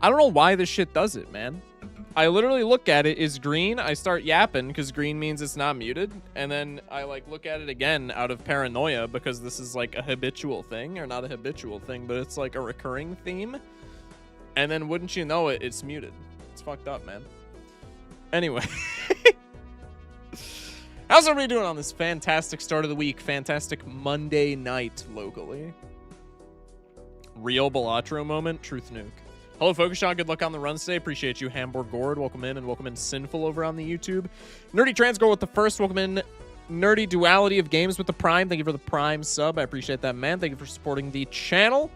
I don't know why this shit does it, man. I literally look at it, is green, I start yapping because green means it's not muted, and then I like look at it again out of paranoia because this is like a habitual thing, or not a habitual thing, but it's like a recurring theme, and then wouldn't you know it, it's muted. It's fucked up, man. Anyway. How's everybody doing on this fantastic start of the week, fantastic Monday night locally? Real Balatro moment, truth nuke. Hello, Focusshot. Good luck on the runs today. Appreciate you, Hamburg Gord. Welcome in, and welcome in Sinful over on the YouTube. Nerdy Transgirl with the first. Welcome in Nerdy Duality of Games with the Prime. Thank you for the Prime sub. I appreciate that, man. Thank you for supporting the channel.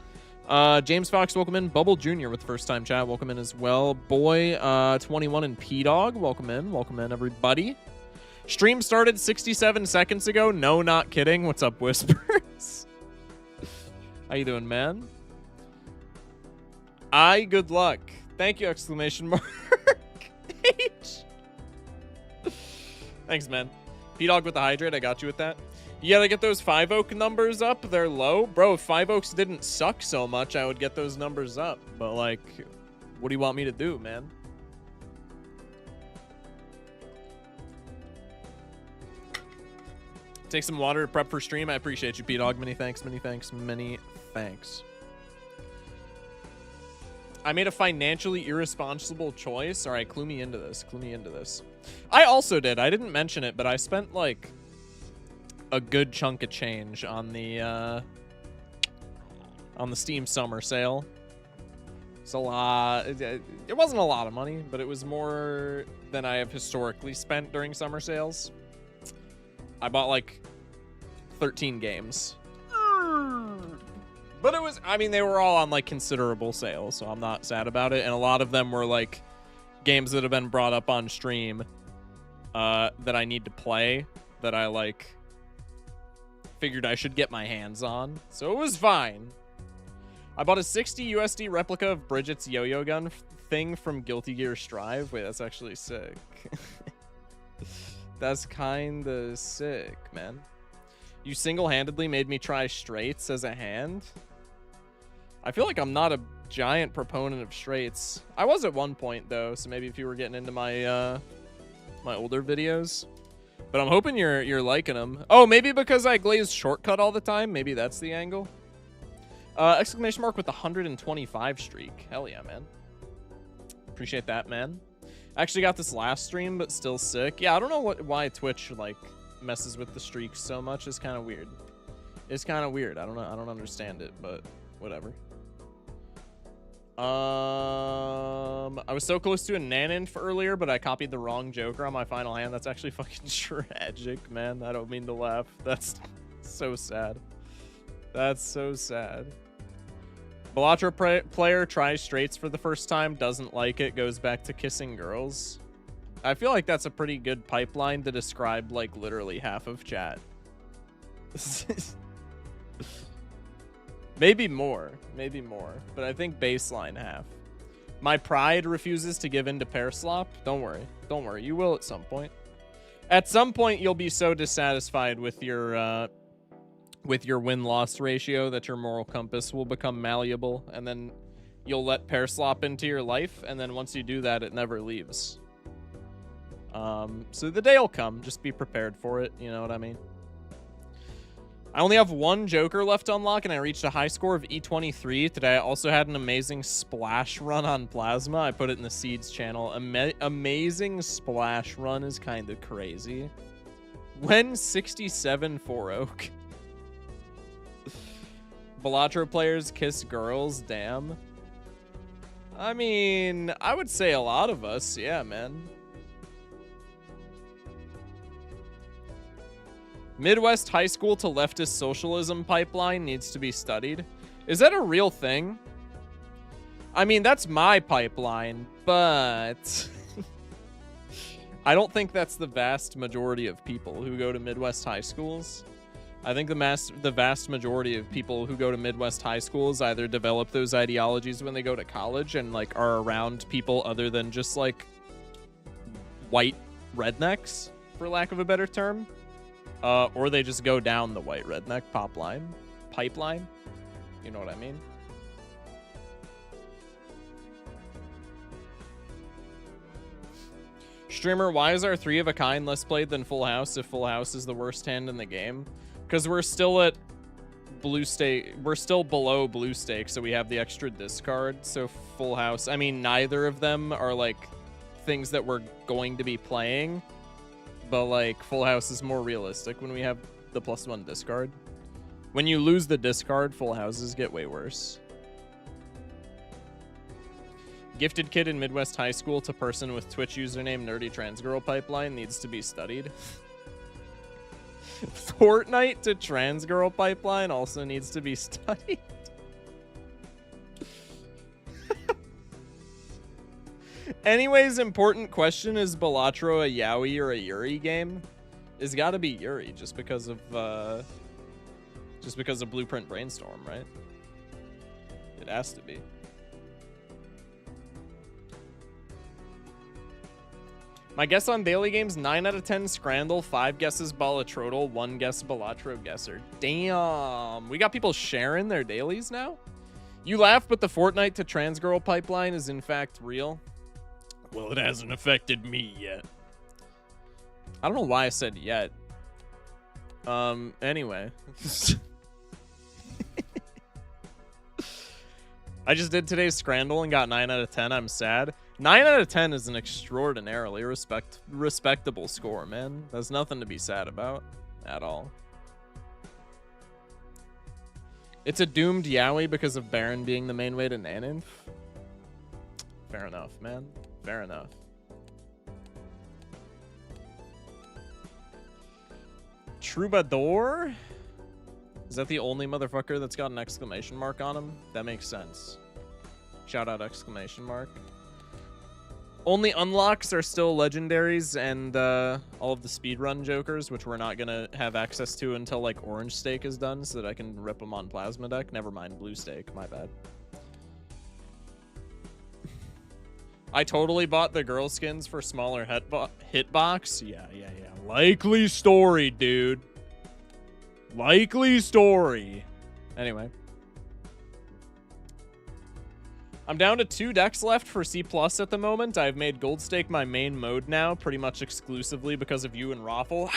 James Fox, welcome in. Bubble Jr. with the first time chat. Welcome in as well. Boy, 21 and P-Dog. Welcome in. Welcome in, everybody. Stream started 67 seconds ago. No, not kidding. What's up, Whispers? How you doing, man? Good luck. Thank you, exclamation mark. H. Thanks, man. P-Dog with the hydrate. I got you with that. You gotta get those 5 Oak numbers up. They're low. Bro, if 5 Oaks didn't suck so much, I would get those numbers up. But, like, what do you want me to do, man? Take some water to prep for stream. I appreciate you, P-Dog. Many thanks, many thanks, many thanks. I made a financially irresponsible choice. All right, clue me into this. Clue me into this. I also did. I didn't mention it, but I spent, like, a good chunk of change on the Steam summer sale. It's a lot. It wasn't a lot of money, but it was more than I have historically spent during summer sales. I bought like 13 games. But it was, I mean, they were all on like considerable sales, so I'm not sad about it. And a lot of them were like games that have been brought up on stream that I need to play, that I like figured I should get my hands on. So it was fine. I bought a 60 USD replica of Bridget's yo-yo gun thing from Guilty Gear Strive. Wait, that's actually sick. That's kinda sick, man. You single-handedly made me try straights as a hand. I feel like I'm not a giant proponent of straights. I was at one point, though, so maybe if you were getting into my my older videos. But I'm hoping you're liking them. Oh, maybe because I glaze shortcut all the time. Maybe that's the angle. Exclamation mark with the 125 streak. Hell yeah, man. Appreciate that, man. I actually got this last stream, but still sick. Yeah, I don't know why Twitch like messes with the streaks so much. It's kind of weird. It's kind of weird. I don't know. I don't understand it, but whatever. I was so close to a Naninf earlier, but I copied the wrong Joker on my final hand. That's actually fucking tragic, man. I don't mean to laugh. That's so sad. That's so sad. Balatro player tries straights for the first time, doesn't like it, goes back to kissing girls. I feel like that's a pretty good pipeline to describe, like, literally half of chat. Maybe more. Maybe more. But I think baseline half. My pride refuses to give in to pair slop. Don't worry. Don't worry. You will at some point. At some point, you'll be so dissatisfied with your win-loss ratio that your moral compass will become malleable, and then you'll let pair slop into your life, and then once you do that, it never leaves. So the day will come. Just be prepared for it. You know what I mean? I only have one Joker left to unlock, and I reached a high score of E23. Today, I also had an amazing splash run on Plasma. I put it in the Seeds channel. Amazing splash run is kind of crazy. When 67 for Oak. Balatro players kiss girls, damn. I mean, I would say a lot of us, yeah, man. Midwest high school to leftist socialism pipeline needs to be studied. Is that a real thing? I mean, that's my pipeline, but I don't think that's the vast majority of people who go to Midwest high schools. I think the vast majority of people who go to Midwest high schools either develop those ideologies when they go to college and like are around people other than just like white rednecks, for lack of a better term, or they just go down the white redneck pipeline. You know what I mean? Streamer, why is our 3 of a kind less played than Full House if Full House is the worst hand in the game? Because we're still at blue stake. We're still below blue stake, so we have the extra discard. So Full House, I mean, neither of them are like things that we're going to be playing, but like Full House is more realistic when we have the +1 discard. When you lose the discard, Full Houses get way worse. Gifted kid in Midwest high school to person with Twitch username nerdy trans girl pipeline needs to be studied. Fortnite to trans girl pipeline also needs to be studied. Anyways, important question, is Balatro a Yaoi or a Yuri game? It's got to be Yuri just because of Blueprint Brainstorm, right? It has to be. My guess on daily games, 9 out of 10 Scrandle, 5 guesses Balatrodal, 1 guess Balatro guesser. Damn. We got people sharing their dailies now? You laugh, but the Fortnite to trans girl pipeline is in fact real. Well, it hasn't affected me yet. I don't know why I said yet. Anyway. I just did today's Scrandle and got 9 out of 10. I'm sad. 9 out of 10 is an extraordinarily respectable score, man. There's nothing to be sad about at all. It's a doomed Yaoi because of Baron being the main way to Naninf. Fair enough, man. Fair enough. Troubadour? Is that the only motherfucker that's got an exclamation mark on him? That makes sense. Shout out exclamation mark. Only unlocks are still legendaries and all of the speedrun jokers, which we're not going to have access to until like Orange Stake is done so that I can rip them on Plasma Deck. Never mind Blue Stake, my bad. I totally bought the girl skins for smaller hitbox. Yeah. Likely story, dude. Likely story. Anyway. I'm down to 2 decks left for C+ at the moment. I've made Gold Stake my main mode now, pretty much exclusively because of you and Raffle.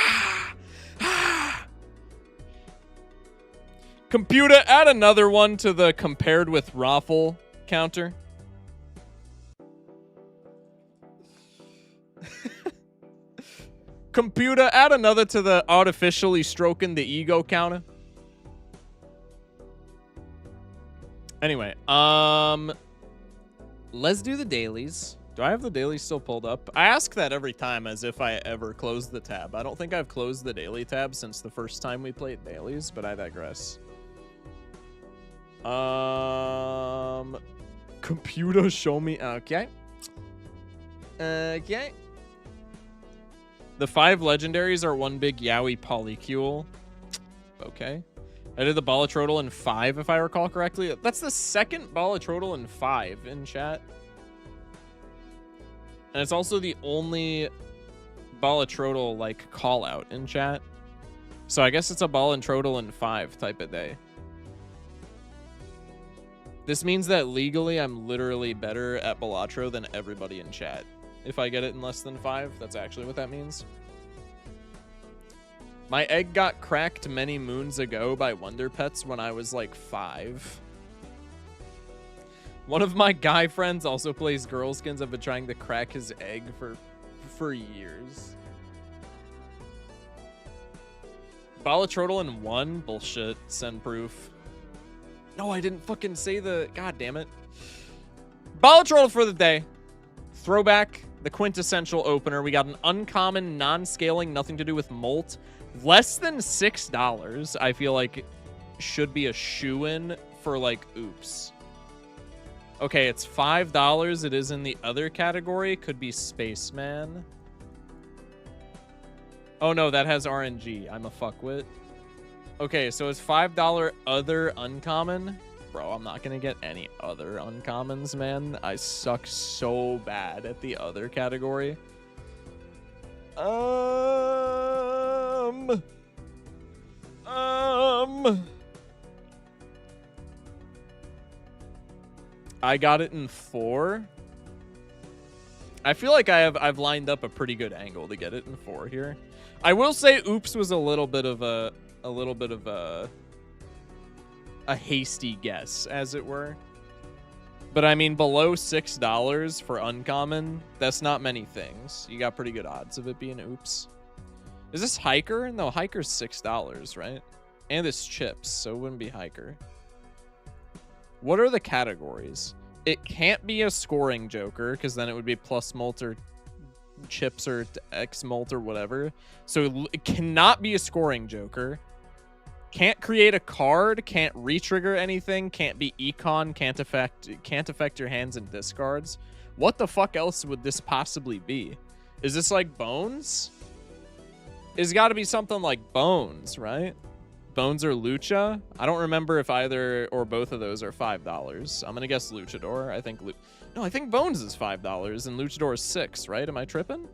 Computer, add another one to the compared with Raffle counter. Computer, add another to the artificially stroking the ego counter. Anyway, let's do the dailies. Do I have the dailies still pulled up? I ask that every time as if I ever close the tab. I don't think I've closed the daily tab since the first time we played dailies, but I digress. Computer, show me. Okay. Okay. The 5 legendaries are one big Yaoi polycule. Okay. I did the Balatrodal in 5, if I recall correctly. That's the second Balatrodal in 5 in chat. And it's also the only Balatrodal, like, call-out in chat. So I guess it's a Balatrodal in 5 type of day. This means that legally I'm literally better at Balatro than everybody in chat. If I get it in less than 5, that's actually what that means. My egg got cracked many moons ago by Wonder Pets when I was like 5. One of my guy friends also plays girl skins. I've been trying to crack his egg for years. Balatrodal in 1? Bullshit. Send proof. No, I didn't fucking say the... God damn it. Balatrodal for the day. Throwback. The quintessential opener. We got an uncommon, non-scaling, nothing to do with molt. Less than $6, I feel like should be a shoo-in for like oops. Okay, it's $5. It is in the other category. Could be Spaceman. Oh no, that has RNG. I'm a fuckwit. Okay, so it's $5 other uncommon. Bro, I'm not gonna get any other uncommons, man. I suck so bad at the other category. I got it in 4. I feel like I've lined up a pretty good angle to get it in 4 here. I will say oops was a little bit of a hasty guess, as it were. But I mean, below $6 for uncommon, that's not many things. You got pretty good odds of it being oops. Is this hiker? No, hiker's $6, right? And it's chips, so it wouldn't be hiker. What are the categories? It can't be a scoring joker, because then it would be plus molt or chips or X molt or whatever. So it cannot be a scoring joker. Can't create a card, can't retrigger anything, can't be econ, can't affect your hands and discards. What the fuck else would this possibly be? Is this like Bones? It's got to be something like Bones, right? Bones or Lucha? I don't remember if either or both of those are $5. I'm gonna guess Luchador. I think I think Bones is $5 and Luchador is $6, right? Am I tripping?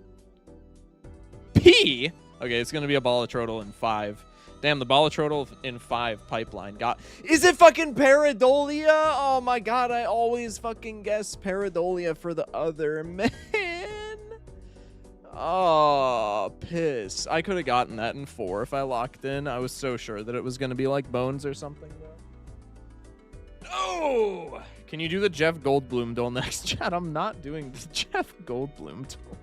P? Okay, it's gonna be a Balatro in 5. Damn, the Balatro in 5 pipeline got... Is it fucking Paradolia? Oh my god, I always fucking guess Paradolia for the other, man. Oh, piss. I could have gotten that in 4 if I locked in. I was so sure that it was going to be like Bones or something, though. Oh! Can you do the Jeff Goldblum duel next, chat? I'm not doing the Jeff Goldblum duel.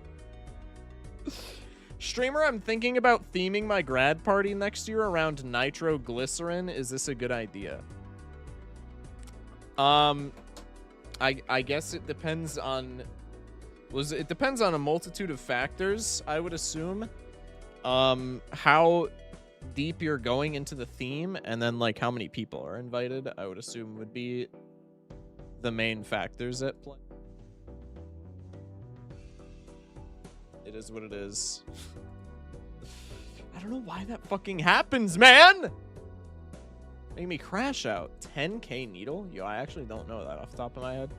Streamer, I'm thinking about theming my grad party next year around nitroglycerin. Is this a good idea? I guess it depends on... It depends on a multitude of factors, I would assume. How deep you're going into the theme, and then like how many people are invited, I would assume would be the main factors at play. It is what it is. I don't know why that fucking happens, man! Make me crash out. 10k needle? Yo, I actually don't know that off the top of my head.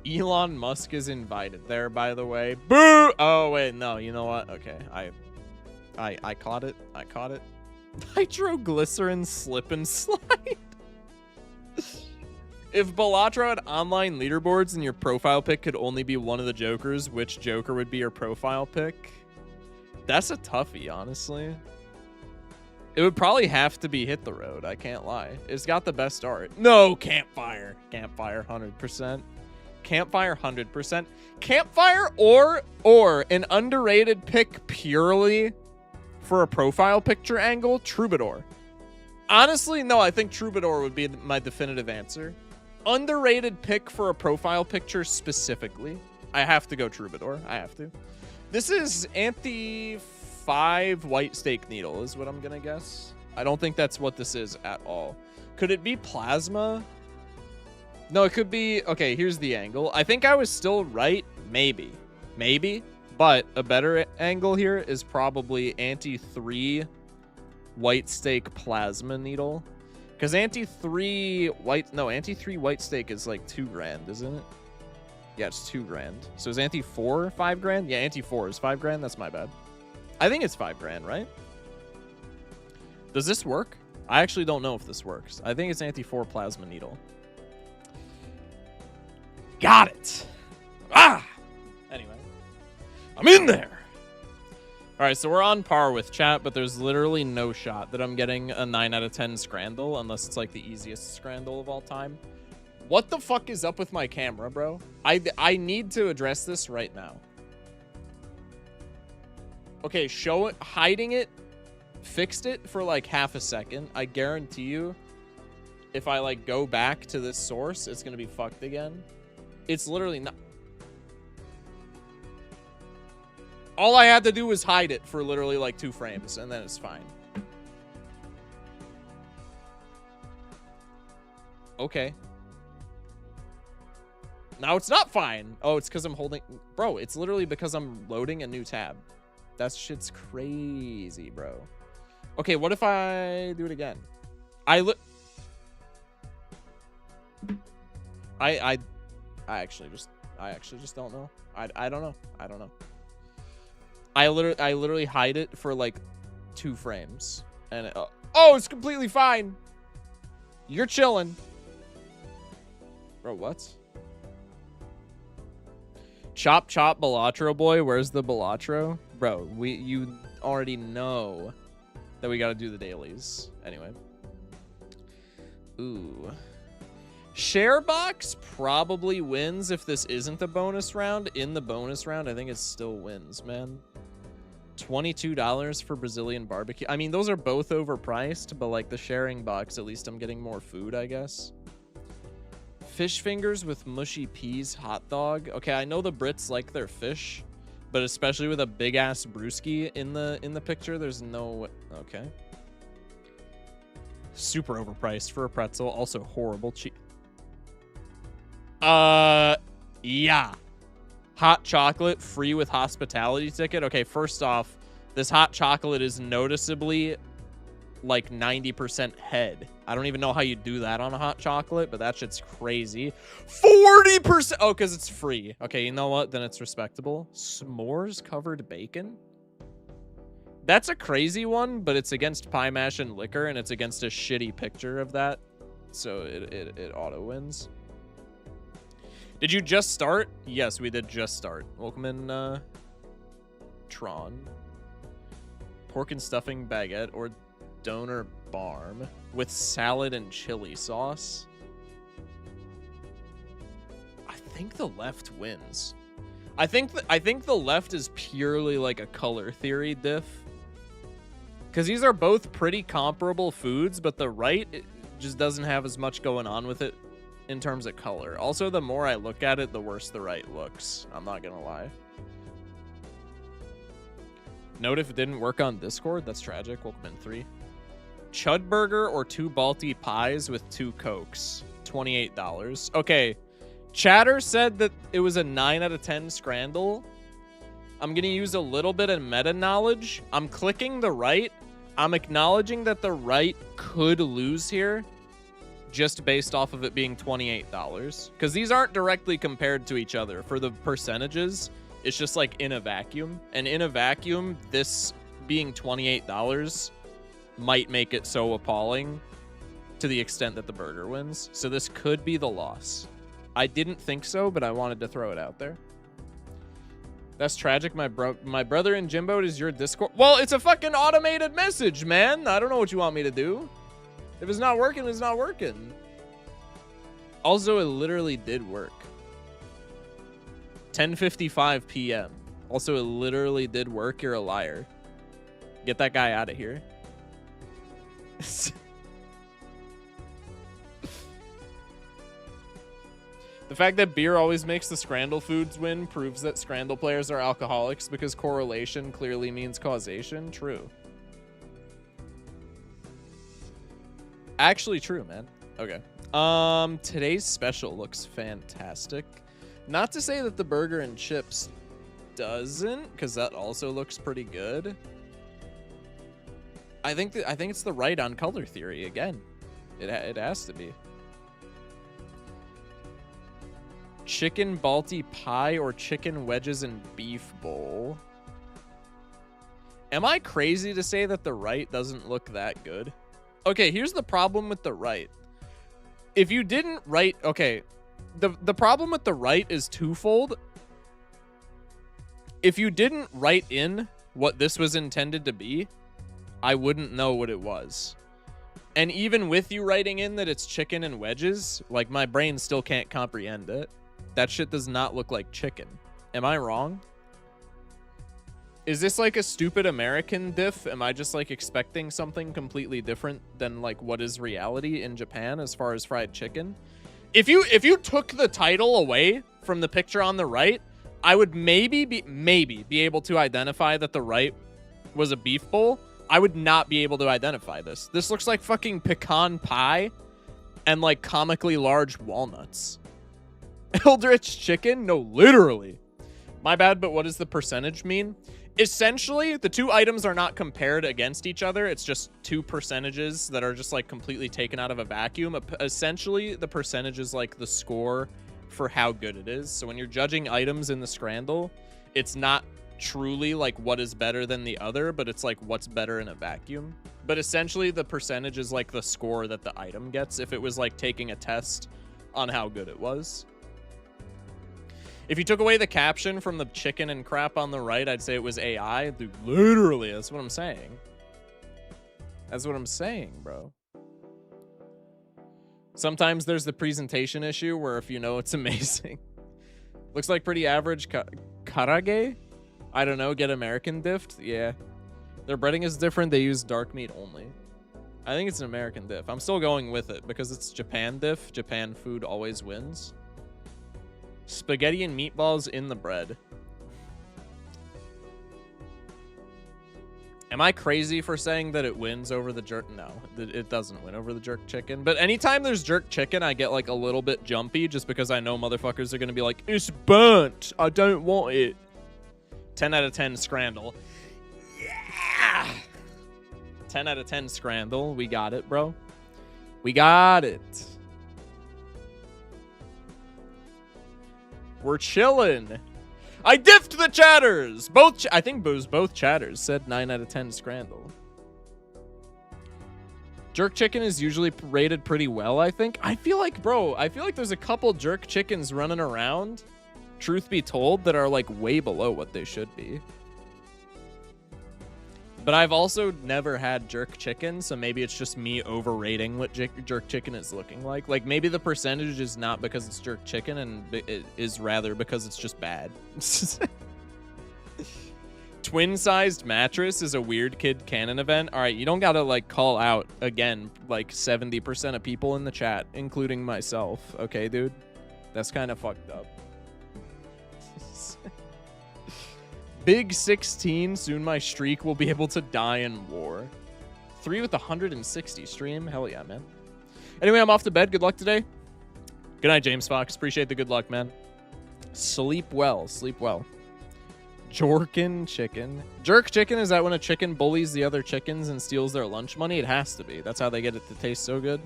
Elon Musk is invited there, by the way. Boo! Oh, wait, no, you know what? Okay, I caught it. I caught it. Nitroglycerin slip and slide. If Balatro had online leaderboards and your profile pick could only be one of the jokers, which joker would be your profile pick? That's a toughie, honestly. It would probably have to be Hit the Road, I can't lie. It's got the best art. No, Campfire. Campfire, 100%. Campfire, 100%. Campfire or an underrated pick purely for a profile picture angle, Troubadour. Honestly, no, I think Troubadour would be my definitive answer. Underrated pick for a profile picture specifically. I have to go Troubadour. I have to. This is anti-5 white stake needle is what I'm going to guess. I don't think that's what this is at all. Could it be plasma? No, it could be... Okay, here's the angle. I think I was still right. Maybe. Maybe. But a better angle here is probably anti-3 white stake plasma needle. Because anti-3 white stake is like $2,000, isn't it? Yeah, it's $2,000. So is anti-4 $5,000? Yeah, anti-4 is $5,000. That's my bad. I think it's $5,000, right? Does this work? I actually don't know if this works. I think it's anti-4 plasma needle. Got it. Ah! Anyway. I'm in there. All right, so we're on par with chat, but there's literally no shot that I'm getting a 9 out of 10 Scrandle unless it's like the easiest Scrandle of all time. What the fuck is up with my camera, bro? I need to address this right now. Okay, show it, hiding it, fixed it for like half a second. I guarantee you, if I like go back to this source, it's gonna be fucked again. It's literally not. All I had to do was hide it for literally like 2 frames, and then it's fine. Okay. Now it's not fine. Oh, it's because I'm holding... Bro, it's literally because I'm loading a new tab. That shit's crazy, bro. Okay, what if I do it again? I actually just don't know. I don't know. I don't know. I literally hide it for like 2 frames, and it, oh, it's completely fine. You're chilling, bro. What? Chop chop Balatro boy. Where's the Balatro? Bro, you already know that we gotta do the dailies. Anyway. Ooh. Share box probably wins if this isn't the bonus round. In the bonus round, I think it still wins, man. $22 for Brazilian barbecue. I mean, those are both overpriced, but like the sharing box, at least I'm getting more food, I guess. Fish fingers with mushy peas hot dog. Okay, I know the Brits like their fish, but especially with a big ass brewski in the picture, there's no. Okay. Super overpriced for a pretzel. Also horrible cheese. Yeah. Hot chocolate free with hospitality ticket. Okay, first off, this hot chocolate is noticeably like 90% head. I don't even know how you do that on a hot chocolate, but that shit's crazy. 40%. Oh, because it's free. Okay, you know what? Then it's respectable. S'mores covered bacon. That's a crazy one, but it's against pie mash and liquor, and it's against a shitty picture of that. So it auto wins. Did you just start? Yes, we did just start. Welcome in, Tron. Pork and stuffing baguette or doner barm with salad and chili sauce. I think the left wins. I think the left is purely like a color theory diff. Because these are both pretty comparable foods, but the right just doesn't have as much going on with it in terms of color. Also, the more I look at it, the worse the right looks. I'm not gonna lie. Note if it didn't work on Discord. That's tragic. Welcome in 3. Chud burger or 2 Balti pies with 2 Cokes. $28. Okay. Chatter said that it was a 9 out of 10 Scrandle. I'm gonna use a little bit of meta knowledge. I'm clicking the right. I'm acknowledging that the right could lose here, just based off of it being $28. Because these aren't directly compared to each other. For the percentages, it's just like in a vacuum. And in a vacuum, this being $28 might make it so appalling to the extent that the burger wins. So this could be the loss. I didn't think so, but I wanted to throw it out there. That's tragic. My brother in Jimbo is your Discord. Well, it's a fucking automated message, man. I don't know what you want me to do. If it's not working, it's not working. Also, it literally did work. 10:55 p.m. Also, it literally did work. You're a liar. Get that guy out of here. The fact that beer always makes the Scrandle foods win proves that Scrandle players are alcoholics because correlation clearly means causation. True. Actually true, man. Okay. Today's special looks fantastic. Not to say that the burger and chips doesn't, because that also looks pretty good. I think it's the right on color theory again. It has to be. Chicken Balti pie or chicken wedges and beef bowl. Am I crazy to say that the right doesn't look that good? Okay, here's the problem with the right. If you didn't write... Okay, the problem with the right is twofold. If you didn't write in what this was intended to be, I wouldn't know what it was. And even with you writing in that it's chicken and wedges, like, my brain still can't comprehend it. That shit does not look like chicken. Am I wrong? Is this like a stupid American diff? Am I just like expecting something completely different than like what is reality in Japan as far as fried chicken? If you took the title away from the picture on the right, I would maybe be able to identify that the right was a beef bowl. I would not be able to identify this. This looks like fucking pecan pie and like comically large walnuts. Eldritch chicken? No, literally. My bad, but what does the percentage mean? Essentially, the two items are not compared against each other. It's just two percentages that are just like completely taken out of a vacuum. Essentially, the percentage is like the score for how good it is. So when you're judging items in the Scrandle, it's not truly like what is better than the other, but it's like what's better in a vacuum. But essentially, the percentage is like the score that the item gets if it was like taking a test on how good it was. If you took away the caption from the chicken and crap on the right, I'd say it was AI. Dude, literally, that's what I'm saying. That's what I'm saying, bro. Sometimes there's the presentation issue where if you know it's amazing. Looks like pretty average karage? I don't know, get American diffed? Yeah. Their breading is different. They use dark meat only. I think it's an American diff. I'm still going with it because it's Japan diff. Japan food always wins. Spaghetti and meatballs in the bread. Am I crazy for saying that it wins over the jerk? No, it doesn't win over the jerk chicken. But anytime there's jerk chicken, I get like a little bit jumpy just because I know motherfuckers are going to be like, it's burnt. I don't want it. 10 out of 10 Scrandle. Yeah. 10 out of 10 Scrandle. We got it, bro. We got it. We're chilling. I diffed the chatters. I think it was both chatters said 9 out of 10 Scrandle. Jerk chicken is usually rated pretty well, I think. I feel like there's a couple jerk chickens running around, truth be told, that are like way below what they should be. But I've also never had jerk chicken, so maybe it's just me overrating what jerk chicken is looking like. Like, maybe the percentage is not because it's jerk chicken, and it is rather because it's just bad. Twin-sized mattress is a weird kid canon event. All right, you don't gotta, like, call out, again, like, 70% of people in the chat, including myself. Okay, dude? That's kind of fucked up. Big 16, soon my streak will be able to die in war. 3 with 160 stream. Hell yeah, man. Anyway, I'm off to bed. Good luck today. Good night, James Fox. Appreciate the good luck, man. Sleep well. Sleep well. Jorkin chicken. Jerk chicken, is that when a chicken bullies the other chickens and steals their lunch money? It has to be. That's how they get it to taste so good.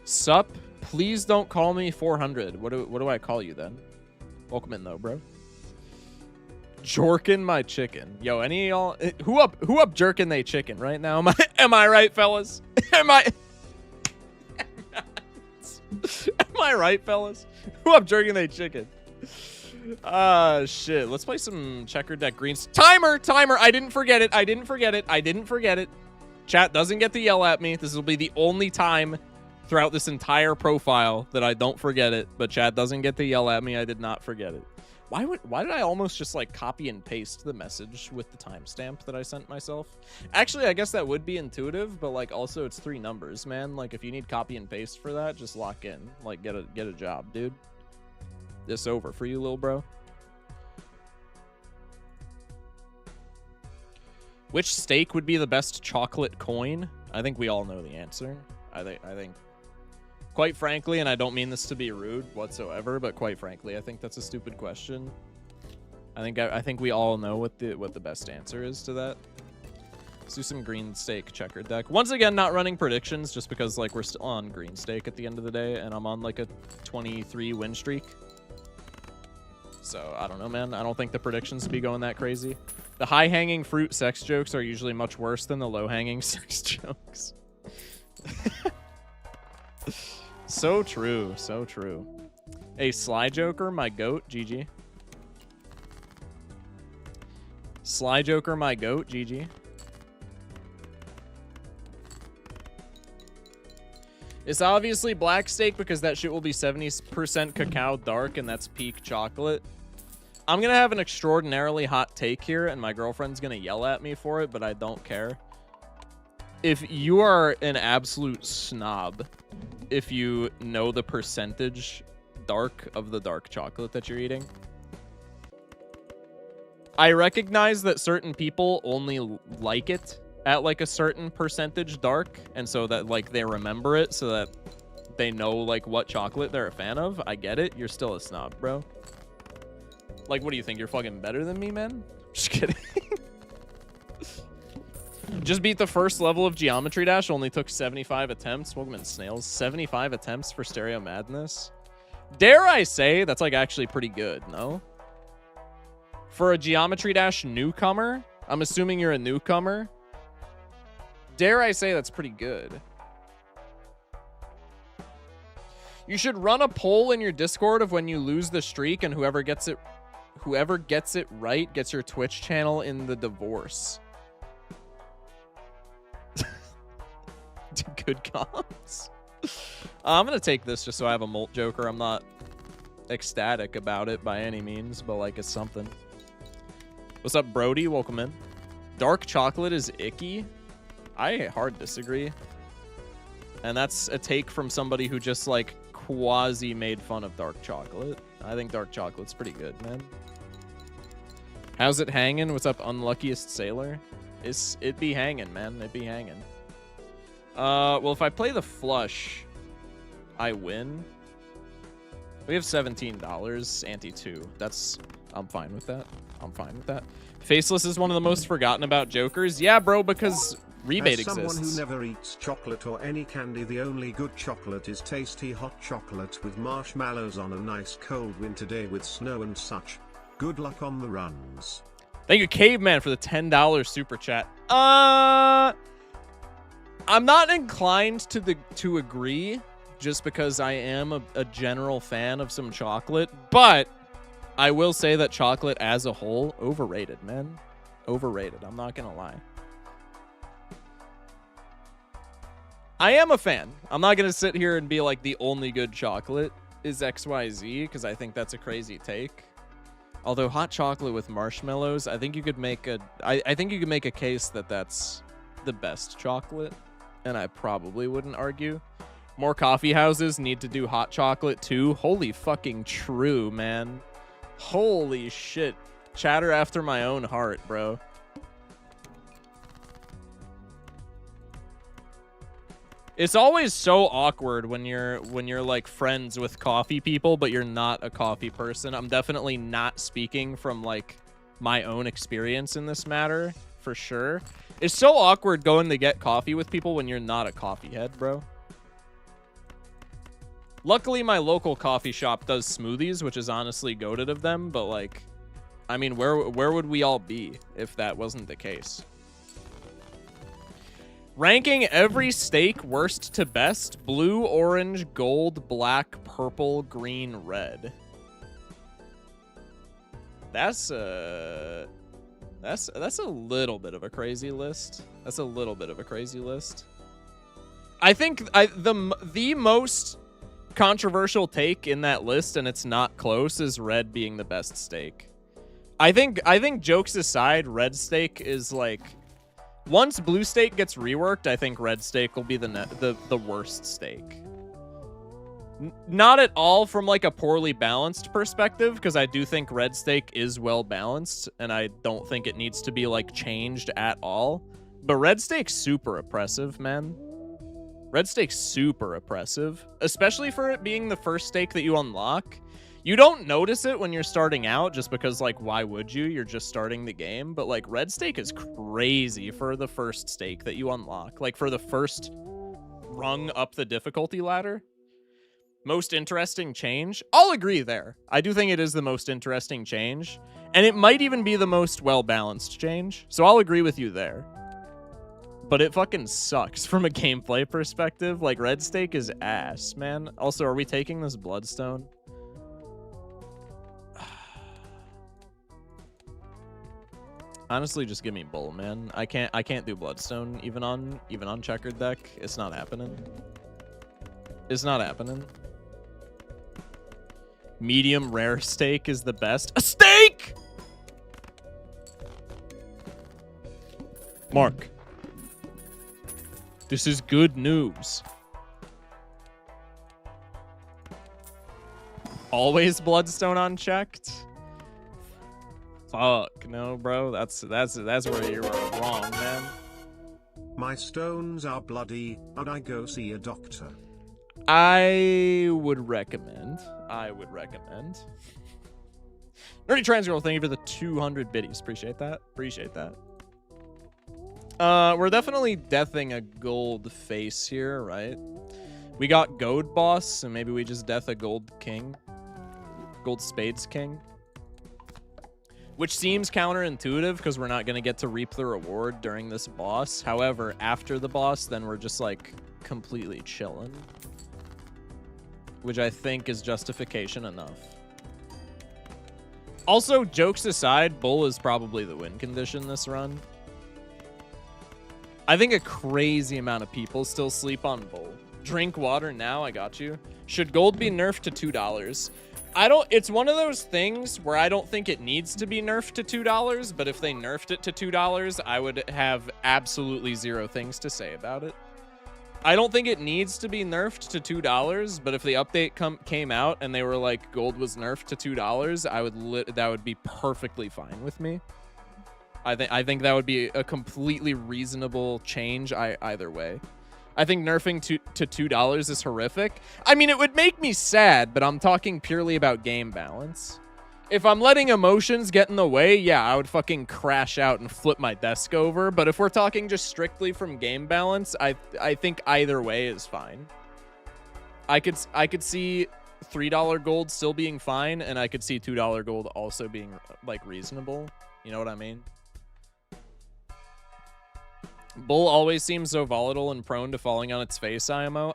Sup? Please don't call me 400. What do I call you then? Welcome in, though, bro. Jorkin my chicken. Yo, any of y'all who up jerking they chicken right now? Am I right, fellas? Am I right, fellas? Who up jerking they chicken? Shit. Let's play some checkered deck greens. Timer. I didn't forget it. Chat doesn't get to yell at me. This will be the only time throughout this entire profile that I don't forget it, but chat doesn't get to yell at me. I did not forget it. Why did I almost just like copy and paste the message with the timestamp that I sent myself? Actually, I guess that would be intuitive, but like also it's 3 numbers, man. Like if you need copy and paste for that, just lock in. Like get a job, dude. This over for you, little bro. Which steak would be the best chocolate coin? I think we all know the answer. I think quite frankly, and I don't mean this to be rude whatsoever, but quite frankly, I think that's a stupid question. I think we all know what the best answer is to that. Let's do some green steak checkered deck. Once again, not running predictions just because like we're still on green steak at the end of the day, and I'm on like a 23 win streak. So I don't know, man. I don't think the predictions would be going that crazy. The high-hanging fruit sex jokes are usually much worse than the low-hanging sex jokes. So true, so true. Hey, Sly Joker, my goat, GG. Sly Joker, my goat, GG. It's obviously black steak because that shit will be 70% cacao dark and that's peak chocolate. I'm gonna have an extraordinarily hot take here and my girlfriend's gonna yell at me for it, but I don't care. If you are an absolute snob, if you know the percentage dark of the dark chocolate that you're eating, I recognize that certain people only like it at like a certain percentage dark, and so that like they remember it so that they know like what chocolate they're a fan of. I get it. You're still a snob, bro. Like, what do you think? You're fucking better than me, man? Just kidding. Just beat the first level of Geometry Dash. Only took 75 attempts. Welcome in, Snails. 75 attempts for Stereo Madness. Dare I say that's like actually pretty good, no? For a Geometry Dash newcomer, I'm assuming you're a newcomer. Dare I say that's pretty good. You should run a poll in your Discord of when you lose the streak, and whoever gets it right gets your Twitch channel in the divorce. Good comms. I'm gonna take this just so I have a Molt Joker. I'm not ecstatic about it by any means, but like it's something. What's up, Brody? Welcome in. Dark chocolate is icky. I hard disagree. And that's a take from somebody who just like quasi made fun of dark chocolate. I think dark chocolate's pretty good, man. How's it hanging? What's up, unluckiest sailor? It be hanging, man. It be hanging. Well, if I play the flush, I win. We have $17, ante 2. I'm fine with that. I'm fine with that. Faceless is one of the most forgotten about Jokers. Yeah, bro, because rebate exists. As someone who never eats chocolate or any candy, the only good chocolate is tasty hot chocolate with marshmallows on a nice cold winter day with snow and such. Good luck on the runs. Thank you, Caveman, for the $10 super chat. I'm not inclined to agree, just because I am a general fan of some chocolate, but I will say that chocolate as a whole, overrated, man. Overrated. I'm not gonna lie. I am a fan. I'm not gonna sit here and be like the only good chocolate is XYZ, because I think that's a crazy take. Although hot chocolate with marshmallows, I think you could make a case that that's the best chocolate, and I probably wouldn't argue. More coffee houses need to do hot chocolate too. Holy fucking true, man. Holy shit. Chatter after my own heart, bro. It's always so awkward when you're like friends with coffee people, but you're not a coffee person. I'm definitely not speaking from like my own experience in this matter, for sure. It's so awkward going to get coffee with people when you're not a coffee head, bro. Luckily, my local coffee shop does smoothies, which is honestly goated of them, but like, I mean, where would we all be if that wasn't the case? Ranking every steak worst to best: blue, orange, gold, black, purple, green, red. That's a little bit of a crazy list. That's a little bit of a crazy list. I think the most controversial take in that list, and it's not close, is red being the best steak. I think jokes aside, red steak is like, once blue steak gets reworked, I think red steak will be the worst steak. Not at all from like a poorly balanced perspective, because I do think red steak is well balanced, and I don't think it needs to be like changed at all. But red steak's super oppressive, man. Red steak's super oppressive, especially for it being the first steak that you unlock. You don't notice it when you're starting out, just because, like, why would you? You're just starting the game. But, like, red steak is crazy for the first steak that you unlock. Like, for the first rung up the difficulty ladder. Most interesting change? I'll agree there. I do think it is the most interesting change. And it might even be the most well-balanced change. So I'll agree with you there. But it fucking sucks from a gameplay perspective. Like, red steak is ass, man. Also, are we taking this bloodstone? Honestly, just give me bull, man. I can't do bloodstone even on checkered deck. It's not happening. It's not happening. Medium rare steak is the best. A steak! Mark. This is good news. Always bloodstone unchecked? Fuck no, bro. That's where you're wrong, man. My stones are bloody. Would I go see a doctor? I would recommend. Nerdy Trans Girl, thank you for the 200 biddies. Appreciate that. We're definitely deathing a gold face here, right? We got gold boss, and maybe we just death a gold king. Gold spades king. Which seems counterintuitive, because we're not going to get to reap the reward during this boss. However, after the boss, then we're just, like, completely chilling. which I think is justification enough. Also, jokes aside, bull is probably the win condition this run. I think a crazy amount of people still sleep on bull. Drink water now, I got you. Should gold be nerfed to $2? It's one of those things where I don't think it needs to be nerfed to $2, but if they nerfed it to $2, I would have absolutely zero things to say about it. I don't think it needs to be nerfed to $2, but if the update came out and they were like gold was nerfed to $2, that would be perfectly fine with me. I think that would be a completely reasonable change either way. I think nerfing to $2 is horrific. I mean, it would make me sad, but I'm talking purely about game balance. If I'm letting emotions get in the way, yeah, I would fucking crash out and flip my desk over. But if we're talking just strictly from game balance, I think either way is fine. I could see $3 gold still being fine, and I could see $2 gold also being like reasonable. You know what I mean? Bull always seems so volatile and prone to falling on its face, IMO.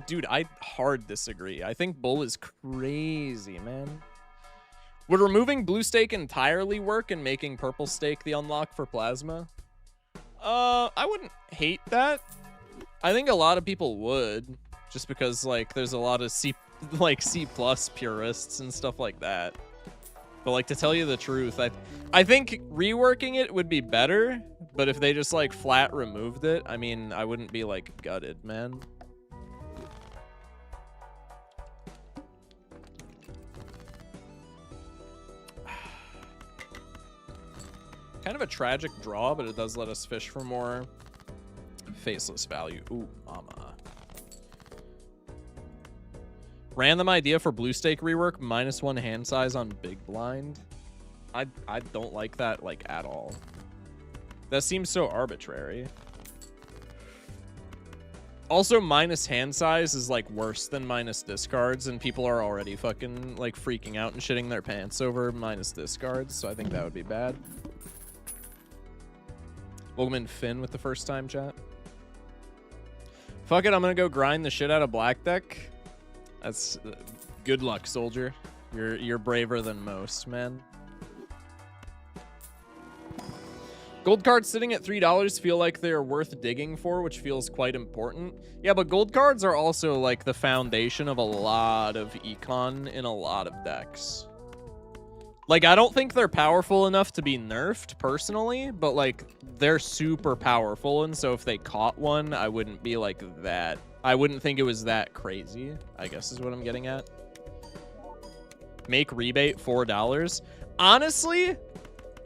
Dude, I hard disagree. I think bull is crazy, man. Would removing blue stake entirely work and making purple stake the unlock for plasma? I wouldn't hate that. I think a lot of people would, just because like there's a lot of C+ purists and stuff like that. But like, to tell you the truth, I think reworking it would be better, but if they just like flat removed it, I mean, I wouldn't be like gutted, man. Kind of a tragic draw, but it does let us fish for more faceless value. Ooh, mama. Random idea for blue stake rework, -1 hand size on big blind. I don't like that like at all. That seems so arbitrary. Also, minus hand size is like worse than minus discards, and people are already fucking like freaking out and shitting their pants over minus discards, so I think that would be bad. Welcome in Finn with the first time chat. Fuck it, I'm gonna go grind the shit out of black deck. That's good luck, soldier. You're braver than most, man. Gold cards sitting at $3 feel like they're worth digging for, which feels quite important. Yeah, but gold cards are also like the foundation of a lot of econ in a lot of decks. Like, I don't think they're powerful enough to be nerfed personally, but like they're super powerful, and so if they caught one, I wouldn't be like that. I wouldn't think it was that crazy, I guess is what I'm getting at. Make rebate $4. Honestly,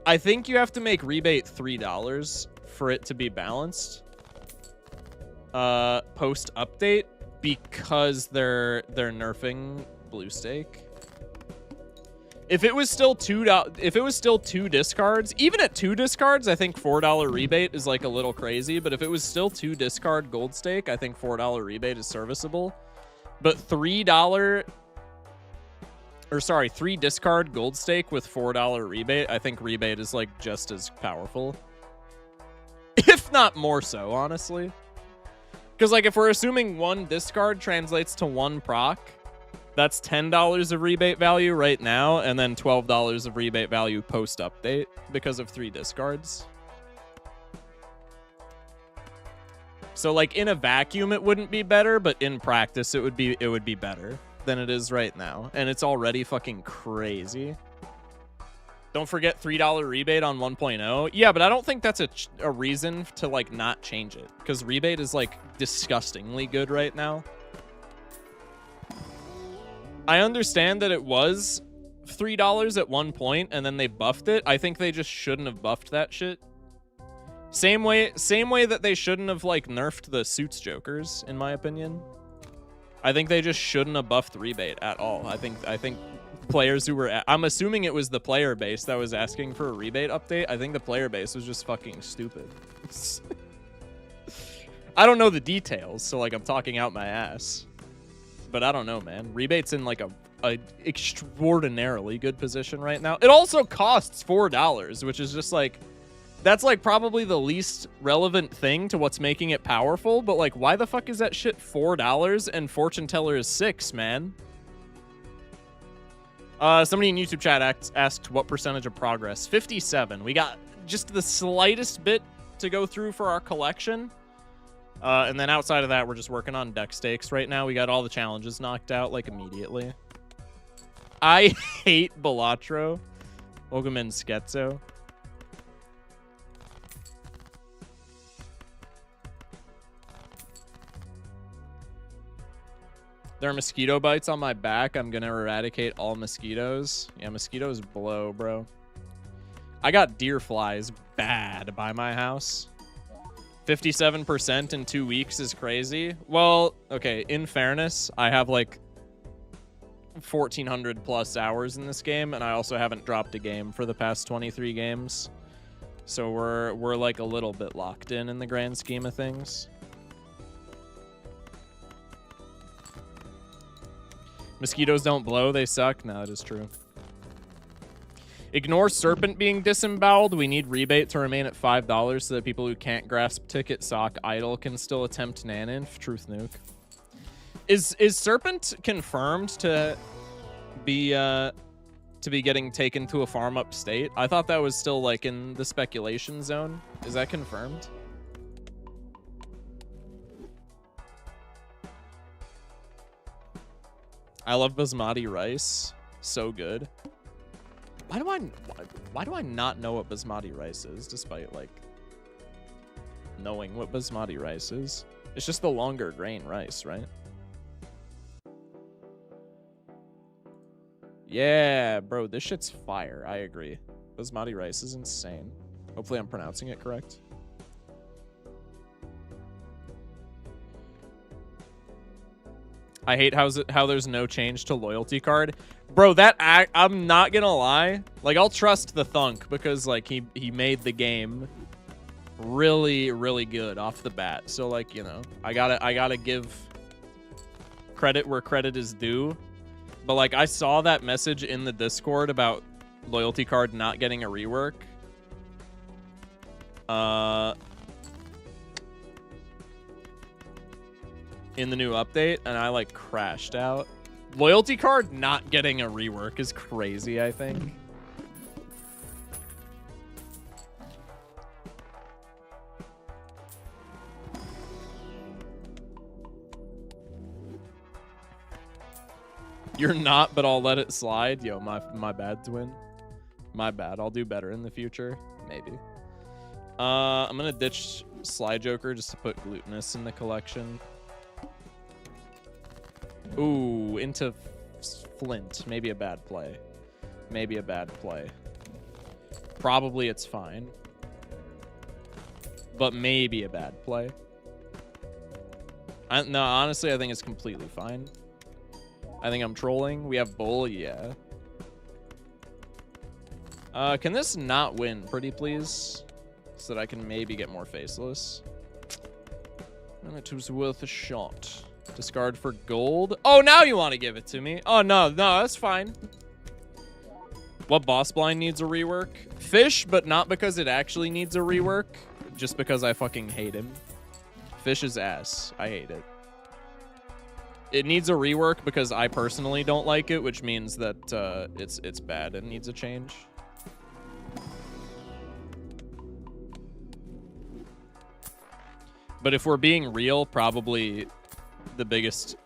I think you have to make rebate $3 for it to be balanced. Post update, because they're nerfing blue stake. If it was still two discards, even at 2 discards, I think $4 rebate is like a little crazy. But if it was still 2 discard gold stake, I think $4 rebate is serviceable. But $3 discard gold stake with $4 rebate, I think rebate is like just as powerful, if not more so, honestly. Because like if we're assuming 1 discard translates to 1 proc, that's $10 of rebate value right now, and then $12 of rebate value post update because of 3 discards. So like in a vacuum it wouldn't be better, but in practice it would be better than it is right now, and it's already fucking crazy. Don't forget $3 rebate on 1.0. Yeah, but I don't think that's a reason to like not change it, because rebate is like disgustingly good right now. I understand that it was $3 at one point and then they buffed it. I think they just shouldn't have buffed that shit. Same way that they shouldn't have like nerfed the suits jokers, in my opinion. I think they just shouldn't have buffed rebate at all. I think players who were I'm assuming it was the player base that was asking for a rebate update. I think the player base was just fucking stupid. I don't know the details, so like I'm talking out my ass. But I don't know, man. Rebate's in like a extraordinarily good position right now. It also costs $4, which is just like, that's like probably the least relevant thing to what's making it powerful. But like, why the fuck is that shit $4 and Fortune Teller is $6, man? Somebody in YouTube chat asked what percentage of progress. 57. We got just the slightest bit to go through for our collection. And then outside of that, we're just working on deck stakes right now. We got all the challenges knocked out, like, immediately. I hate Balatro. Welcome in, Schizo. There are mosquito bites on my back. I'm gonna eradicate all mosquitoes. Yeah, mosquitoes blow, bro. I got deer flies bad by my house. 57% in 2 weeks is crazy. Well, okay, in fairness, I have like 1,400 plus hours in this game, and I also haven't dropped a game for the past 23 games. So we're like a little bit locked in the grand scheme of things. Mosquitoes don't blow, they suck. No, that is true. Ignore Serpent being disemboweled. We need rebate to remain at $5 so that people who can't grasp ticket sock idle can still attempt Naninf. Truth nuke. Is Serpent confirmed to be getting taken to a farm upstate? I thought that was still like in the speculation zone. Is that confirmed? I love basmati rice. So good. Why do I not know what basmati rice is, despite like knowing what basmati rice is? It's just the longer grain rice, right? Yeah, bro, this shit's fire. I agree. Basmati rice is insane. Hopefully I'm pronouncing it correct. I hate how there's no change to loyalty card. Bro, I'm not gonna lie. Like, I'll trust the thunk because, like, he made the game really, really good off the bat. So, like, you know, I gotta give credit where credit is due. But, like, I saw that message in the Discord about loyalty card not getting a rework. In the new update, and I like crashed out. Loyalty card not getting a rework is crazy, I think. You're not, but I'll let it slide. Yo, my bad, twin. My bad. I'll do better in the future. Maybe. I'm gonna ditch Sly Joker just to put Glutinous in the collection. Ooh, into Flint. Maybe a bad play. Maybe a bad play. Probably it's fine. But maybe a bad play. No, honestly, I think it's completely fine. I think I'm trolling. We have Bull, yeah. Can this not win, pretty please? So that I can maybe get more faceless. And it was worth a shot. Discard for gold. Oh, now you want to give it to me. Oh, no, that's fine. What boss blind needs a rework? Fish, but not because it actually needs a rework. Just because I fucking hate him. Fish is ass. I hate it. It needs a rework because I personally don't like it, which means that it's bad and needs a change. But if we're being real, probably the biggest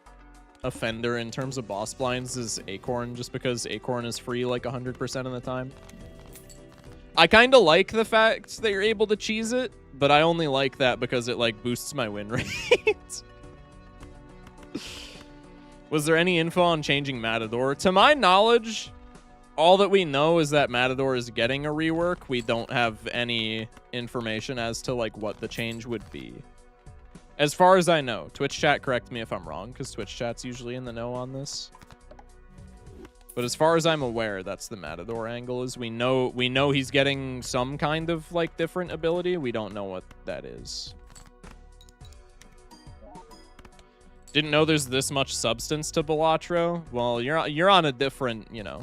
offender in terms of boss blinds is Acorn, just because Acorn is free like 100% of the time. I kind of like the fact that you're able to cheese it, but I only like that because it like boosts my win rate. Was there any info on changing Matador? To my knowledge, all that we know is that Matador is getting a rework. We don't have any information as to like what the change would be. As far as I know. Twitch chat, correct me if I'm wrong, because Twitch chat's usually in the know on this. But as far as I'm aware, that's the Matador angle. Is we know he's getting some kind of like different ability. We don't know what that is. Didn't know there's this much substance to Balatro. Well, you're on a different, you know,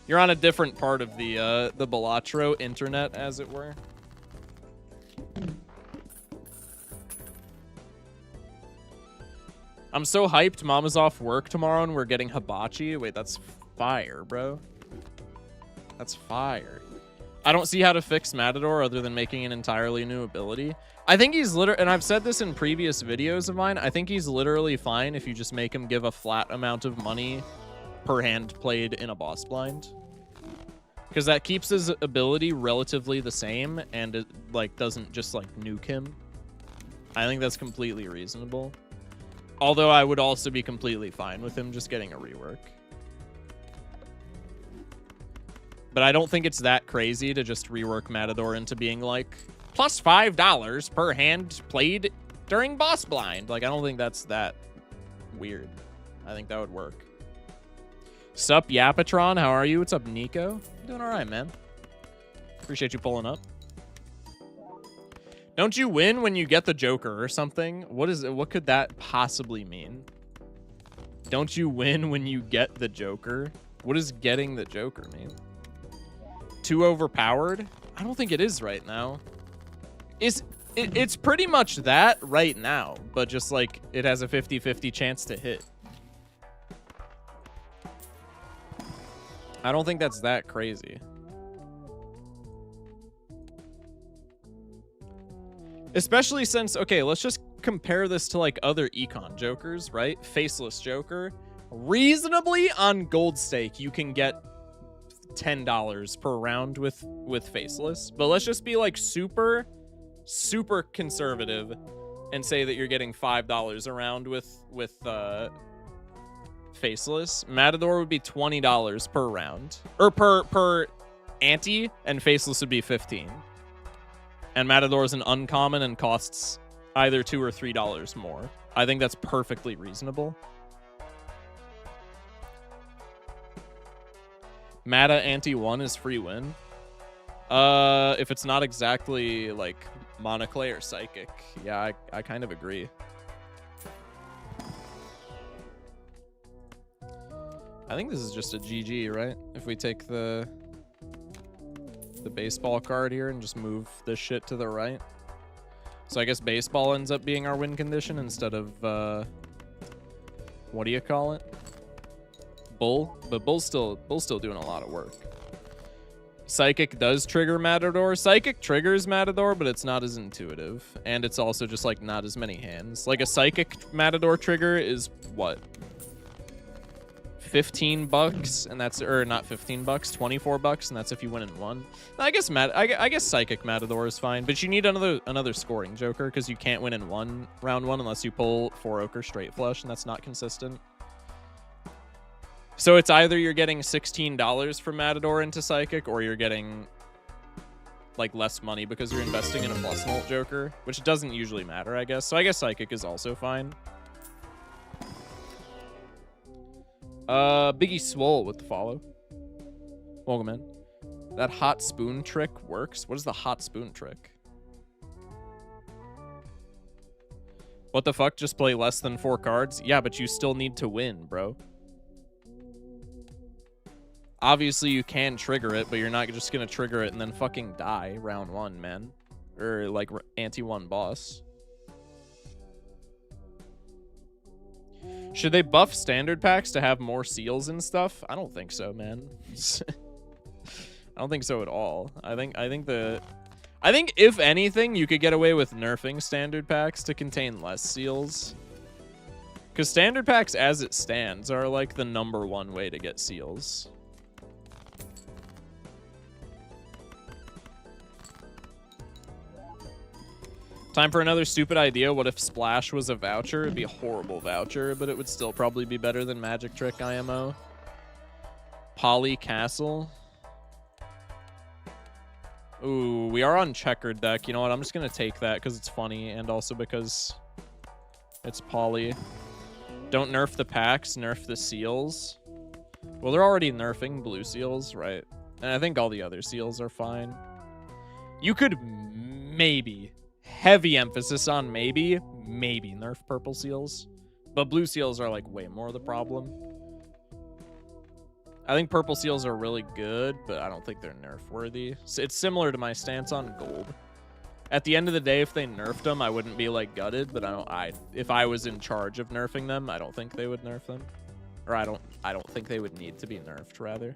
you're on a different part of the Balatro internet, as it were. I'm so hyped. Mama's off work tomorrow and we're getting hibachi. Wait, that's fire, bro. That's fire. I don't see how to fix Matador other than making an entirely new ability. I think he's literally, and I've said this in previous videos of mine, I think he's literally fine if you just make him give a flat amount of money per hand played in a boss blind. Because that keeps his ability relatively the same, and it, like, doesn't just, like, nuke him. I think that's completely reasonable. Although I would also be completely fine with him just getting a rework. But I don't think it's that crazy to just rework Matador into being like, plus $5 per hand played during boss blind. Like, I don't think that's that weird. I think that would work. Sup, Yapatron? How are you? What's up, Nico? Doing all right, man. Appreciate you pulling up. Don't you win when you get the Joker or something? What is it? What could that possibly mean? Don't you win when you get the Joker? What does getting the Joker mean? Too overpowered? I don't think it is right now. It's pretty much that right now, but just like it has a 50-50 chance to hit. I don't think that's that crazy. Especially since, okay, let's just compare this to like other econ Jokers, right? Faceless Joker. Reasonably on gold stake, you can get $10 per round with Faceless. But let's just be like super conservative and say that you're getting $5 a round with Faceless. Matador would be $20 per round. Or per ante, and Faceless would be $15. And Matador is an uncommon and costs either $2 or $3 more. I think that's perfectly reasonable. Mata ante 1 is free win. If it's not exactly like Monoclay or Psychic. Yeah, I kind of agree. I think this is just a GG, right? If we take the baseball card here and just move this shit to the right. So I guess baseball ends up being our win condition instead of, what do you call it? Bull? But Bull's still doing a lot of work. Psychic does trigger Matador. Psychic triggers Matador, but it's not as intuitive. And it's also just, like, not as many hands. Like, a Psychic Matador trigger is, what? $15, and that's, or not $15, $24, and that's if you win in one. I guess I guess Psychic Matador is fine, but you need another scoring Joker because you can't win in round one unless you pull 4 Ochre straight flush, and that's not consistent. So it's either you're getting $16 from Matador into Psychic, or you're getting like less money because you're investing in a plus Molt Joker, which doesn't usually matter, I guess. So I guess Psychic is also fine. Biggie Swole with the follow. Welcome in. That hot spoon trick works. What is the hot spoon trick? What the fuck? Just play less than 4 cards? Yeah, but you still need to win, bro. Obviously, you can trigger it, but you're not just gonna trigger it and then fucking die round 1, man. Or, like, ante 1 boss. Should they buff standard packs to have more seals and stuff? I don't think so, man. I don't think so at all. I think if anything, you could get away with nerfing standard packs to contain less seals. Because standard packs, as it stands, are like the #1 way to get seals. Time for another stupid idea. What if Splash was a voucher? It'd be a horrible voucher, but it would still probably be better than Magic Trick IMO. Poly Castle. Ooh, we are on checkered deck. You know what? I'm just going to take that because it's funny and also because it's Poly. Don't nerf the packs, nerf the seals. Well, they're already nerfing blue seals, right? And I think all the other seals are fine. You could maybe... heavy emphasis on maybe nerf purple seals, but blue seals are like way more the problem. I think purple seals are really good, but I don't think they're nerf worthy. So it's similar to my stance on gold. At the end of the day, if they nerfed them, I wouldn't be like gutted, but if I was in charge of nerfing them, I don't think they would nerf them. Or I don't think they would need to be nerfed, rather.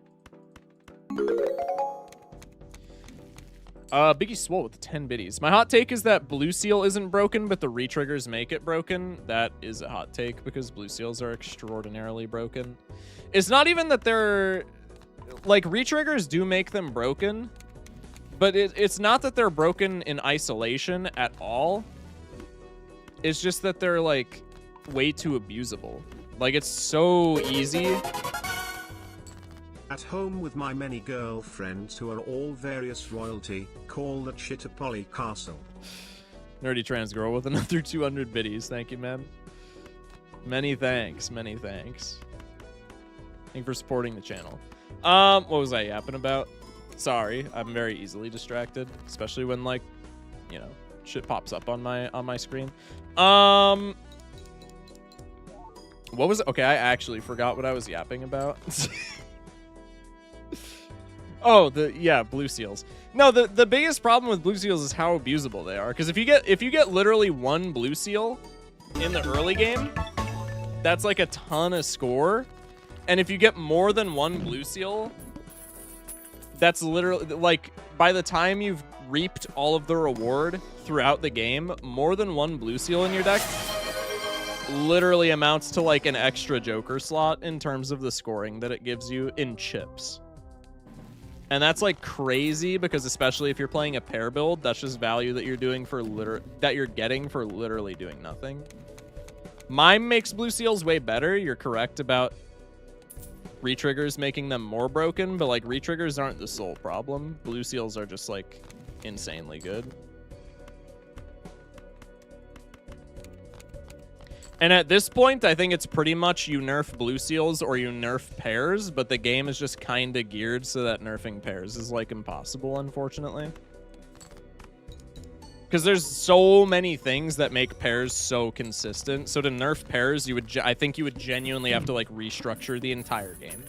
Biggie Swole with the 10 biddies. My hot take is that Blue Seal isn't broken, but the retriggers make it broken. That is a hot take because Blue Seals are extraordinarily broken. It's not even that they're... Like, retriggers do make them broken, but it's not that they're broken in isolation at all. It's just that they're, like, way too abusable. Like, it's so easy. At home with my many girlfriends who are all various royalty, call that shit a poly castle. Nerdy trans girl with another 200 biddies. Thank you, man. Many thanks. Many thanks. Thank you for supporting the channel. What was I yapping about? Sorry, I'm very easily distracted, especially when, like, you know, shit pops up on my screen. What was it? Okay, I actually forgot what I was yapping about. Oh, Blue Seals. No, the biggest problem with Blue Seals is how abusable they are. Because if you get literally one Blue Seal in the early game, that's like a ton of score. And if you get more than one Blue Seal, that's literally, like, by the time you've reaped all of the reward throughout the game, more than one Blue Seal in your deck literally amounts to, like, an extra Joker slot in terms of the scoring that it gives you in chips. And that's, like, crazy because especially if you're playing a pair build, that's just value that you're doing for getting for literally doing nothing. Mime makes Blue Seals way better. You're correct about retriggers making them more broken, but, like, retriggers aren't the sole problem. Blue Seals are just, like, insanely good. And at this point, I think it's pretty much you nerf Blue Seals or you nerf pairs, but the game is just kind of geared so that nerfing pairs is, like, impossible, unfortunately. Because there's so many things that make pairs so consistent. So to nerf pairs, I think you would genuinely have to, like, restructure the entire game.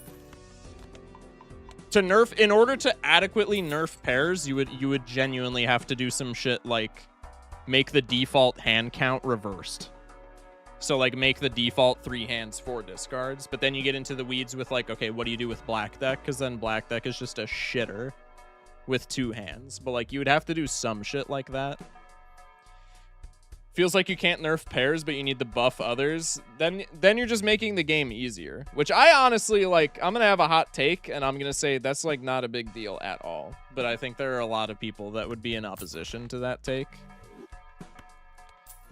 To nerf, in order to adequately nerf pairs, you would genuinely have to do some shit like make the default hand count reversed. So, like, make the default 3 hands 4 discards, but then you get into the weeds with, like, okay, what do you do with black deck? Because then black deck is just a shitter with 2 hands. But, like, you would have to do some shit like that. Feels like you can't nerf pairs, but you need to buff others. Then you're just making the game easier. Which I honestly, like, I'm going to have a hot take, and I'm going to say that's, like, not a big deal at all. But I think there are a lot of people that would be in opposition to that take.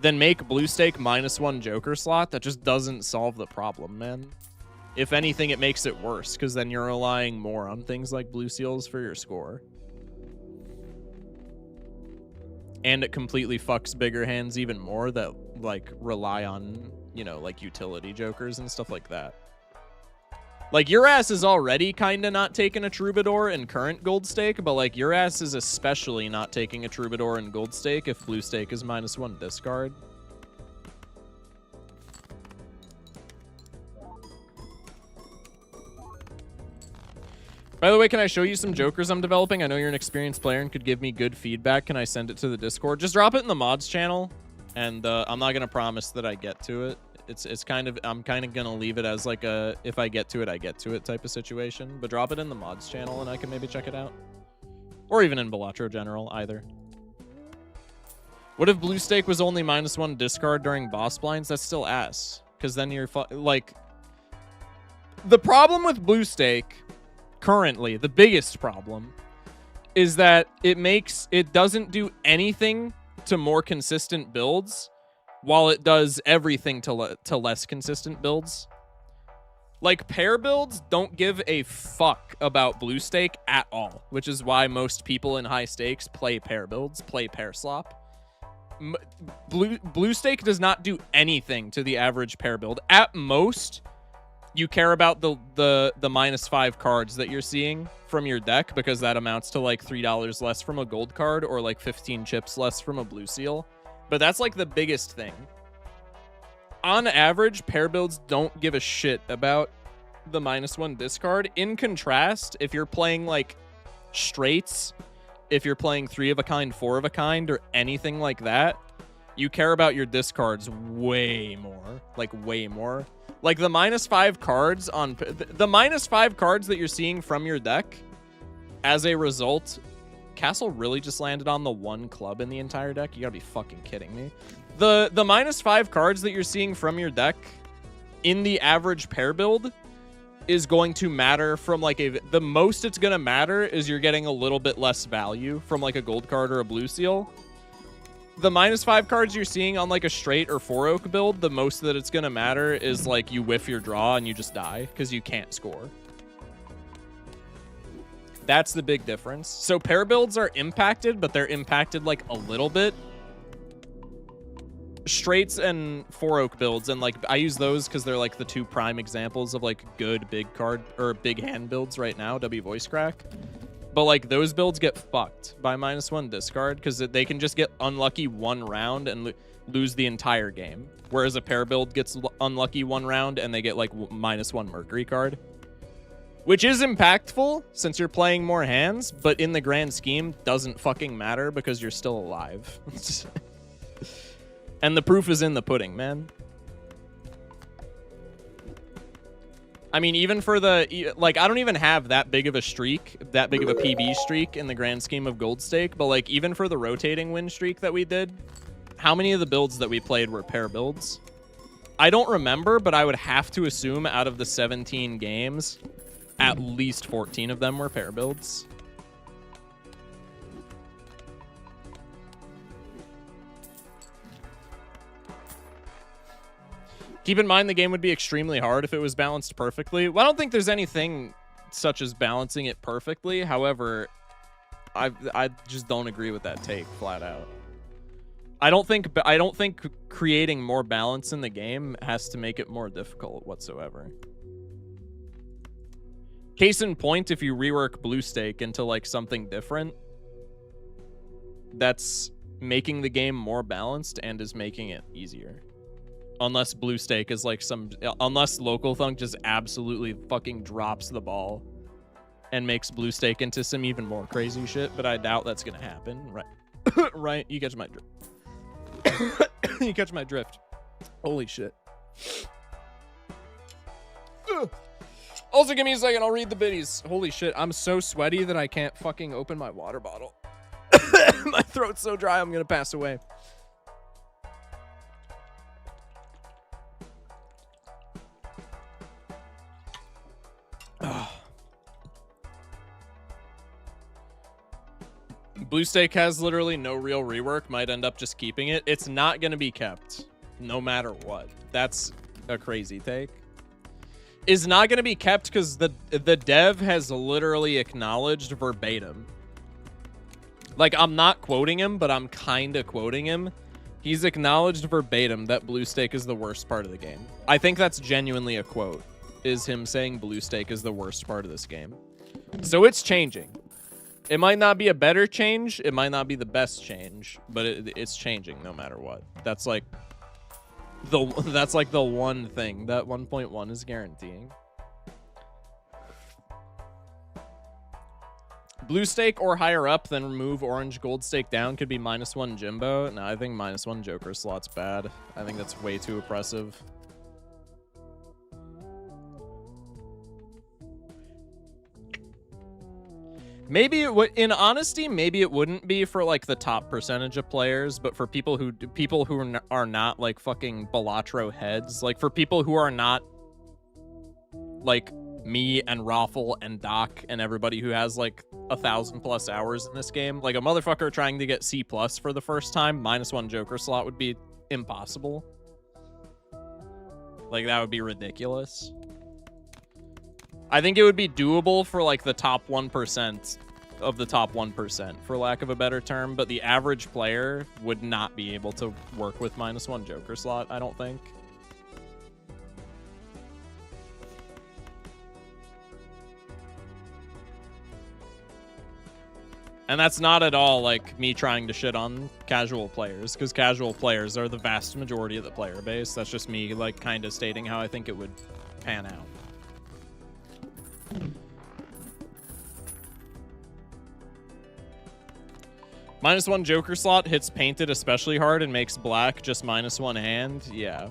Then make blue stake -1 Joker slot. That just doesn't solve the problem, man. If anything, it makes it worse, because then you're relying more on things like Blue Seals for your score. And it completely fucks bigger hands even more that, like, rely on, you know, like, utility Jokers and stuff like that. Like, your ass is already kind of not taking a Troubadour in current gold stake, but, like, your ass is especially not taking a Troubadour in gold stake if blue stake is -1 discard. By the way, can I show you some Jokers I'm developing? I know you're an experienced player and could give me good feedback. Can I send it to the Discord? Just drop it in the mods channel, and I'm not going to promise that I get to it. It's kind of, I'm kind of going to leave it as like a, if I get to it, I get to it type of situation. But drop it in the mods channel and I can maybe check it out. Or even in Balatro General, either. What if blue stake was only -1 discard during boss blinds? That's still ass. Because then you're, like... The problem with blue stake, currently, the biggest problem, is that it doesn't do anything to more consistent builds, while it does everything to less consistent builds. Like, pair builds don't give a fuck about blue stake at all, which is why most people in high stakes play pair builds, play pair slop. Blue stake does not do anything to the average pair build. At most, you care about the -5 cards that you're seeing from your deck, because that amounts to like $3 less from a gold card or like 15 chips less from a blue seal. But that's like the biggest thing. On average, pair builds don't give a shit about the -1 discard. In contrast, if you're playing like straights, if you're playing 3 of a kind, 4 of a kind, or anything like that, you care about your discards way more. Like, way more. Like, the -5 cards on... The -5 cards that you're seeing from your deck, as a result... Castle really just landed on the one club in the entire deck? You gotta be fucking kidding me. The -5 cards that you're seeing from your deck in the average pair build is going to matter from like a... The most it's gonna matter is you're getting a little bit less value from like a gold card or a blue seal. The -5 cards you're seeing on like a straight or 4-oak build, the most that it's gonna matter is like you whiff your draw and you just die because you can't score. That's the big difference. So pair builds are impacted, but they're impacted like a little bit. Straights and 4-oak builds, and like I use those because they're like the two prime examples of like good big card or big hand builds right now, W voice crack. But like those builds get fucked by -1 discard because they can just get unlucky one round and lose the entire game. Whereas a pair build gets unlucky one round and they get like -1 Mercury card. Which is impactful since you're playing more hands, but in the grand scheme doesn't fucking matter because you're still alive. And the proof is in the pudding, man. I mean, even for the... Like, I don't even have that big of a streak, that big of a PB streak in the grand scheme of Gold Stake, but like, even for the rotating win streak that we did, how many of the builds that we played were pair builds? I don't remember, but I would have to assume out of the 17 games... At least 14 of them were pair builds. Keep in mind the game would be extremely hard if it was balanced perfectly. Well, I don't think there's anything such as balancing it perfectly. However, I just don't agree with that take flat out. I don't think creating more balance in the game has to make it more difficult whatsoever. Case in point, if you rework Blue Stake into like something different, that's making the game more balanced and is making it easier. Unless Blue Stake is like unless Local Thunk just absolutely fucking drops the ball and makes Blue Stake into some even more crazy shit, but I doubt that's gonna happen. Right. Right, you catch my drift. You catch my drift. Holy shit. Ugh. Also, give me a second. I'll read the biddies. Holy shit. I'm so sweaty that I can't fucking open my water bottle. My throat's so dry, I'm going to pass away. Blue Stake has literally no real rework. Might end up just keeping it. It's not going to be kept no matter what. That's a crazy take. Is not going to be kept because the dev has literally acknowledged verbatim. Like, I'm not quoting him, but I'm kind of quoting him. He's acknowledged verbatim that Blue Stake is the worst part of the game. I think that's genuinely a quote, is him saying Blue Stake is the worst part of this game. So it's changing. It might not be a better change. It might not be the best change, but it's changing no matter what. That's like... That's like the one thing that 1.1 is guaranteeing. Blue Stake or higher up, then remove orange gold stake down could be -1 Jimbo. No, I think -1 Joker slot's bad. I think that's way too oppressive. Maybe it would, in honesty, maybe it wouldn't be for like the top percentage of players, but for people who are not like fucking Balatro heads, like for people who are not like me and Raffle and Doc and everybody who has like 1,000+ hours in this game, like a motherfucker trying to get C+ for the first time, -1 Joker slot would be impossible. Like that would be ridiculous. I think it would be doable for like the top 1% of the top 1%, for lack of a better term, but the average player would not be able to work with -1 Joker slot, I don't think. And that's not at all like me trying to shit on casual players, because casual players are the vast majority of the player base. That's just me like kind of stating how I think it would pan out. -1 Joker slot hits painted especially hard and makes black just -1 hand. Yeah.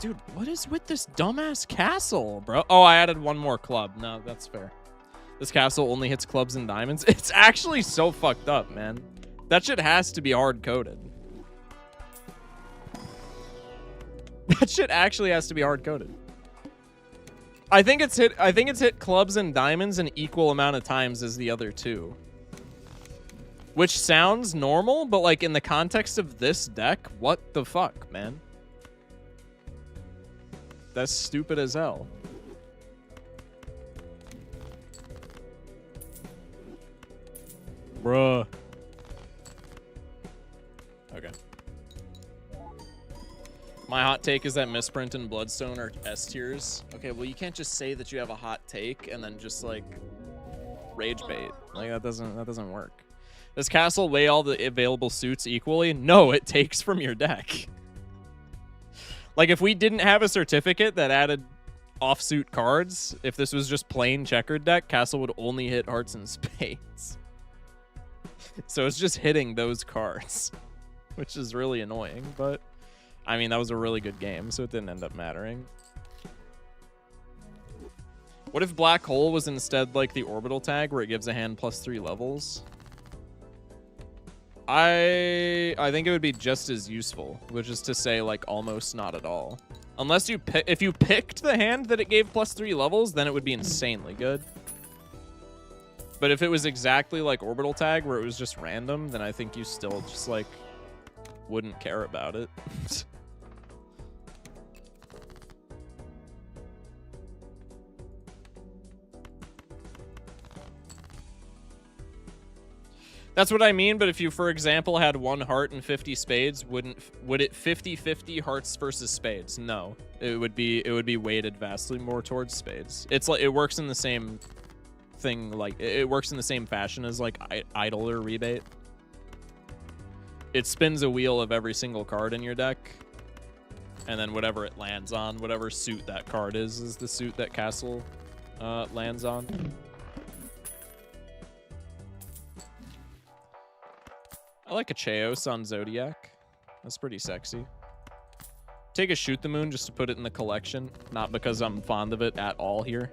Dude, what is with this dumbass castle, bro? Oh, I added one more club. No, that's fair. This castle only hits clubs and diamonds. It's actually so fucked up, man. That shit has to be hard-coded. That shit actually has to be hard-coded. I think it's hit clubs and diamonds an equal amount of times as the other two. Which sounds normal, but like in the context of this deck, what the fuck, man? That's stupid as hell. Bruh. Okay. My hot take is that Misprint and Bloodstone are S tiers. Okay, well you can't just say that you have a hot take and then just like rage bait. Like that doesn't work. Does Castle weigh all the available suits equally? No, it takes from your deck. Like, if we didn't have a certificate that added offsuit cards, if this was just plain checkered deck, Castle would only hit hearts and spades. So it's just hitting those cards, which is really annoying. But, I mean, that was a really good game, so it didn't end up mattering. What if Black Hole was instead like the orbital tag, where it gives a hand +3 levels? I think it would be just as useful, which is to say, like, almost not at all. Unless you if you picked the hand that it gave +3 levels, then it would be insanely good. But if it was exactly like Orbital Tag, where it was just random, then I think you still just, like, wouldn't care about it. That's what I mean, but if you, for example, had 1 heart and 50 spades, would it 50-50 hearts versus spades? No. It would be weighted vastly more towards spades. It's like it works in the same thing, like it works in the same fashion as like idle or rebate. It spins a wheel of every single card in your deck, and then whatever it lands on, whatever suit that card is the suit that Castle lands on. I like a Chaos on Zodiac. That's pretty sexy. Take a Shoot the Moon just to put it in the collection. Not because I'm fond of it at all here.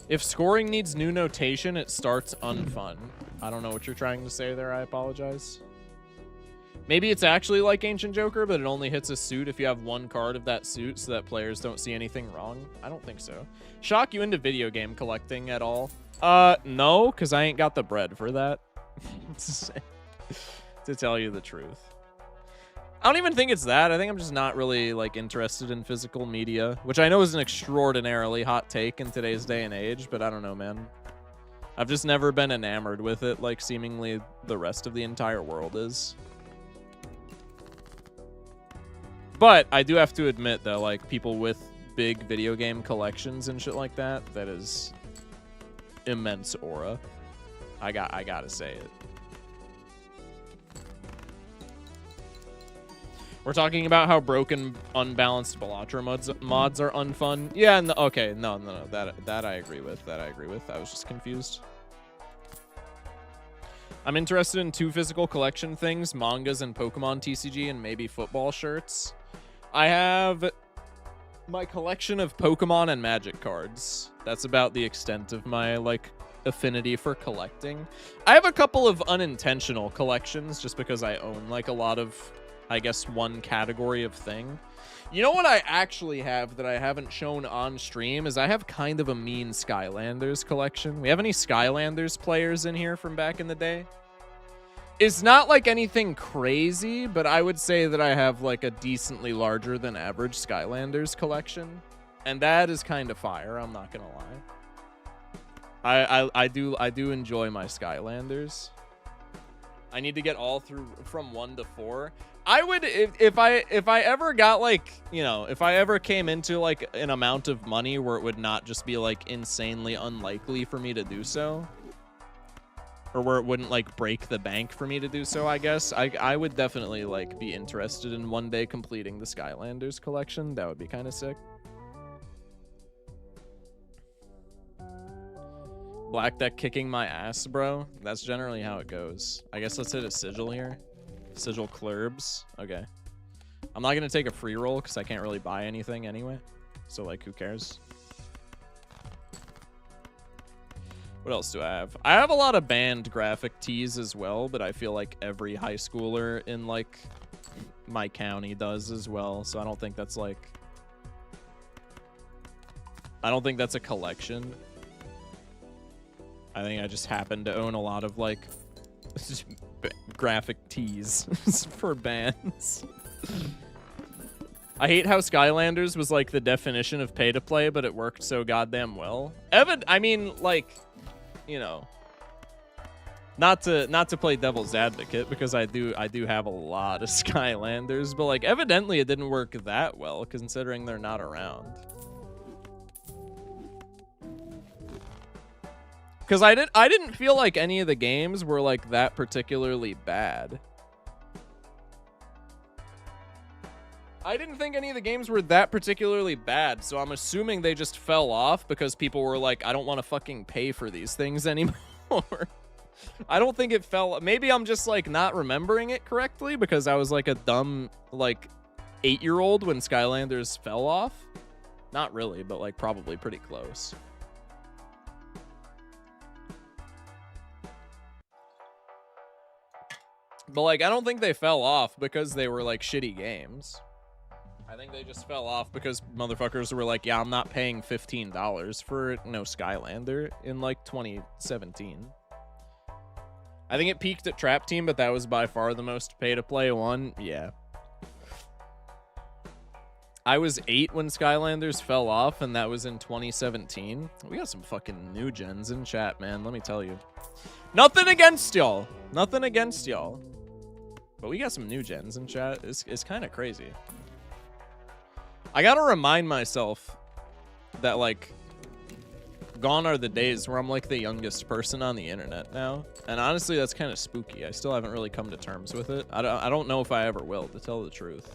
If scoring needs new notation, it starts unfun. I don't know what you're trying to say there. I apologize. Maybe it's actually like Ancient Joker, but it only hits a suit if you have 1 card of that suit so that players don't see anything wrong. I don't think so. Shock you into video game collecting at all? No, because I ain't got the bread for that. To tell you the truth. I don't even think it's that. I think I'm just not really, like, interested in physical media, which I know is an extraordinarily hot take in today's day and age, but I don't know, man. I've just never been enamored with it like seemingly the rest of the entire world is. But I do have to admit that, like, people with big video game collections and shit like that, that is immense aura. I gotta say it. We're talking about how broken, unbalanced Balatro mods are unfun. Yeah, no, okay, no, that I agree with. That I agree with. I was just confused. I'm interested in 2 physical collection things, mangas and Pokemon TCG, and maybe football shirts. I have my collection of Pokemon and Magic cards. That's about the extent of my, like, affinity for collecting. I have a couple of unintentional collections just because I own, like, a lot of, I guess, one category of thing. You know what I actually have that I haven't shown on stream is I have kind of a mean Skylanders collection. We have any Skylanders players in here from back in the day? It's not like anything crazy, but I would say that I have like a decently larger than average Skylanders collection. And that is kind of fire, I'm not gonna lie. I do enjoy my Skylanders. I need to get all through from 1 to 4. I would, if I ever got, like, you know, if I ever came into like an amount of money where it would not just be like insanely unlikely for me to do so, or where it wouldn't like break the bank for me to do so, I guess. I would definitely like be interested in one day completing the Skylanders collection. That would be kind of sick. Black deck kicking my ass, bro. That's generally how it goes. I guess let's hit a sigil here. Sigil clurbs. Okay. I'm not gonna take a free roll because I can't really buy anything anyway. So like, who cares? What else do I have? I have a lot of banned graphic tees as well, but I feel like every high schooler in like my county does as well. So I don't think that's like, I don't think that's a collection. I think I just happen to own a lot of like graphic tees for bands. I hate how Skylanders was like the definition of pay to play, but it worked so goddamn well. I mean, like, you know, not to play devil's advocate because I do have a lot of Skylanders, but like evidently it didn't work that well considering they're not around. Because I didn't feel like any of the games were like that particularly bad. I didn't think any of the games were that particularly bad, so I'm assuming they just fell off because people were like, I don't want to fucking pay for these things anymore. I don't think it fell. Maybe I'm just like not remembering it correctly because I was like a dumb like 8-year-old when Skylanders fell off. Not really, but like probably pretty close. But like, I don't think they fell off because they were like shitty games. I think they just fell off because motherfuckers were like, yeah, I'm not paying $15 for no Skylander in like 2017. I think it peaked at Trap Team, but that was by far the most pay-to-play one. Yeah. I was 8 when Skylanders fell off, and that was in 2017. We got some fucking new gens in chat, man. Let me tell you. Nothing against y'all. Nothing against y'all. But we got some new gens in chat. It's kind of crazy. I gotta remind myself that, like, gone are the days where I'm, like, the youngest person on the internet now. And honestly, that's kind of spooky. I still haven't really come to terms with it. I don't know if I ever will, to tell the truth.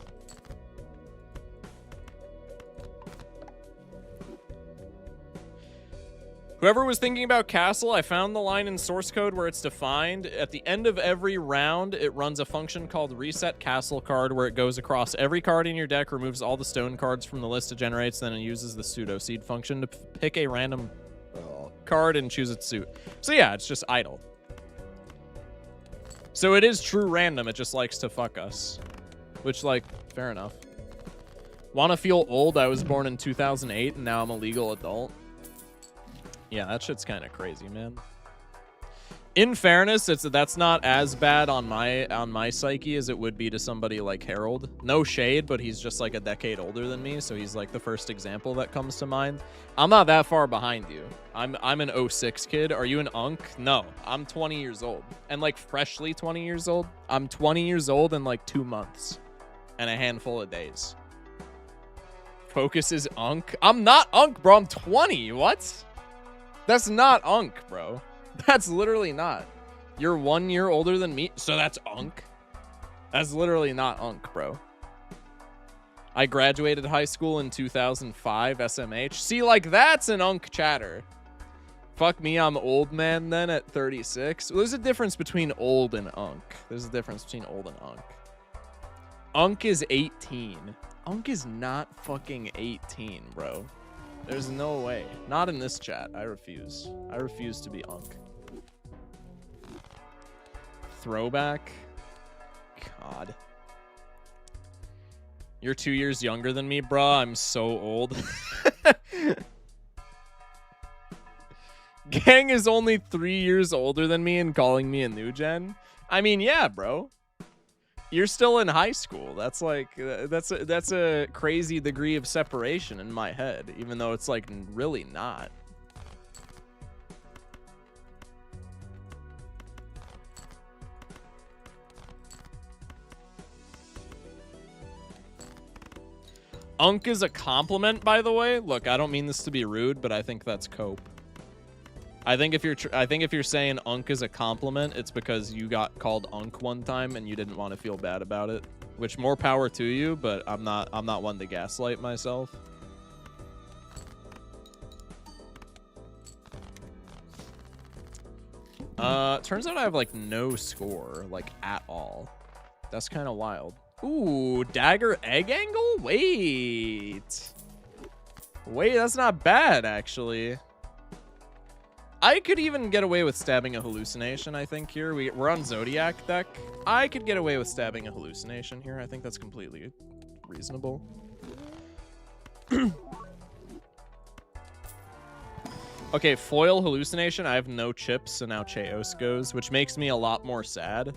Whoever was thinking about Castle, I found the line in source code where it's defined. At the end of every round, it runs a function called reset castle card where it goes across every card in your deck, removes all the stone cards from the list it generates, then it uses the pseudo seed function to pick a random card and choose its suit. So yeah, it's just idle. So it is true random, it just likes to fuck us. Which, like, fair enough. Wanna feel old? I was born in 2008 and now I'm a legal adult. Yeah, that shit's kind of crazy, man. In fairness, that's not as bad on my psyche as it would be to somebody like Harold. No shade, but he's just like a decade older than me, so he's like the first example that comes to mind. I'm not that far behind you. I'm an 06 kid. Are you an unk? No, I'm 20 years old. And like freshly 20 years old. I'm 20 years old in like 2 months and a handful of days. Focus is unk? I'm not unk, bro. I'm 20. What? That's not unk, bro. That's literally not. You're 1 year older than me, so that's unk? That's literally not unk, bro. I graduated high school in 2005, SMH. See, like, that's an unk chatter. Fuck me, I'm old man then at 36. Well, there's a difference between old and unk. There's a difference between old and unk. Unk is 18. Unk is not fucking 18, bro. There's no way. Not in this chat. I refuse. I refuse to be unk. Throwback? God. You're 2 years younger than me, bruh. I'm so old. Gang is only 3 years older than me and calling me a new gen? I mean, yeah, bro. You're still in high school. That's like, that's a crazy degree of separation in my head, even though it's like really not. Unk is a compliment, by the way. Look, I don't mean this to be rude, but I think that's cope. I think if you're saying Unk is a compliment, it's because you got called Unk one time and you didn't want to feel bad about it. Which, more power to you, but I'm not one to gaslight myself. Turns out I have like no score, like at all. That's kind of wild. Ooh, dagger egg angle? Wait, that's not bad actually. I could even get away with stabbing a hallucination, I think, here. We're on Zodiac deck. I could get away with stabbing a hallucination here. I think that's completely reasonable. Okay, foil hallucination. I have no chips, so now Chaos goes, which makes me a lot more sad.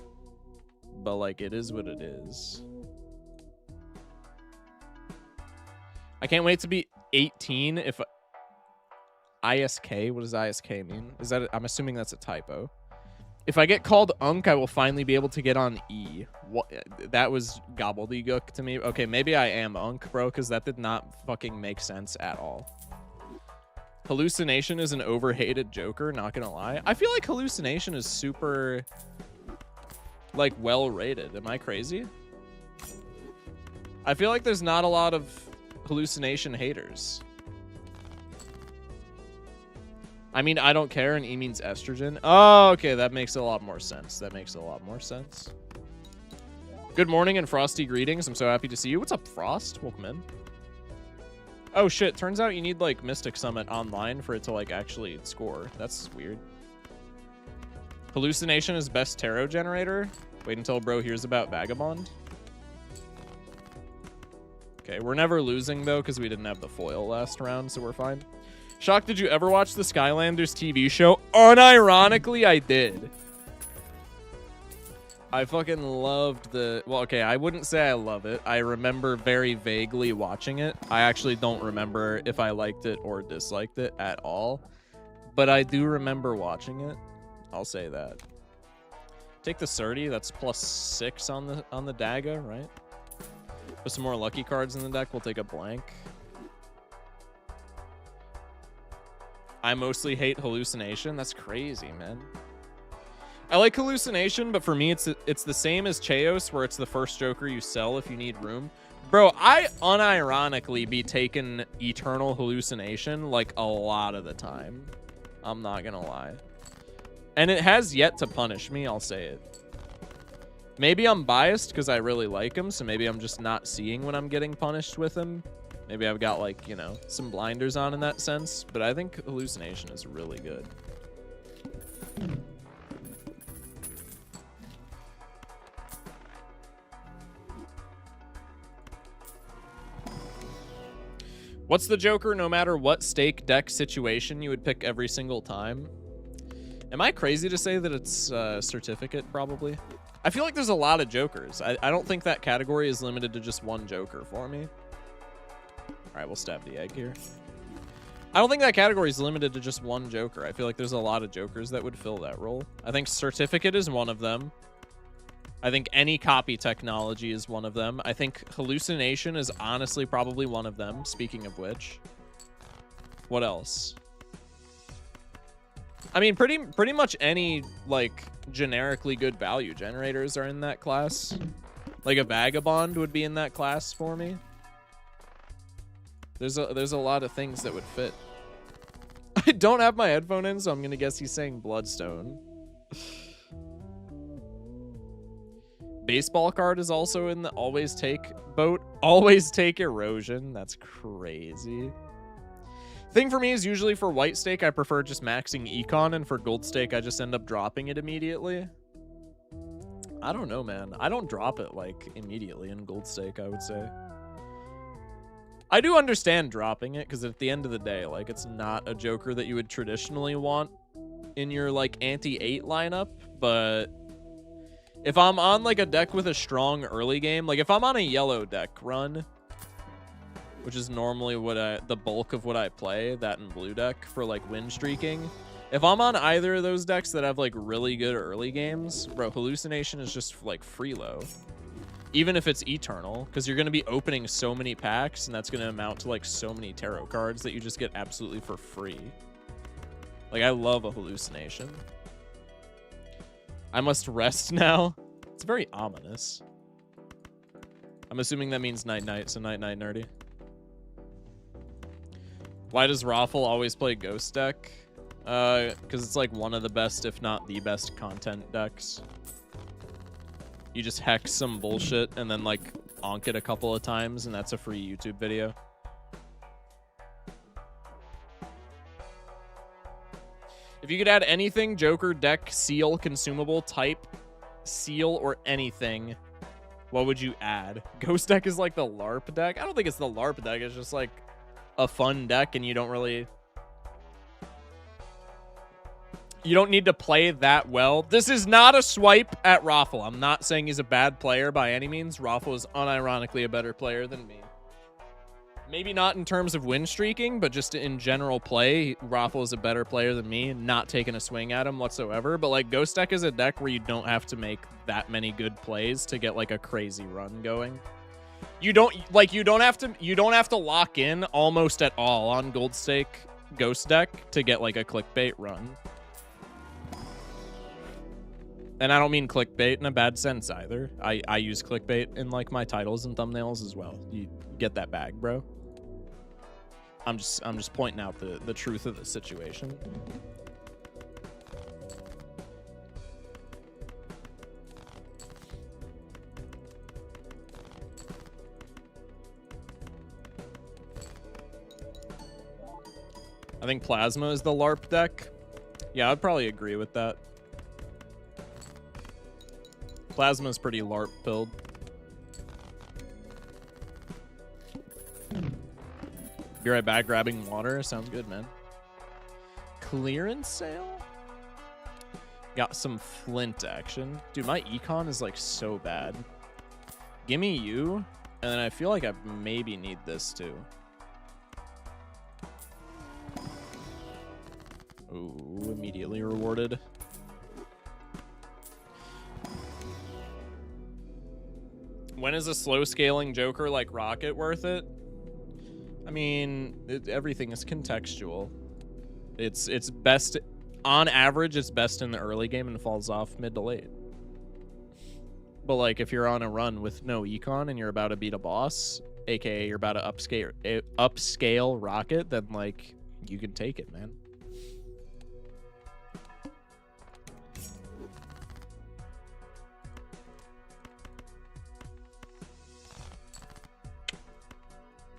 But, like, it is what it is. I can't wait to be 18 if... ISK? What does ISK mean? Is that... I'm assuming that's a typo. If I get called Unk, I will finally be able to get on E. What? That was gobbledygook to me. Okay, maybe I am Unk, bro, because that did not fucking make sense at all. Hallucination is an overhated Joker, not gonna lie. I feel like Hallucination is super, like, well rated. Am I crazy? I feel like there's not a lot of Hallucination haters. I mean, I don't care, and E means estrogen. Oh, okay, that makes a lot more sense. That makes a lot more sense. Good morning and frosty greetings. I'm so happy to see you. What's up, Frost? Welcome in. Oh, shit. Turns out you need, like, Mystic Summit online for it to, like, actually score. That's weird. Hallucination is best tarot generator. Wait until bro hears about Vagabond. Okay, we're never losing, though, because we didn't have the foil last round, so we're fine. Shock, did you ever watch the Skylanders TV show? Unironically, I did. I fucking loved the... Well, okay, I wouldn't say I love it. I remember very vaguely watching it. I actually don't remember if I liked it or disliked it at all. But I do remember watching it. I'll say that. Take the Surdy. That's +6 on the Daga, right? Put some more lucky cards in the deck. We'll take a blank. I mostly hate Hallucination. That's crazy, man. I like Hallucination, but for me, it's the same as Chaos, where it's the first Joker you sell if you need room. Bro, I unironically be taking Eternal Hallucination, like, a lot of the time. I'm not gonna lie. And it has yet to punish me, I'll say it. Maybe I'm biased because I really like him, so maybe I'm just not seeing when I'm getting punished with him. Maybe I've got, like, you know, some blinders on in that sense, but I think Hallucination is really good. What's the Joker, no matter what stake deck situation you would pick every single time? Am I crazy to say that it's Certificate, probably? I feel like there's a lot of Jokers. I don't think that category is limited to just one Joker for me. All right, we'll stab the egg here. I don't think that category is limited to just one Joker. I feel like there's a lot of Jokers that would fill that role. I think Certificate is one of them. I think any copy technology is one of them. I think Hallucination is honestly probably one of them, speaking of which. What else? I mean, pretty much any, like, generically good value generators are in that class. Like, a Vagabond would be in that class for me. There's a lot of things that would fit. I don't have my headphone in, so I'm gonna guess he's saying Bloodstone. Baseball card is also in the always take boat. Always take Erosion. That's crazy. Thing for me is usually for white stake, I prefer just maxing Econ, and for gold stake, I just end up dropping it immediately. I don't know, man. I don't drop it, like, immediately in gold stake, I would say. I do understand dropping it, because at the end of the day, like, it's not a Joker that you would traditionally want in your, like, anti-8 lineup, but if I'm on, like, a deck with a strong early game, like, if I'm on a yellow deck run, which is normally what the bulk of what I play, that and blue deck for, like, win streaking, if I'm on either of those decks that have, like, really good early games, bro, Hallucination is just, like, free low. Even if it's Eternal, because you're going to be opening so many packs, and that's going to amount to, like, so many tarot cards that you just get absolutely for free. Like, I love a hallucination. I must rest now. It's very ominous. I'm assuming that means night-night, so night-night, nerdy. Why does Raffle always play Ghost deck? Because it's like one of the best, if not the best, content decks. You just hex some bullshit and then like onk it a couple of times, and that's a free YouTube video. If you could add anything, Joker, deck, seal, consumable, type, seal, or anything, what would you add? Ghost deck is like the LARP deck? I don't think it's the LARP deck. It's just like a fun deck, and you don't really... You don't need to play that well. This is not a swipe at Raffle. I'm not saying he's a bad player by any means. Raffle is unironically a better player than me. Maybe not in terms of win streaking, but just in general play, Raffle is a better player than me. Not taking a swing at him whatsoever. But like Ghost deck is a deck where you don't have to make that many good plays to get like a crazy run going. You don't have to lock in almost at all on Gold Stake Ghost deck to get like a clickbait run. And I don't mean clickbait in a bad sense either. I use clickbait in like my titles and thumbnails as well. You get that bag, bro. I'm just pointing out the truth of the situation. I think Plasma is the LARP deck. Yeah, I'd probably agree with that. Plasma's pretty LARP build. Be right back grabbing water. Sounds good, man. Clearance sale? Got some flint action. Dude, my econ is like so bad. Gimme you, and then I feel like I maybe need this too. Ooh, immediately rewarded. When is a slow scaling Joker like Rocket worth it? I mean, everything is contextual. It's best, on average, it's best in the early game and falls off mid to late. But like if you're on a run with no econ and you're about to beat a boss, aka you're about to upscale Rocket, then like you can take it, man.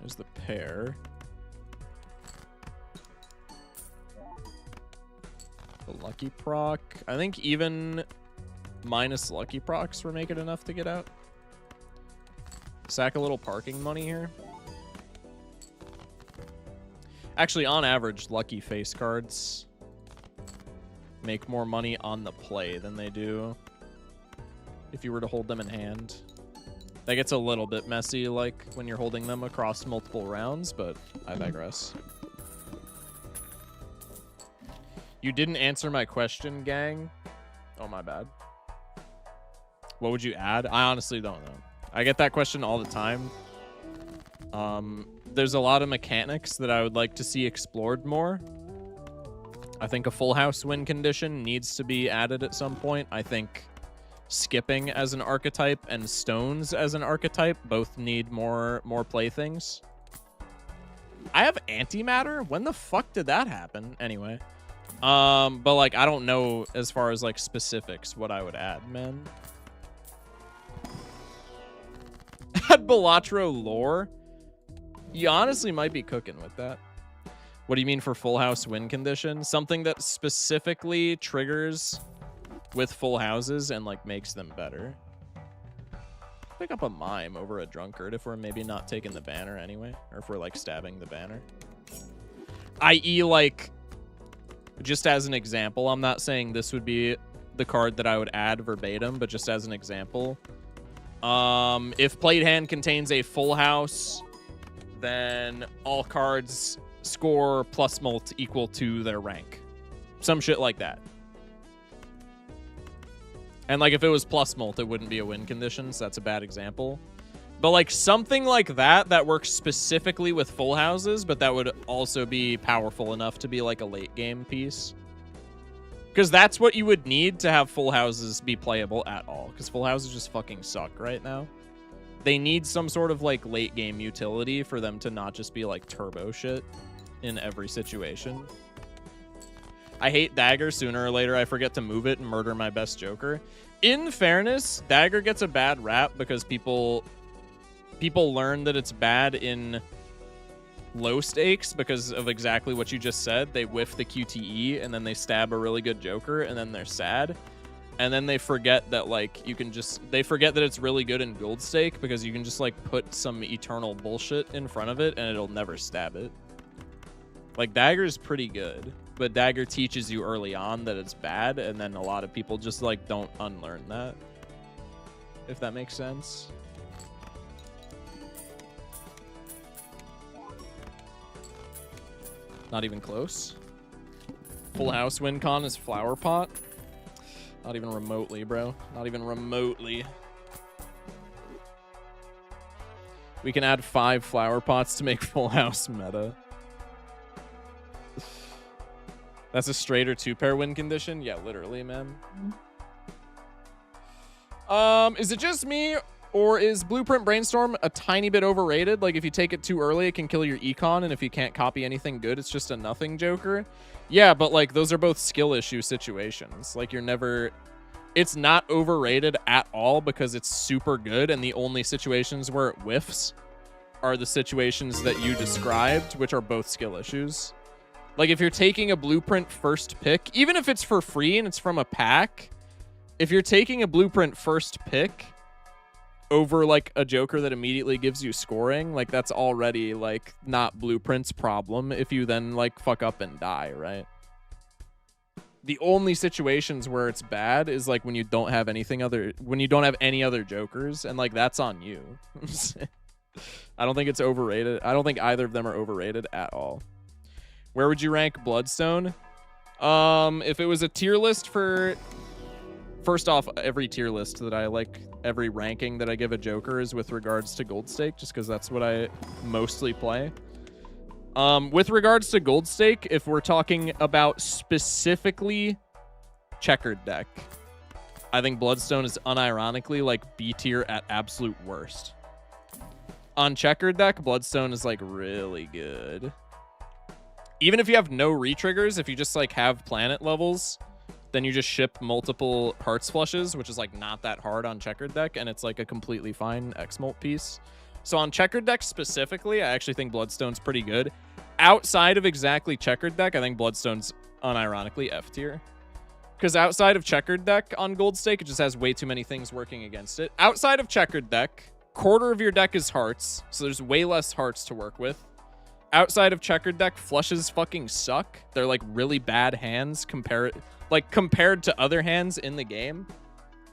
There's the pair. The lucky proc. I think even minus lucky procs were making enough to get out. Sack a little parking money here. Actually, on average, lucky face cards make more money on the play than they do if you were to hold them in hand. That gets a little bit messy, like, when you're holding them across multiple rounds, but I digress. You didn't answer my question, gang. Oh, my bad. What would you add? I honestly don't know. I get that question all the time. There's a lot of mechanics that I would like to see explored more. I think a full house win condition needs to be added at some point. I think skipping as an archetype and stones as an archetype both need more playthings. I have antimatter? When the fuck did that happen? Anyway. But like I don't know as far as like specifics what I would add, man. Add Balatro lore? You honestly might be cooking with that. What do you mean for full house win condition? Something that specifically triggers with full houses and like makes them better. Pick up a mime over a drunkard if we're maybe not taking the banner anyway, or if we're like stabbing the banner. I.e. like, just as an example, I'm not saying this would be the card that I would add verbatim, but just as an example, if played hand contains a full house, then all cards score plus mult equal to their rank. Some shit like that. And like if it was plus mult, it wouldn't be a win condition, so that's a bad example. But like something like that works specifically with full houses, but that would also be powerful enough to be like a late game piece. Because that's what you would need to have full houses be playable at all. Because full houses just fucking suck right now. They need some sort of like late game utility for them to not just be like turbo shit in every situation. I hate Dagger. Sooner or later I forget to move it and murder my best Joker. In fairness, Dagger gets a bad rap because people learn that it's bad in low stakes because of exactly what you just said. They whiff the QTE and then they stab a really good Joker and then they're sad. And then they forget that like they forget that it's really good in gold stake because you can just like put some eternal bullshit in front of it and it'll never stab it. Like Dagger's pretty good, but Dagger teaches you early on that it's bad, and then a lot of people just like don't unlearn that. If that makes sense. Not even close. Full house win con is flower pot. Not even remotely, bro. Not even remotely. We can add 5 flower pots to make full house meta. That's a straight or 2-pair win condition? Yeah, literally, man. Is it just me, or is Blueprint Brainstorm a tiny bit overrated? Like, if you take it too early, it can kill your econ, and if you can't copy anything good, it's just a nothing Joker. Yeah, but, like, those are both skill issue situations. Like, you're never... It's not overrated at all because it's super good, and the only situations where it whiffs are the situations that you described, which are both skill issues. Like, if you're taking a Blueprint first pick, even if it's for free and it's from a pack, if you're taking a Blueprint first pick over, like, a Joker that immediately gives you scoring, like, that's already, like, not Blueprint's problem if you then, like, fuck up and die, right? The only situations where it's bad is, like, when you don't have anything other... When you don't have any other Jokers, and, like, that's on you. I don't think it's overrated. I don't think either of them are overrated at all. Where would you rank Bloodstone? If it was a tier list for... First off, every tier list that I like, every ranking that I give a Joker is with regards to Gold Stake, just because that's what I mostly play. With regards to Gold Stake, if we're talking about specifically checkered deck, I think Bloodstone is unironically like B tier at absolute worst. On checkered deck, Bloodstone is like really good. Even if you have no retriggers, if you just like have planet levels, then you just ship multiple Hearts Flushes, which is like not that hard on checkered deck, and it's like a completely fine X-Molt piece. So on checkered deck specifically, I actually think Bloodstone's pretty good. Outside of exactly checkered deck, I think Bloodstone's unironically F tier. Because outside of checkered deck on Gold Stake, it just has way too many things working against it. Outside of checkered deck, quarter of your deck is Hearts, so there's way less Hearts to work with. Outside of checkered deck, flushes fucking suck. They're like really bad hands compared to other hands in the game.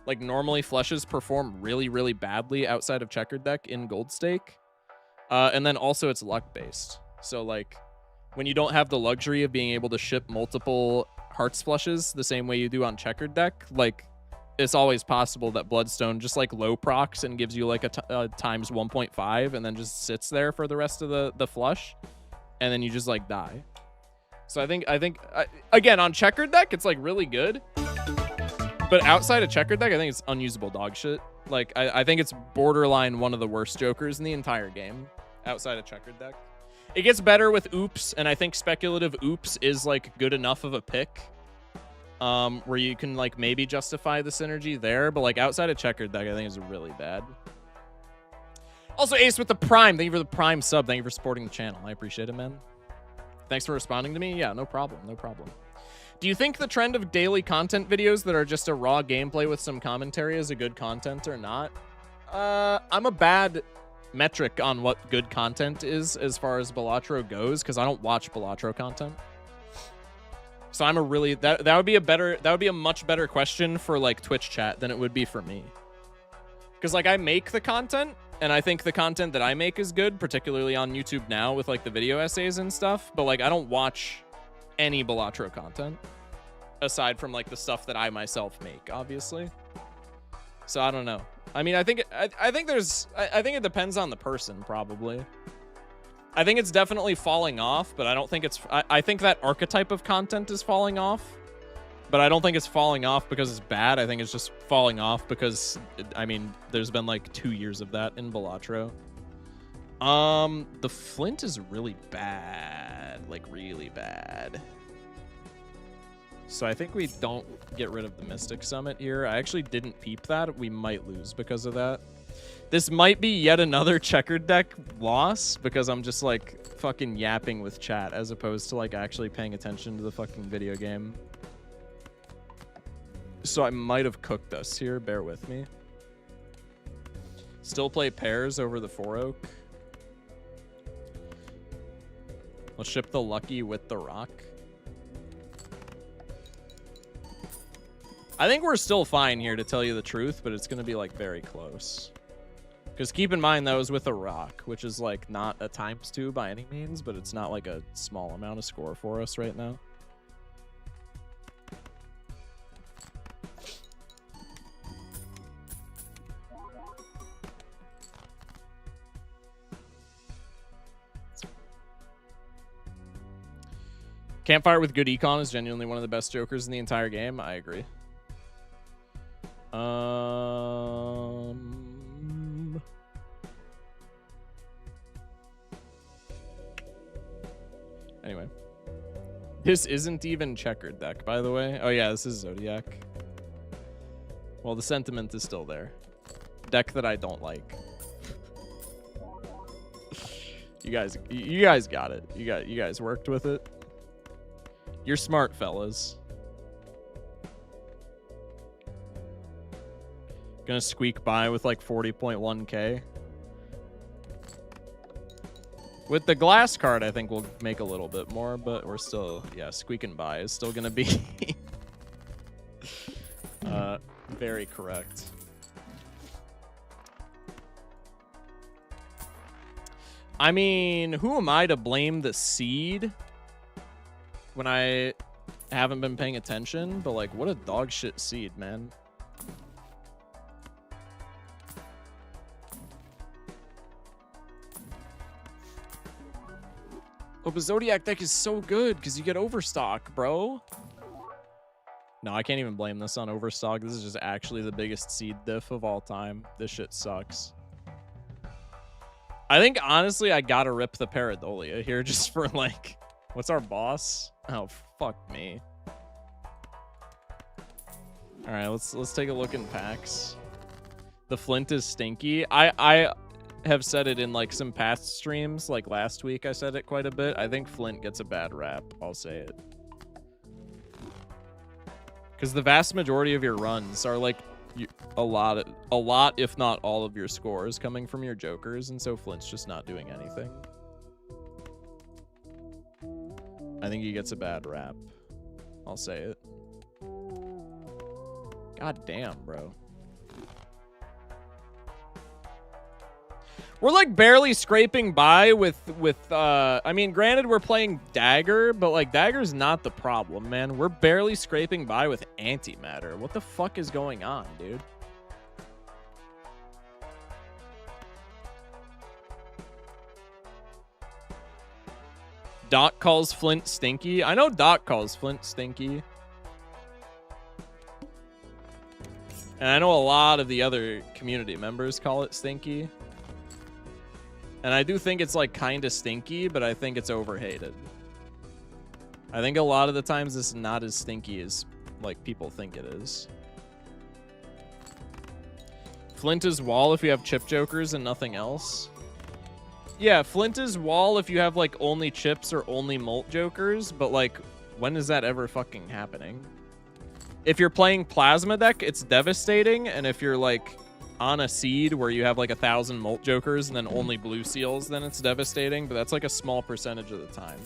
Like normally flushes perform really, really badly outside of checkered deck in Gold Stake. And then also it's luck based. So like when you don't have the luxury of being able to ship multiple Hearts Flushes the same way you do on checkered deck, like it's always possible that Bloodstone just like low procs and gives you like a times 1.5 and then just sits there for the rest of the flush, and then you just like die. So I think again on checkered deck it's like really good, but outside of checkered deck I think it's unusable dog shit. Like I think it's borderline one of the worst Jokers in the entire game outside of checkered deck. It gets better with Oops, and I think speculative Oops is like good enough of a pick. Where you can like maybe justify the synergy there, but like outside of checkered deck, I think is really bad. Also, Ace with the Prime. Thank you for the Prime sub. Thank you for supporting the channel. I appreciate it, man. Thanks for responding to me. Yeah, no problem. No problem. Do you think the trend of daily content videos that are just a raw gameplay with some commentary is a good content or not? I'm a bad metric on what good content is as far as Balatro goes, because I don't watch Balatro content. So I'm a really that would be a much better question for like Twitch chat than it would be for me. Because like I make the content, and I think the content that I make is good, particularly on YouTube now with like the video essays and stuff, but like I don't watch any Balatro content aside from like the stuff that I myself make, obviously. So I don't know. I mean, I think it depends on the person, probably. I think it's definitely falling off, but I don't think it's... I think that archetype of content is falling off, but I don't think it's falling off because it's bad. I think it's just falling off because, I mean, there's been like 2 years of that in Balatro. The Flint is really bad. Like, really bad. So I think we don't get rid of the Mystic Summit here. I actually didn't peep that. We might lose because of that. This might be yet another checkered deck loss because I'm just like fucking yapping with chat as opposed to like actually paying attention to the fucking video game. So I might have cooked us here. Bear with me. Still play pairs over the 4-oak. Let's ship the Lucky with the Rock. I think we're still fine here, to tell you the truth, but it's going to be, like, very close. Because keep in mind, that was with a Rock, which is, like, not a ×2 by any means, but it's not, like, a small amount of score for us right now. Campfire with good econ is genuinely one of the best jokers in the entire game. I agree. Anyway. This isn't even checkered deck, by the way. Oh yeah, this is Zodiac. Well, the sentiment is still there. Deck that I don't like. You guys got it. You guys worked with it. You're smart, fellas. Gonna squeak by with like 40.1k. With the glass card, I think we'll make a little bit more, but we're still, yeah, squeaking by is still gonna be very correct. I mean, who am I to blame the seed when I haven't been paying attention? But like, what a dog shit seed, man. Oh, but Zodiac deck is so good because you get Overstock, bro. No, I can't even blame this on Overstock. This is just actually the biggest seed diff of all time. This shit sucks. I think, honestly, I gotta rip the Pareidolia here just for, like... What's our boss? Oh, fuck me. Alright, let's take a look in packs. The Flint is stinky. I have said it in, like, some past streams. Like, last week I said it quite a bit. I think Flint gets a bad rap. I'll say it. Because the vast majority of your runs are, like, a lot, if not all of your scores coming from your jokers, and so Flint's just not doing anything. I think he gets a bad rap. I'll say it. God damn, bro. We're like barely scraping by with I mean, granted we're playing Dagger, but like Dagger's not the problem, man. We're barely scraping by with Antimatter. What the fuck is going on, dude? Doc calls Flint stinky. I know Doc calls Flint stinky. And I know a lot of the other community members call it stinky. And I do think it's like kind of stinky, but I think it's overhated. I think a lot of the times it's not as stinky as like people think it is. Flint is wall if you have chip jokers and nothing else. Yeah, Flint is wall if you have like only chips or only molt jokers, but like when is that ever fucking happening? If you're playing Plasma deck, it's devastating, and if you're like on a seed where you have like 1,000 molt jokers and then only blue seals, then it's devastating, but that's like a small percentage of the time.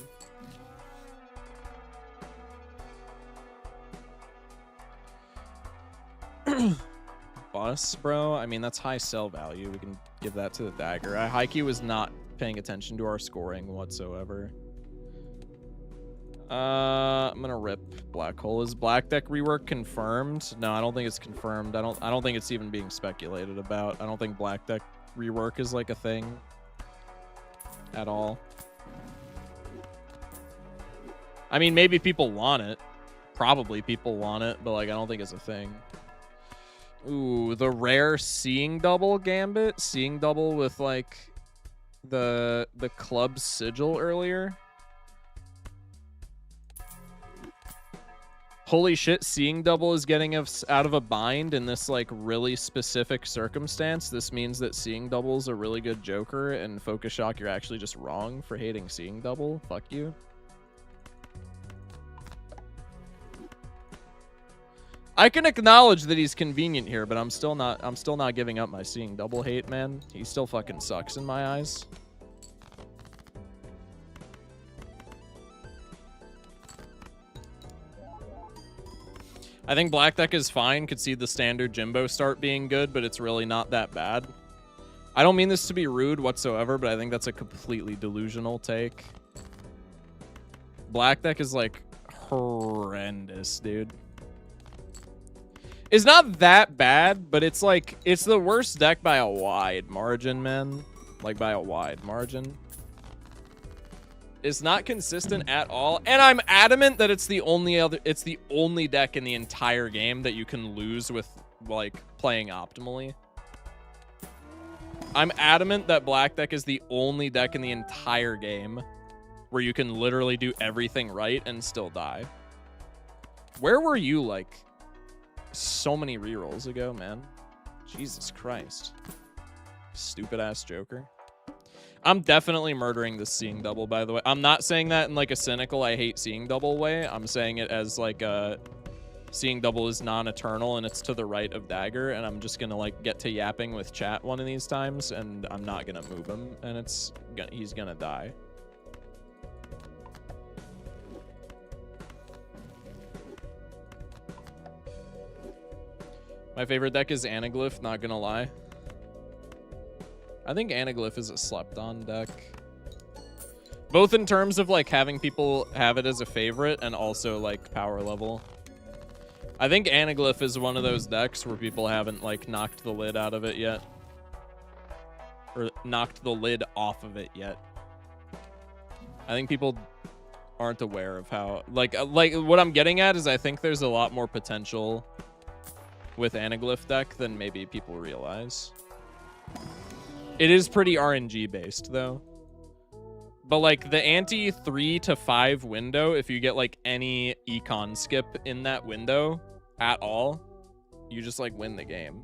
Bus, bro. I mean, that's high sell value. We can give that to the Dagger. Heike was not paying attention to our scoring whatsoever. I'm gonna rip Black Hole. Is Black Deck rework confirmed? No, I don't think it's confirmed. I don't think it's even being speculated about. I don't think Black Deck rework is like a thing at all. I mean, maybe people want it. Probably people want it, but like I don't think it's a thing. Ooh, the rare Seeing Double Gambit. Seeing Double with like the club sigil earlier. Holy shit, Seeing Double is getting us out of a bind in this like really specific circumstance. This means that Seeing Double is a really good Joker, and Focus Shock, you're actually just wrong for hating Seeing Double. Fuck you. I can acknowledge that he's convenient here, but I'm still not giving up my Seeing Double hate, man. He still fucking sucks in my eyes. I think Black Deck is fine. Could see the standard Jimbo start being good, but it's really not that bad. I don't mean this to be rude whatsoever, but I think that's a completely delusional take. Black Deck is like horrendous, dude. It's not that bad, but it's like, it's the worst deck by a wide margin, man. Like by a wide margin. It's not consistent at all, and I'm adamant that it's the only deck in the entire game that you can lose with like playing optimally. I'm adamant that Black Deck is the only deck in the entire game where you can literally do everything right and still die. Where were you like so many rerolls ago, man? Jesus Christ. Stupid ass Joker. I'm definitely murdering this Seeing Double, by the way. I'm not saying that in like a cynical I hate Seeing Double way. I'm saying it as like Seeing Double is non-eternal and it's to the right of Dagger, and I'm just gonna like get to yapping with chat one of these times, and I'm not gonna move him, and he's gonna die. My favorite deck is Anaglyph, not gonna lie. I think Anaglyph is a slept-on deck. Both in terms of like having people have it as a favorite and also like power level. I think Anaglyph is one of those decks where people haven't like knocked the lid out of it yet. Or knocked the lid off of it yet. I think people aren't aware of how like what I'm getting at is I think there's a lot more potential with Anaglyph deck than maybe people realize. It is pretty RNG based though. But like the anti 3 to 5 window, if you get like any econ skip in that window at all, you just like win the game.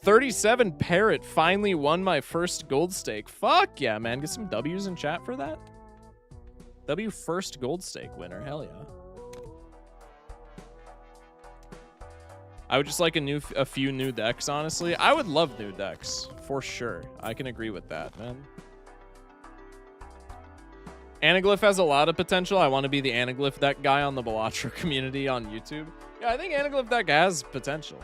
37 Parrot finally won my first gold stake. Fuck yeah, man. Get some W's in chat for that. W first gold stake winner. Hell yeah. I would just like a few new decks, honestly. I would love new decks, for sure. I can agree with that, man. Anaglyph has a lot of potential. I want to be the Anaglyph deck guy on the Balatro community on YouTube. Yeah, I think Anaglyph deck has potential.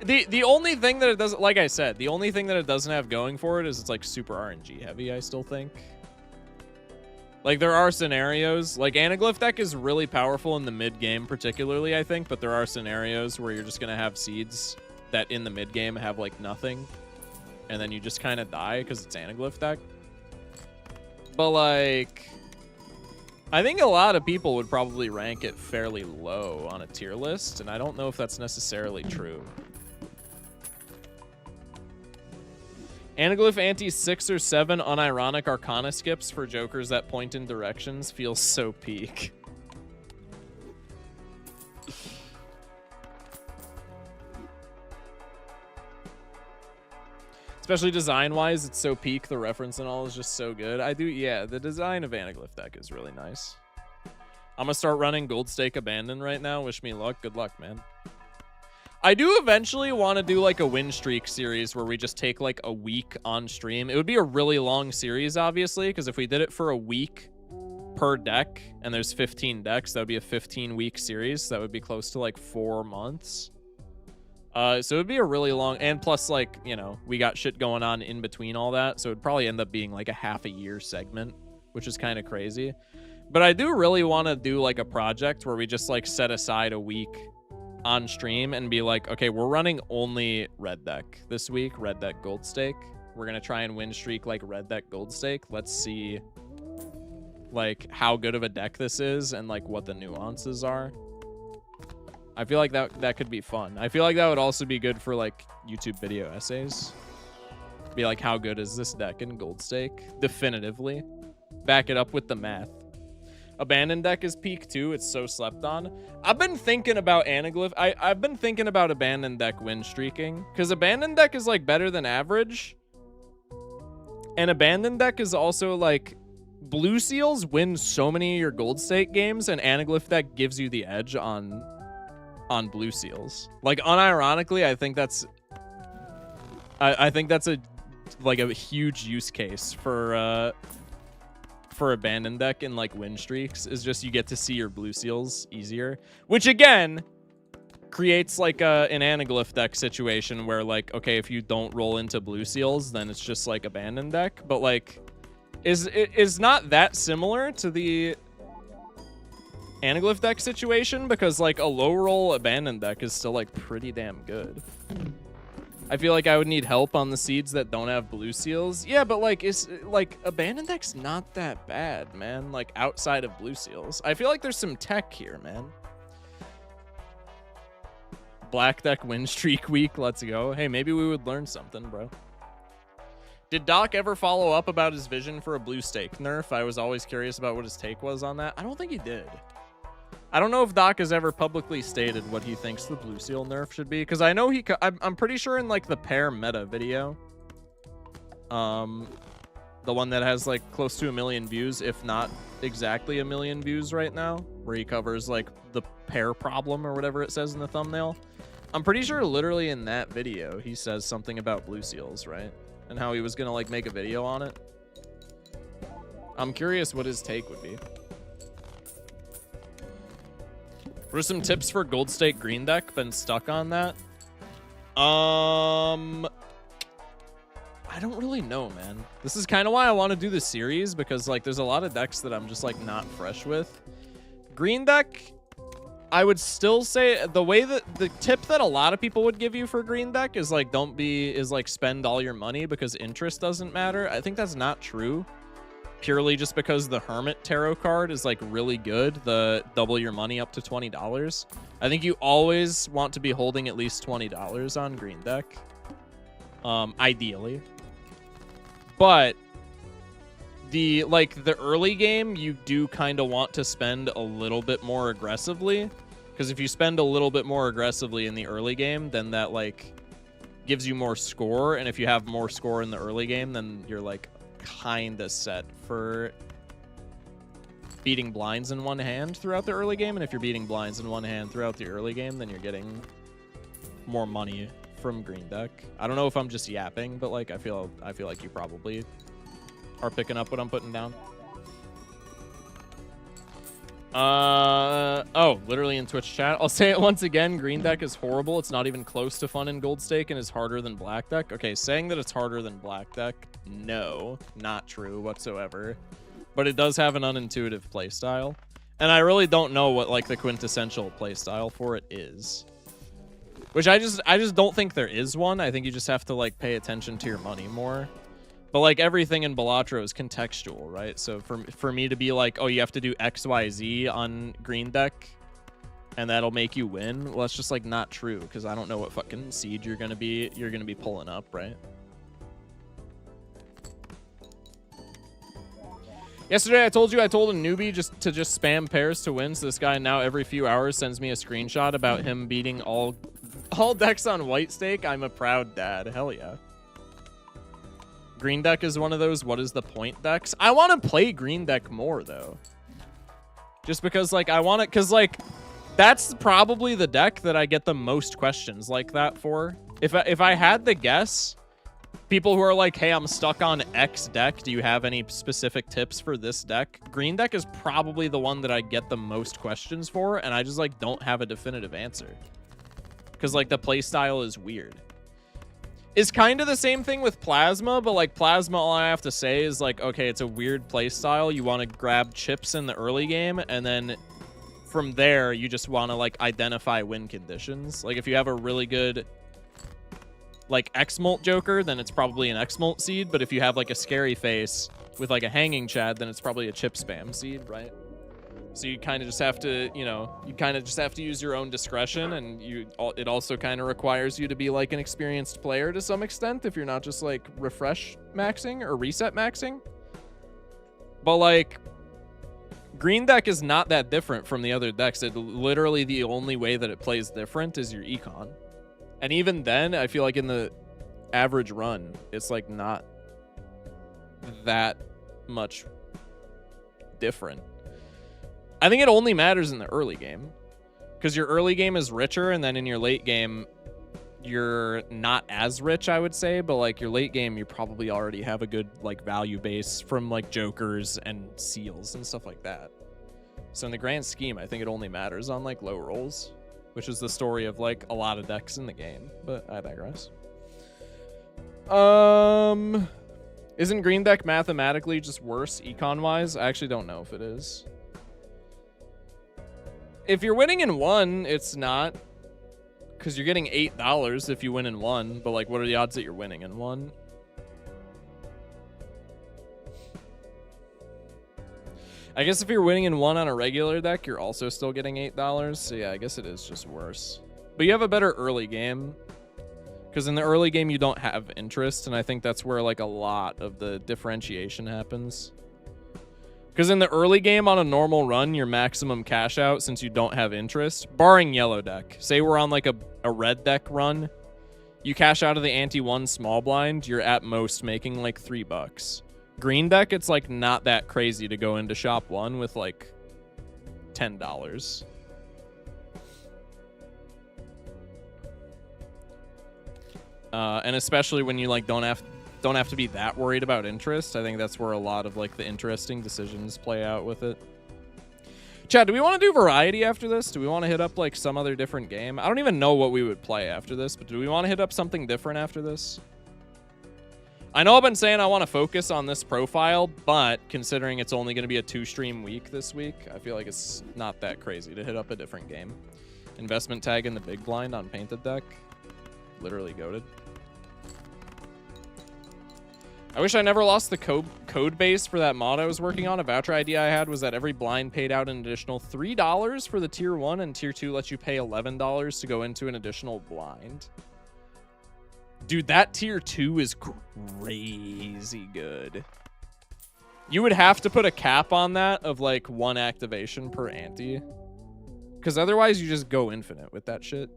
The only thing that it doesn't, like I said, the only thing that it doesn't have going for it is it's like super RNG heavy, I still think. Like, there are scenarios, like, Anaglyph deck is really powerful in the mid-game particularly, I think, but there are scenarios where you're just going to have seeds that in the mid-game have, like, nothing, and then you just kind of die because it's Anaglyph deck. But, like, I think a lot of people would probably rank it fairly low on a tier list, and I don't know if that's necessarily true. Anaglyph anti 6 or 7 unironic Arcana skips for Jokers that point in directions feels so peak. Especially design-wise, it's so peak. The reference and all is just so good. Yeah, the design of Anaglyph deck is really nice. I'm gonna start running Gold Stake Abandon right now. Wish me luck. Good luck, man. I do eventually want to do like a win streak series where we just take like a week on stream. It would be a really long series, obviously, because if we did it for a week per deck and there's 15 decks, that would be a 15-week series. That would be close to like 4 months. So it would be a really long, and plus like, you know, we got shit going on in between all that. So it'd probably end up being like a half a year segment which is kind of crazy. But I do really want to do like a project where we just like set aside a week on stream and be like, okay, we're running only red deck this week, red deck gold stake. We're going to try and win streak like red deck gold stake. Let's see like how good of a deck this is and like what the nuances are. I feel like that could be fun. I feel like that would also be good for like YouTube video essays. Be like, how good is this deck in gold stake? Definitively. Back it up with the math. Abandoned deck is peak too. It's so slept on. I've been thinking about Anaglyph. I've been thinking about abandoned deck win streaking because abandoned deck is like better than average. And abandoned deck is also like blue seals win so many of your gold stake games, and Anaglyph deck gives you the edge on blue seals. Like unironically, I think that's a like a huge use case for abandoned deck and like win streaks is just you get to see your blue seals easier, which again creates like an Anaglyph deck situation where like, okay, if you don't roll into blue seals, then it's just like abandoned deck. But like is not that similar to the Anaglyph deck situation, because like a low roll abandoned deck is still like pretty damn good. I feel like I would need help on the seeds that don't have blue seals. Yeah, but like, abandoned deck's not that bad, man. Like outside of blue seals, I feel like there's some tech here, man. Black deck win streak week. Let's go. Hey, maybe we would learn something, bro. Did Doc ever follow up about his vision for a blue stake nerf? I was always curious about what his take was on that. I don't think he did. I don't know if Doc has ever publicly stated what he thinks the blue seal nerf should be, because I know I'm pretty sure in like the pair meta video, the one that has like close to 1 million views, if not exactly 1 million views right now, where he covers like the pair problem or whatever it says in the thumbnail. I'm pretty sure literally in that video he says something about blue seals, right? And how he was gonna like make a video on it. I'm curious what his take would be. What are some tips for gold stake green deck? Been stuck on that. I don't really know, man. This is kind of why I want to do the series, because like there's a lot of decks that I'm just like not fresh with. Green deck, I would still say the way that the tip that a lot of people would give you for green deck is like spend all your money because interest doesn't matter. I think that's not true. Purely just because the Hermit Tarot card is like really good, the double your money up to $20. I think you always want to be holding at least $20 on green deck, ideally. But the early game, you do kind of want to spend a little bit more aggressively, because if you spend a little bit more aggressively in the early game, then that like gives you more score, and if you have more score in the early game, then you're like kind of set for beating blinds in one hand throughout the early game. And if you're beating blinds in one hand throughout the early game, then you're getting more money from green deck. I don't know if I'm just yapping, but like I feel like you probably are picking up what I'm putting down. Oh, literally in Twitch chat. I'll say it once again. Green deck is horrible. It's not even close to fun in gold stake and is harder than black deck. Okay, saying that it's harder than black deck, no, not true whatsoever. But it does have an unintuitive playstyle. And I really don't know what like the quintessential playstyle for it is. Which I just don't think there is one. I think you just have to like pay attention to your money more. But like everything in Balatro is contextual, right? So for me to be like, oh, you have to do XYZ on green deck and that'll make you win, well, that's just like not true, because I don't know what fucking seed you're gonna be pulling up, right? Yesterday I told a newbie to just spam pairs to win, so this guy now every few hours sends me a screenshot about him beating all decks on white stake. I'm a proud dad. Hell yeah. Green deck is one of those what is the point decks. I want to play green deck more though. Just because like I want it, because like that's probably the deck that I get the most questions like that for. If I had the guess, people who are like, hey, I'm stuck on X deck, do you have any specific tips for this deck? Green deck is probably the one that I get the most questions for, and I just like don't have a definitive answer. Because like the play style is weird. is kind of the same thing with Plasma, but like Plasma, all I have to say is like, okay, it's a weird play style. You want to grab chips in the early game, and then from there, you just want to like identify win conditions. Like if you have a really good like X-Molt Joker, then it's probably an X-Molt seed, but if you have like a scary face with like a hanging Chad, then it's probably a chip spam seed, right? So you kind of just have to, you know, you kind of just have to use your own discretion, and it also kind of requires you to be like an experienced player to some extent if you're not just like refresh maxing or reset maxing. But like green deck is not that different from the other decks. It literally the only way that it plays different is your econ. And even then, I feel like in the average run, it's like not that much different. I think it only matters in the early game, because your early game is richer, and then in your late game, you're not as rich, I would say, but like your late game, you probably already have a good like value base from like jokers and seals and stuff like that. So in the grand scheme, I think it only matters on like low rolls, which is the story of like a lot of decks in the game, but I digress. Isn't green deck mathematically just worse econ wise? I actually don't know if it is. If you're winning in one, it's not, because you're getting $8 if you win in one, but like what are the odds that you're winning in one? I guess if you're winning in one on a regular deck, you're also still getting $8. So yeah, I guess it is just worse. But you have a better early game, because in the early game you don't have interest, and I think that's where like a lot of the differentiation happens. Because in the early game on a normal run, your maximum cash out, since you don't have interest, barring yellow deck, say we're on like a red deck run, you cash out of the ante-1 small blind, you're at most making like $3. Green deck, it's like not that crazy to go into shop one with like $10. And especially when you like don't have to be that worried about interest. I think that's where a lot of like the interesting decisions play out with it. Chad, do we want to do variety after this? Do we want to hit up like some other different game? I don't even know what we would play after this, but do we want to hit up something different after this? I know I've been saying I want to focus on this profile, but considering it's only going to be a 2-stream week this week, I feel like it's not that crazy to hit up a different game. Investment tag in the big blind on painted deck. Literally goated. I wish I never lost the code base for that mod I was working on. A voucher idea I had was that every blind paid out an additional $3 for the tier 1, and tier 2 lets you pay $11 to go into an additional blind. Dude, that tier 2 is crazy good. You would have to put a cap on that of like 1 activation per ante, because otherwise you just go infinite with that shit.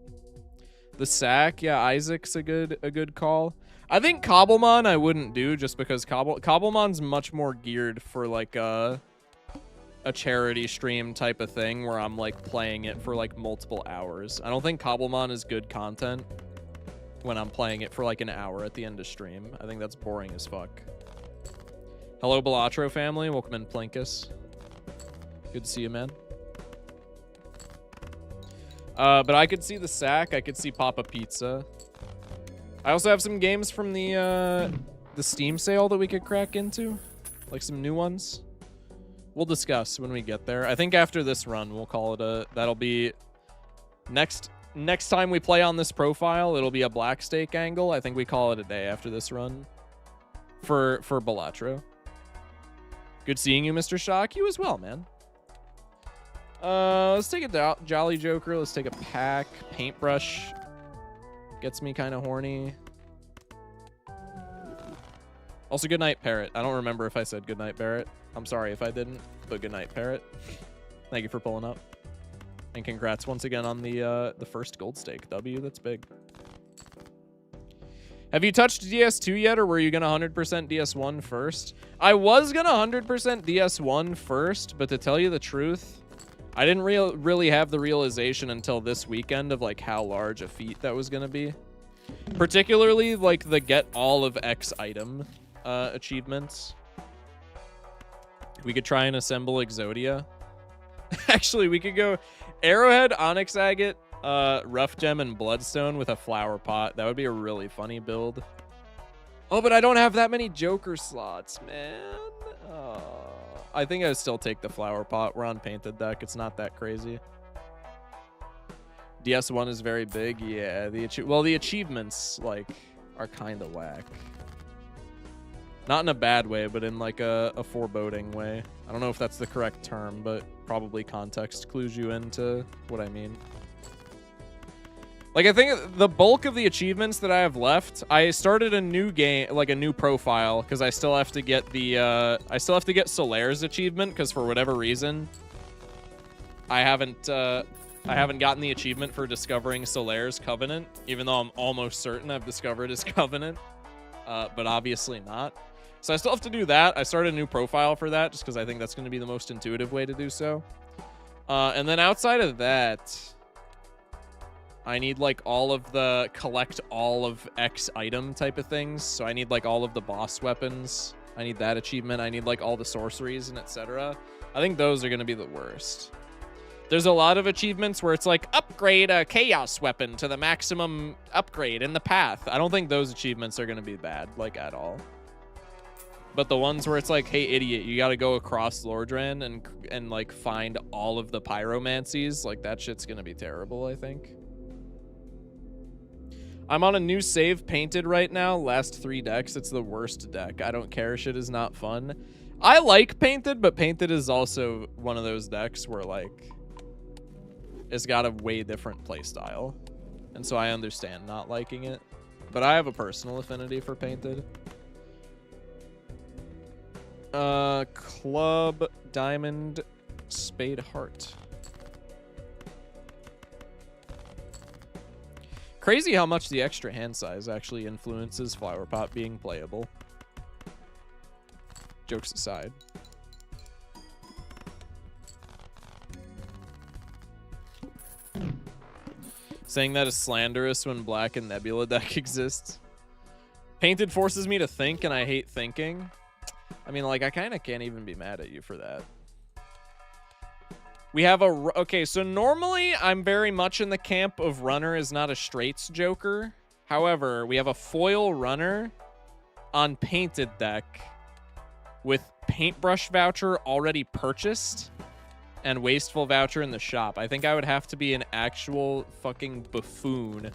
The sack, yeah, Isaac's a good call. I think Cobblemon I wouldn't do, just because Cobblemon's much more geared for like a charity stream type of thing where I'm like playing it for like multiple hours. I don't think Cobblemon is good content when I'm playing it for like an hour at the end of stream. I think that's boring as fuck. Hello, Balatro family. Welcome in, Plinkus. Good to see you, man. But I could see the sack. I could see Papa Pizza. I also have some games from the Steam sale that we could crack into, like some new ones. We'll discuss when we get there. I think after this run, we'll call it that'll be next time we play on this profile, it'll be a black stake angle. I think we call it a day after this run for Balatro. Good seeing you, Mr. Shock. You as well, man. Let's take a Jolly Joker. Let's take a pack. Paintbrush gets me kind of horny. Also, good night, Parrot. I don't remember if I said good night, Barrett. I'm sorry if I didn't, but good night, Parrot. Thank you for pulling up. And congrats once again on the first gold stake W. That's big. Have you touched DS2 yet, or were you going to 100% DS1 first? I was going to 100% DS1 first, but to tell you the truth, I didn't really have the realization until this weekend of like how large a feat that was going to be. Particularly like the get all of X item achievements. We could try and assemble Exodia. Actually, we could go Arrowhead, Onyx Agate, Rough Gem and Bloodstone with a flower pot. That would be a really funny build. Oh, but I don't have that many Joker slots, man. Oh, I think I would still take the flower pot. We're on painted deck. It's not that crazy. DS1 is very big. Yeah, the achievements like are kind of whack. Not in a bad way, but in like a foreboding way. I don't know if that's the correct term, but probably context clues you into what I mean. Like, I think the bulk of the achievements that I have left, I started a new game, like a new profile, because I still have to get the, I still have to get Solaire's achievement, because for whatever reason, I haven't gotten the achievement for discovering Solaire's Covenant, even though I'm almost certain I've discovered his Covenant, but obviously not. So I still have to do that. I started a new profile for that, just because I think that's going to be the most intuitive way to do so. And then outside of that, I need like collect all of X item type of things. So I need like all of the boss weapons. I need that achievement. I need like all the sorceries and etc. I think those are going to be the worst. There's a lot of achievements where it's like upgrade a chaos weapon to the maximum upgrade in the path. I don't think those achievements are going to be bad, like at all. But the ones where it's like, hey, idiot, you got to go across Lordran and like find all of the pyromancies, like that shit's going to be terrible, I think. I'm on a new save painted right now. Last 3 decks. It's the worst deck. I don't care. Shit is not fun. I like painted, but painted is also one of those decks where like it's got a way different play style. And so I understand not liking it. But I have a personal affinity for painted. Club, Diamond, Spade, Heart. Crazy how much the extra hand size actually influences Flower Pot being playable. Jokes aside. Saying that is slanderous when Black and Nebula deck exists. Painted forces me to think, and I hate thinking. I mean, like, I kind of can't even be mad at you for that. We have okay, so normally I'm very much in the camp of runner is not a straights joker. However, we have a foil runner on painted deck with paintbrush voucher already purchased and wasteful voucher in the shop. I think I would have to be an actual fucking buffoon,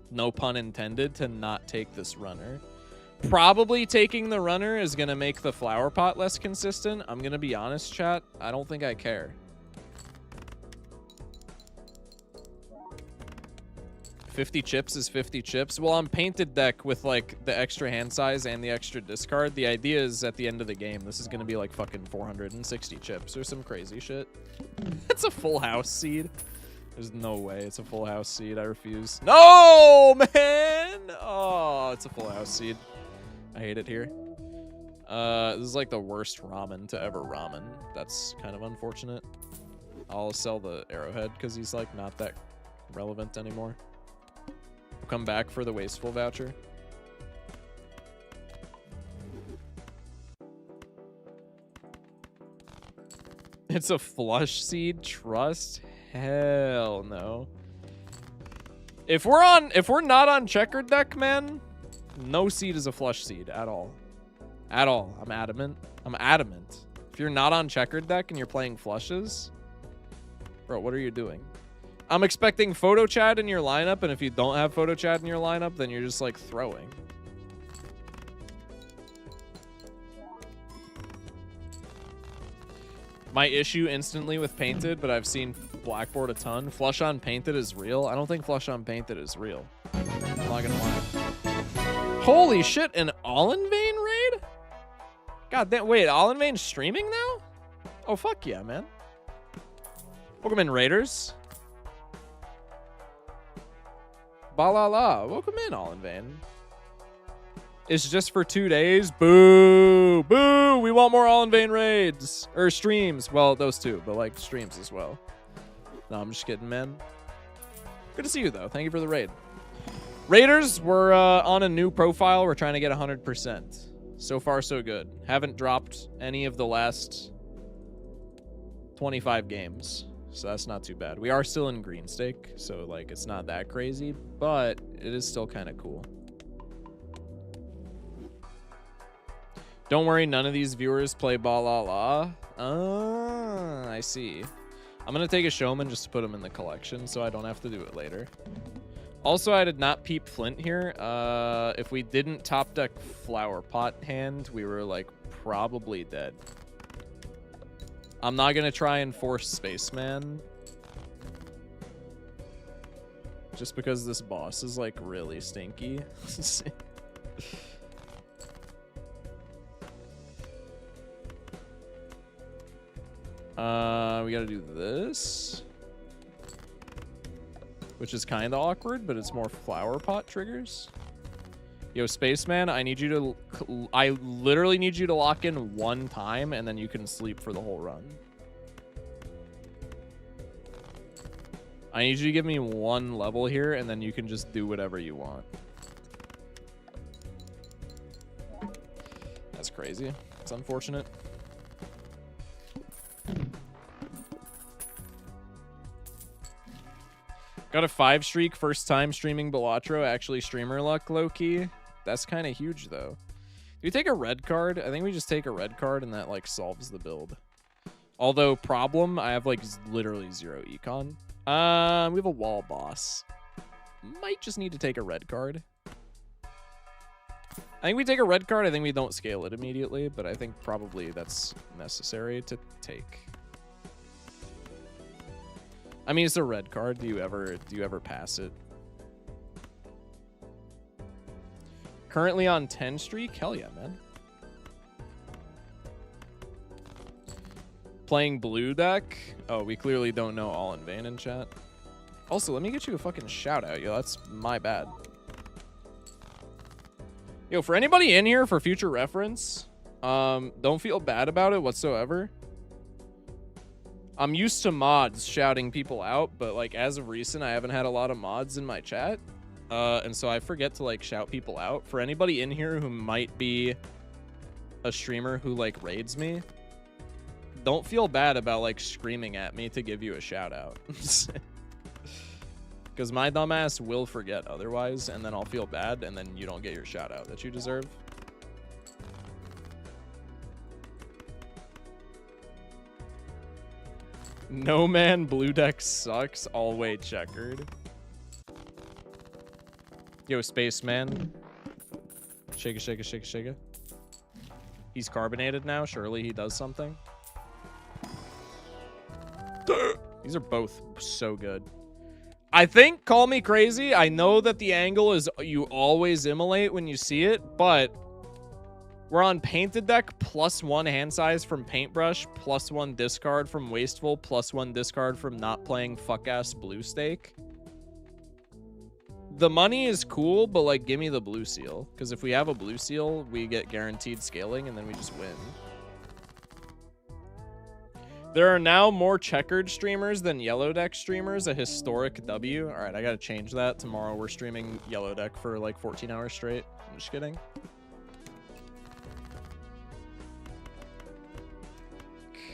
no pun intended, to not take this runner. Probably taking the runner is going to make the flower pot less consistent. I'm going to be honest, chat. I don't think I care. 50 chips is 50 chips. Well, on painted deck with like the extra hand size and the extra discard, the idea is at the end of the game, this is going to be like fucking 460 chips or some crazy shit. It's a full house seed. There's no way it's a full house seed. I refuse. No, man. Oh, it's a full house seed. I hate it here. This is like the worst ramen to ever ramen. That's kind of unfortunate. I'll sell the arrowhead because he's like not that relevant anymore. Come back for the wasteful voucher. It's a flush seed trust? Hell no. If we're not on checkered deck, man, no seed is a flush seed at all. At all. I'm adamant. I'm adamant. If you're not on checkered deck and you're playing flushes, bro, what are you doing? I'm expecting photo chat in your lineup, and if you don't have photo chat in your lineup, then you're just like throwing. My issue instantly with painted, but I've seen blackboard a ton. Flush on painted is real. I don't think flush on painted is real. I'm not gonna lie. Holy shit, an All in Vain raid? God damn, wait, All in Vain streaming now? Oh, fuck yeah, man. Welcome in, Raiders. Balala, welcome in, All in Vain. It's just for 2 days. Boo! Boo! We want more All in Vain raids. Or streams. Well, those two, but like streams as well. No, I'm just kidding, man. Good to see you, though. Thank you for the raid. Raiders, we're on a new profile. We're trying to get 100%. So far, so good. Haven't dropped any of the last 25 games. So that's not too bad. We are still in green stake, so like it's not that crazy, but it is still kind of cool. Don't worry, none of these viewers play Balala. Ah, I see. I'm gonna take a showman just to put him in the collection so I don't have to do it later. Also, I did not peep Flint here. If we didn't top deck Flower Pot hand, we were like probably dead. I'm not gonna try and force Spaceman. Just because this boss is like really stinky. We gotta do this. Which is kind of awkward, but it's more Flower Pot triggers. Yo, Spaceman, I need you to... I literally need you to lock in one time, and then you can sleep for the whole run. I need you to give me one level here, and then you can just do whatever you want. That's crazy. It's unfortunate. Got a 5 streak, first time streaming Balatro. Actually, streamer luck, low-key. That's kind of huge, though. Do we take a red card? I think we just take a red card, and that, like, solves the build. Although, problem, I have, like, literally 0 econ. We have a wall boss. Might just need to take a red card. I think we take a red card. I think we don't scale it immediately, but I think probably that's necessary to take. I mean, it's a red card. Do you ever pass it? Currently on 10 streak? Hell yeah, man. Playing blue deck? Oh, we clearly don't know All in Vain in chat. Also, let me get you a fucking shout out, yo. That's my bad. Yo, for anybody in here for future reference, don't feel bad about it whatsoever. I'm used to mods shouting people out, but like as of recent, I haven't had a lot of mods in my chat. And so I forget to like shout people out. For anybody in here who might be a streamer who like raids me, don't feel bad about like screaming at me to give you a shout out. Because my dumbass will forget otherwise, and then I'll feel bad, and then you don't get your shout out that you deserve. No man, blue deck sucks. All way checkered. Yo, Spaceman. Shake it, shake it, shake it, shake it. He's carbonated now. Surely he does something. These are both so good. I think, call me crazy, I know that the angle is you always immolate when you see it, but we're on painted deck, +1 hand size from paintbrush, +1 discard from wasteful, +1 discard from not playing fuck-ass blue stake. The money is cool, but like give me the blue seal, because if we have a blue seal, we get guaranteed scaling and then we just win. There are now more checkered streamers than yellow deck streamers, a historic W. All right, I gotta change that. Tomorrow we're streaming yellow deck for like 14 hours straight. I'm just kidding.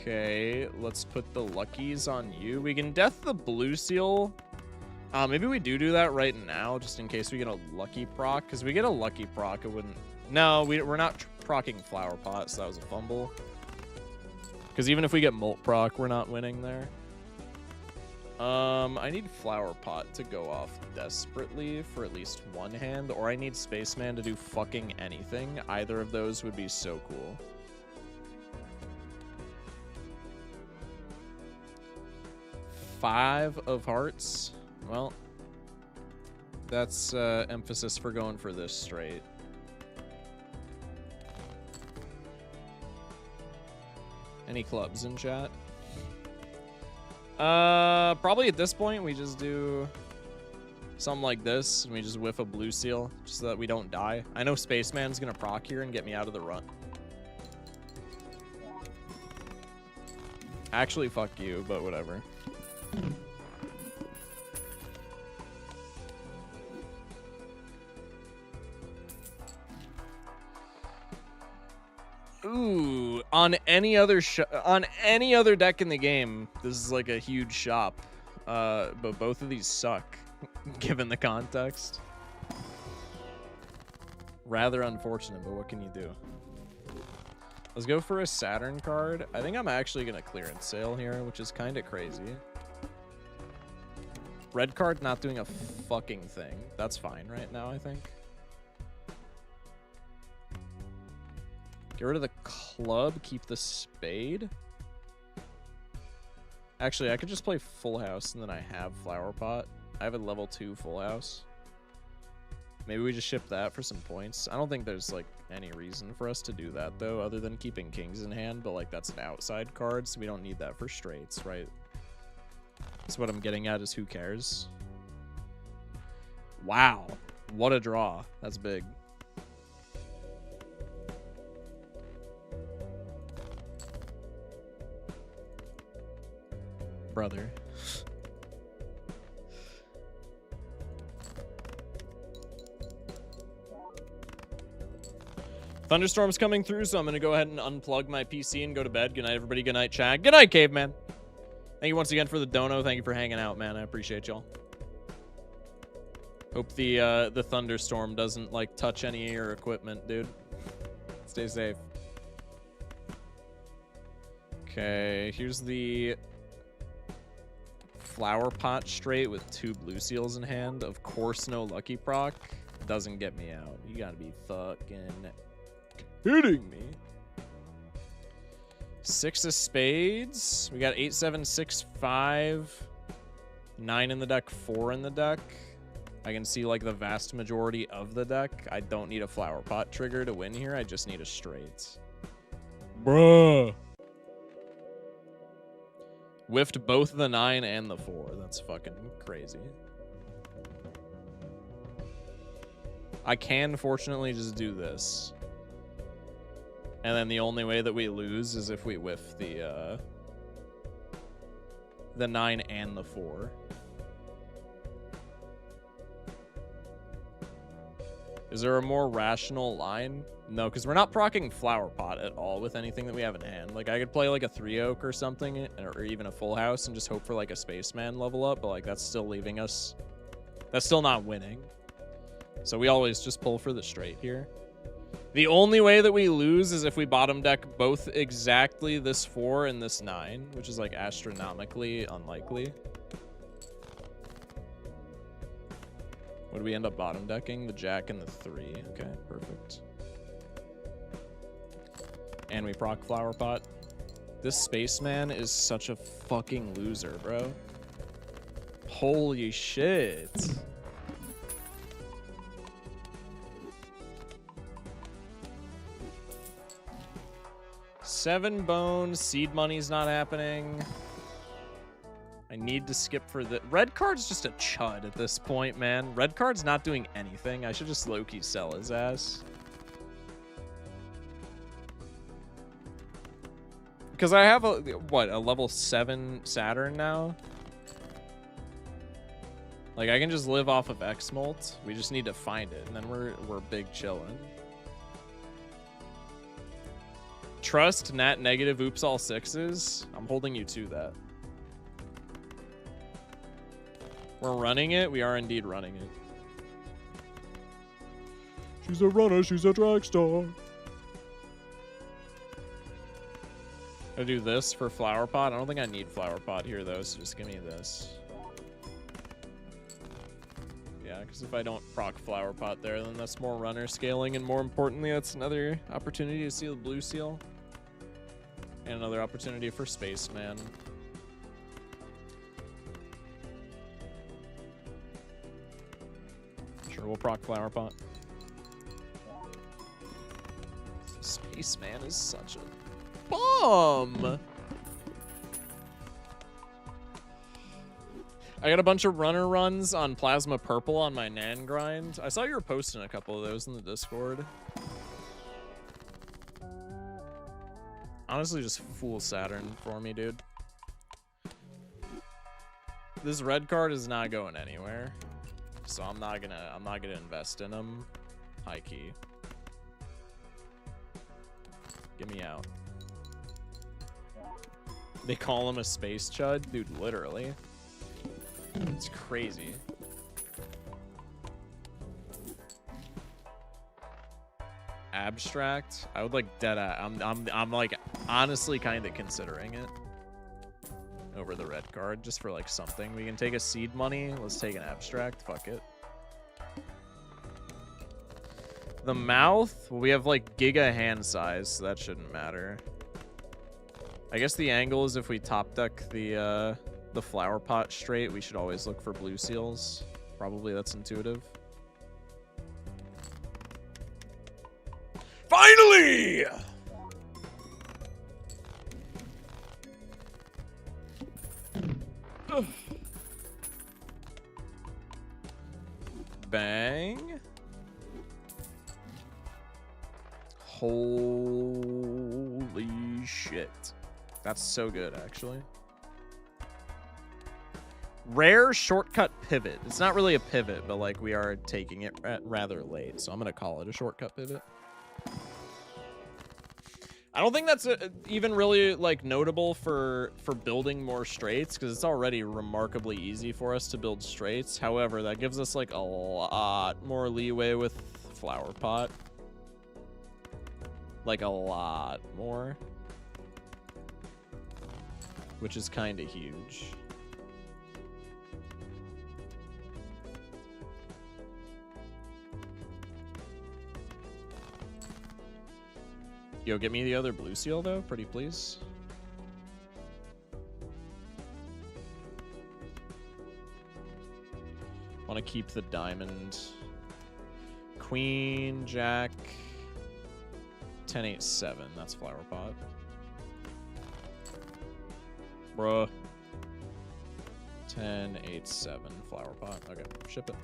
Okay, let's put the luckies on you. We can death the blue seal. Maybe we do that right now, just in case we get a lucky proc. Because we get a lucky proc, it wouldn't... No, we're not procking Flower Pot, so that was a fumble. Because even if we get Molt proc, we're not winning there. I need Flower Pot to go off desperately for at least one hand, or I need Spaceman to do fucking anything. Either of those would be so cool. Five of hearts. Well, that's emphasis for going for this straight. Any clubs in chat? Probably at this point we just do something like this and we just whiff a blue seal just so that we don't die. I know Spaceman's gonna proc here and get me out of the run. Actually, fuck you, but whatever. Ooh, on any other deck in the game, this is like a huge shop. But both of these suck, given the context. Rather unfortunate, but what can you do? Let's go for a Saturn card. I think I'm actually gonna clearance sale here, which is kind of crazy. Red card not doing a fucking thing. That's fine right now, I think. Get rid of the club, keep the spade. Actually, I could just play full house and then I have flower pot. I have a level 2 full house. Maybe we just ship that for some points. I don't think there's like any reason for us to do that though, other than keeping kings in hand, but like that's an outside card, so we don't need that for straights, right? That's what I'm getting at, is who cares? Wow, what a draw. That's big. Brother. Thunderstorm's coming through, so I'm gonna go ahead and unplug my PC and go to bed. Good night, everybody. Good night, chat. Good night, caveman. Thank you once again for the dono. Thank you for hanging out, man. I appreciate y'all. Hope the thunderstorm doesn't like touch any of your equipment, dude. Stay safe. Okay, here's the flower pot straight with 2 blue seals in hand. Of course, no lucky proc. Doesn't get me out. You gotta be fucking kidding me. 6 of spades. We got 8, 7, 6, 5. 9 in the deck, 4 in the deck. I can see like the vast majority of the deck. I don't need a flower pot trigger to win here. I just need a straight. Bruh. Whiffed both the 9 and the 4. That's fucking crazy. I can, fortunately, just do this. And then the only way that we lose is if we whiff the 9 and the 4. Is there a more rational line? No, because we're not proccing flower pot at all with anything that we have in hand. Like, I could play like a 3 oak or something, or even a full house, and just hope for like a spaceman level up, but like that's still leaving us. That's still not winning. So we always just pull for the straight here. The only way that we lose is if we bottom deck both exactly this 4 and this 9, which is like astronomically unlikely. What do we end up bottom decking? The jack and the 3. Okay, perfect. And we proc flower pot. This spaceman is such a fucking loser, bro. Holy shit. Seven bones. Seed money's not happening. I need to skip for the... Red card's just a chud at this point, man. Red card's not doing anything. I should just low-key sell his ass. Because I have a... What? A level 7 Saturn now? Like, I can just live off of X-Molt. We just need to find it, and then we're big chillin'. Trust, nat negative, oops all 6s. I'm holding you to that. We're running it. We are indeed running it. She's a runner. She's a drag star. I do this for flower pot. I don't think I need flower pot here though, so just give me this. Yeah, because if I don't proc flower pot there, then that's more runner scaling, and more importantly, that's another opportunity to see the blue seal. And another opportunity for spaceman. Sure, we'll proc flower pot. Spaceman is such a bum. I got a bunch of runner runs on plasma purple on my Nan grind. I saw you were posting a couple of those in the Discord. Honestly, just full Saturn for me, dude. This red card is not going anywhere, so I'm not gonna invest in him. High key. Get me out. They call him a space chud? Dude, literally. It's crazy. Abstract? I would like dead I'm like honestly kind of considering it over the red card just for like something. We can take a seed money. Let's take an abstract. Fuck it. The mouth, well, we have like giga hand size, so that shouldn't matter. I guess the angle is if we top deck the flower pot straight, we should always look for blue seals. Probably that's intuitive. Finally! Bang. Holy shit. That's so good, actually. Rare shortcut pivot. It's not really a pivot, but like we are taking it rather late, so I'm going to call it a shortcut pivot. I don't think that's even really like notable for building more straights because it's already remarkably easy for us to build straights. However, that gives us like a lot more leeway with flower pot. Like a lot more. Which is kind of huge. Yo, get me the other blue seal, though, pretty please. Want to keep the diamond. Queen, jack, 10, 8, 7. That's flower pot. Bruh. 10, 8, 7. Flower pot. Okay, ship it.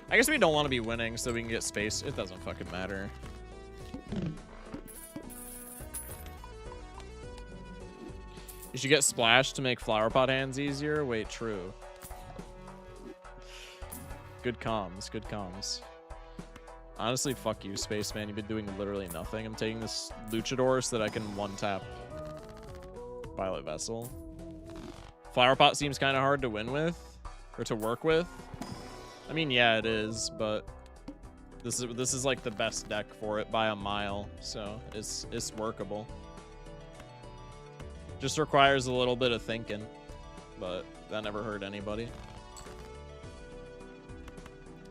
I guess we don't want to be winning so we can get space. It doesn't fucking matter. You should get splash to make flower pot hands easier. Wait, true. Good comms, good comms. Honestly, fuck you, Spaceman. You've been doing literally nothing. I'm taking this Luchador so that I can one-tap Violet Vessel. Flower pot seems kind of hard to win with, or to work with. I mean, yeah, it is, but this is like the best deck for it by a mile, so it's workable. Just requires a little bit of thinking, but that never hurt anybody.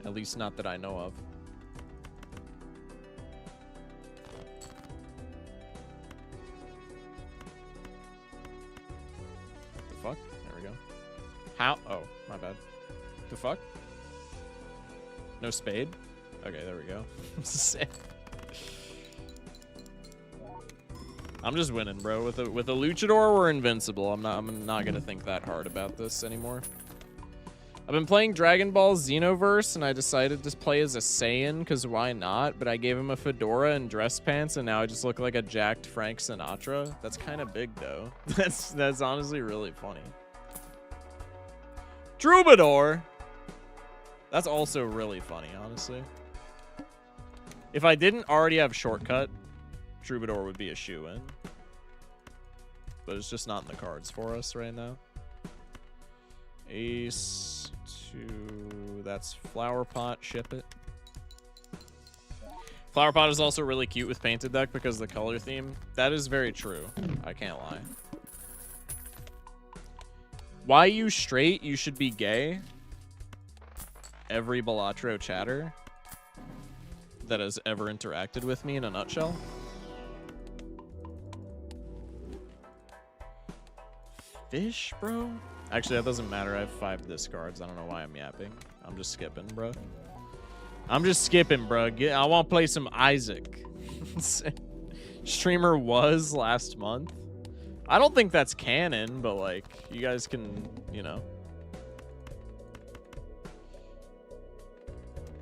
At least not that I know of. The fuck? There we go. How? Oh, my bad. The fuck? No spade? Okay, there we go. I'm just winning, bro. With a Luchador, we're invincible. I'm not gonna think that hard about this anymore. I've been playing Dragon Ball Xenoverse, and I decided to play as a Saiyan, because why not? But I gave him a fedora and dress pants, and now I just look like a jacked Frank Sinatra. That's kind of big, though. That's honestly really funny. Troubadour! That's also really funny, honestly. If I didn't already have Shortcut, Troubadour would be a shoo-in. But it's just not in the cards for us right now. Ace, 2, that's Flower Pot, ship it. Flower Pot is also really cute with Painted Deck because of the color theme. That is very true. I can't lie. Why you straight? You should be gay. Every Balatro chatter that has ever interacted with me in a nutshell. Fish, bro? Actually, that doesn't matter. I have 5 discards. I don't know why I'm yapping. I'm just skipping, bro. I'm just skipping, bro. I want to play some Isaac. Streamer was last month. I don't think that's canon, but, like, you guys can, you know.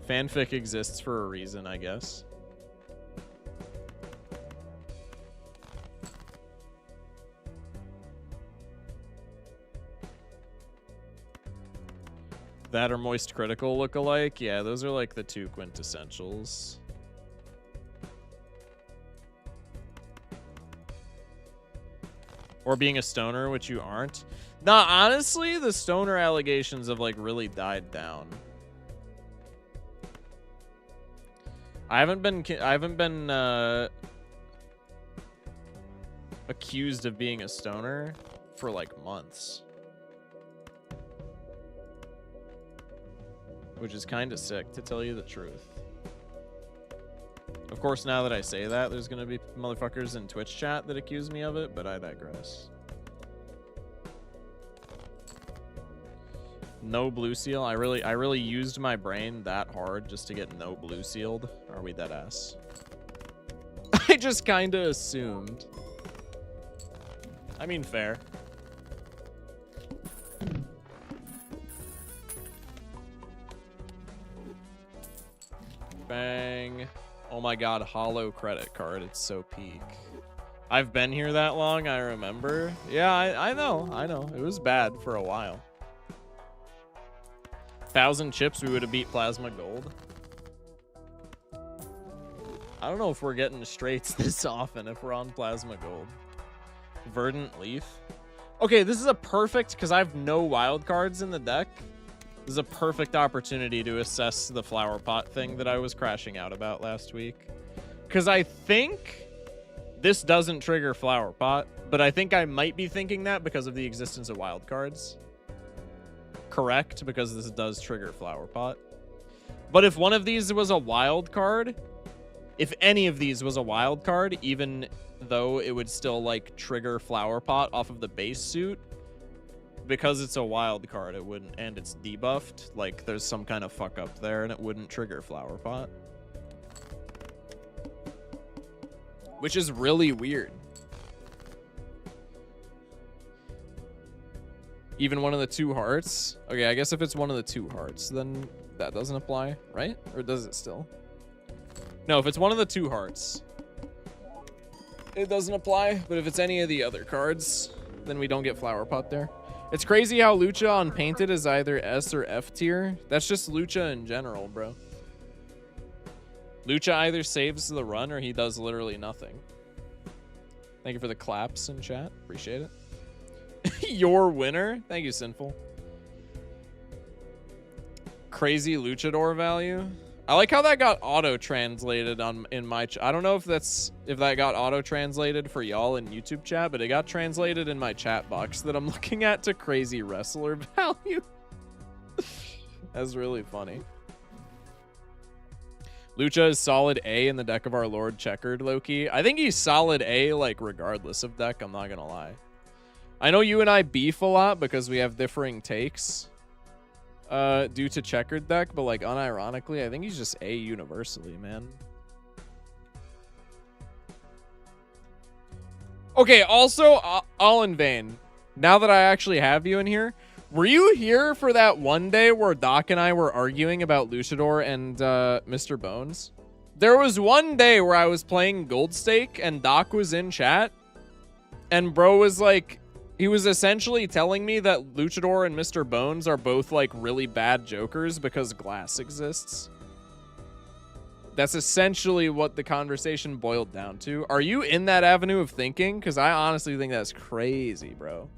Fanfic exists for a reason, I guess. That or Moist Critical look alike. Yeah, those are like the 2 quintessentials. Or being a stoner, which you aren't. Nah, honestly, the stoner allegations have, like, really died down. I haven't been accused of being a stoner for, like, months. Which is kind of sick, to tell you the truth. Of course, now that I say that, there's gonna be motherfuckers in Twitch chat that accuse me of it, but I digress. No blue seal. I really used my brain that hard just to get no blue sealed. Are we dead ass? I just kind of assumed. I mean, fair. Bang. Oh my god, hollow credit card. It's so peak. I've been here that long, I remember. Yeah, I know. It was bad for a while. 1,000 chips, we would have beat Plasma Gold. I don't know if we're getting straights this often if we're on Plasma Gold. Verdant Leaf. Okay, this is a perfect, because I have no wild cards in the deck. This is a perfect opportunity to assess the flower pot thing that I was crashing out about last week. Because I think this doesn't trigger flower pot, but I think I might be thinking that because of the existence of wild cards. Correct, because this does trigger flower pot. But if one of these was a wild card, if any of these was a wild card, even though it would still like trigger flower pot off of the base suit, because it's a wild card, it wouldn't, and it's debuffed, like there's some kind of fuck up there and it wouldn't trigger flower pot. Which is really weird. Even one of the 2 hearts? Okay, I guess if it's one of the 2 hearts, then that doesn't apply, right? Or does it still? No, if it's one of the 2 hearts, it doesn't apply. But if it's any of the other cards, then we don't get flower pot there. It's crazy how Lucha on Painted is either S or F tier. That's just Lucha in general, bro. Lucha either saves the run or he does literally nothing. Thank you for the claps in chat. Appreciate it. Your winner? Thank you, Sinful. Crazy luchador value. I like how that got auto-translated in my chat. I don't know if that got auto-translated for y'all in YouTube chat, but it got translated in my chat box that I'm looking at to crazy wrestler value. That's really funny. Lucha is solid A in the deck of our Lord Checkered, Loki. I think he's solid A, like, regardless of deck. I'm not gonna lie. I know you and I beef a lot because we have differing takes due to Checkered deck, but, like, unironically, I think he's just A universally, man. Okay, also, all in vain. Now that I actually have you in here, were you here for that one day where Doc and I were arguing about Luchador and Mr. Bones? There was one day where I was playing Gold Stake and Doc was in chat, and bro was like, he was essentially telling me that Luchador and Mr. Bones are both like really bad jokers because glass exists. That's essentially what the conversation boiled down to. Are you in that avenue of thinking? Because I honestly think that's crazy, bro.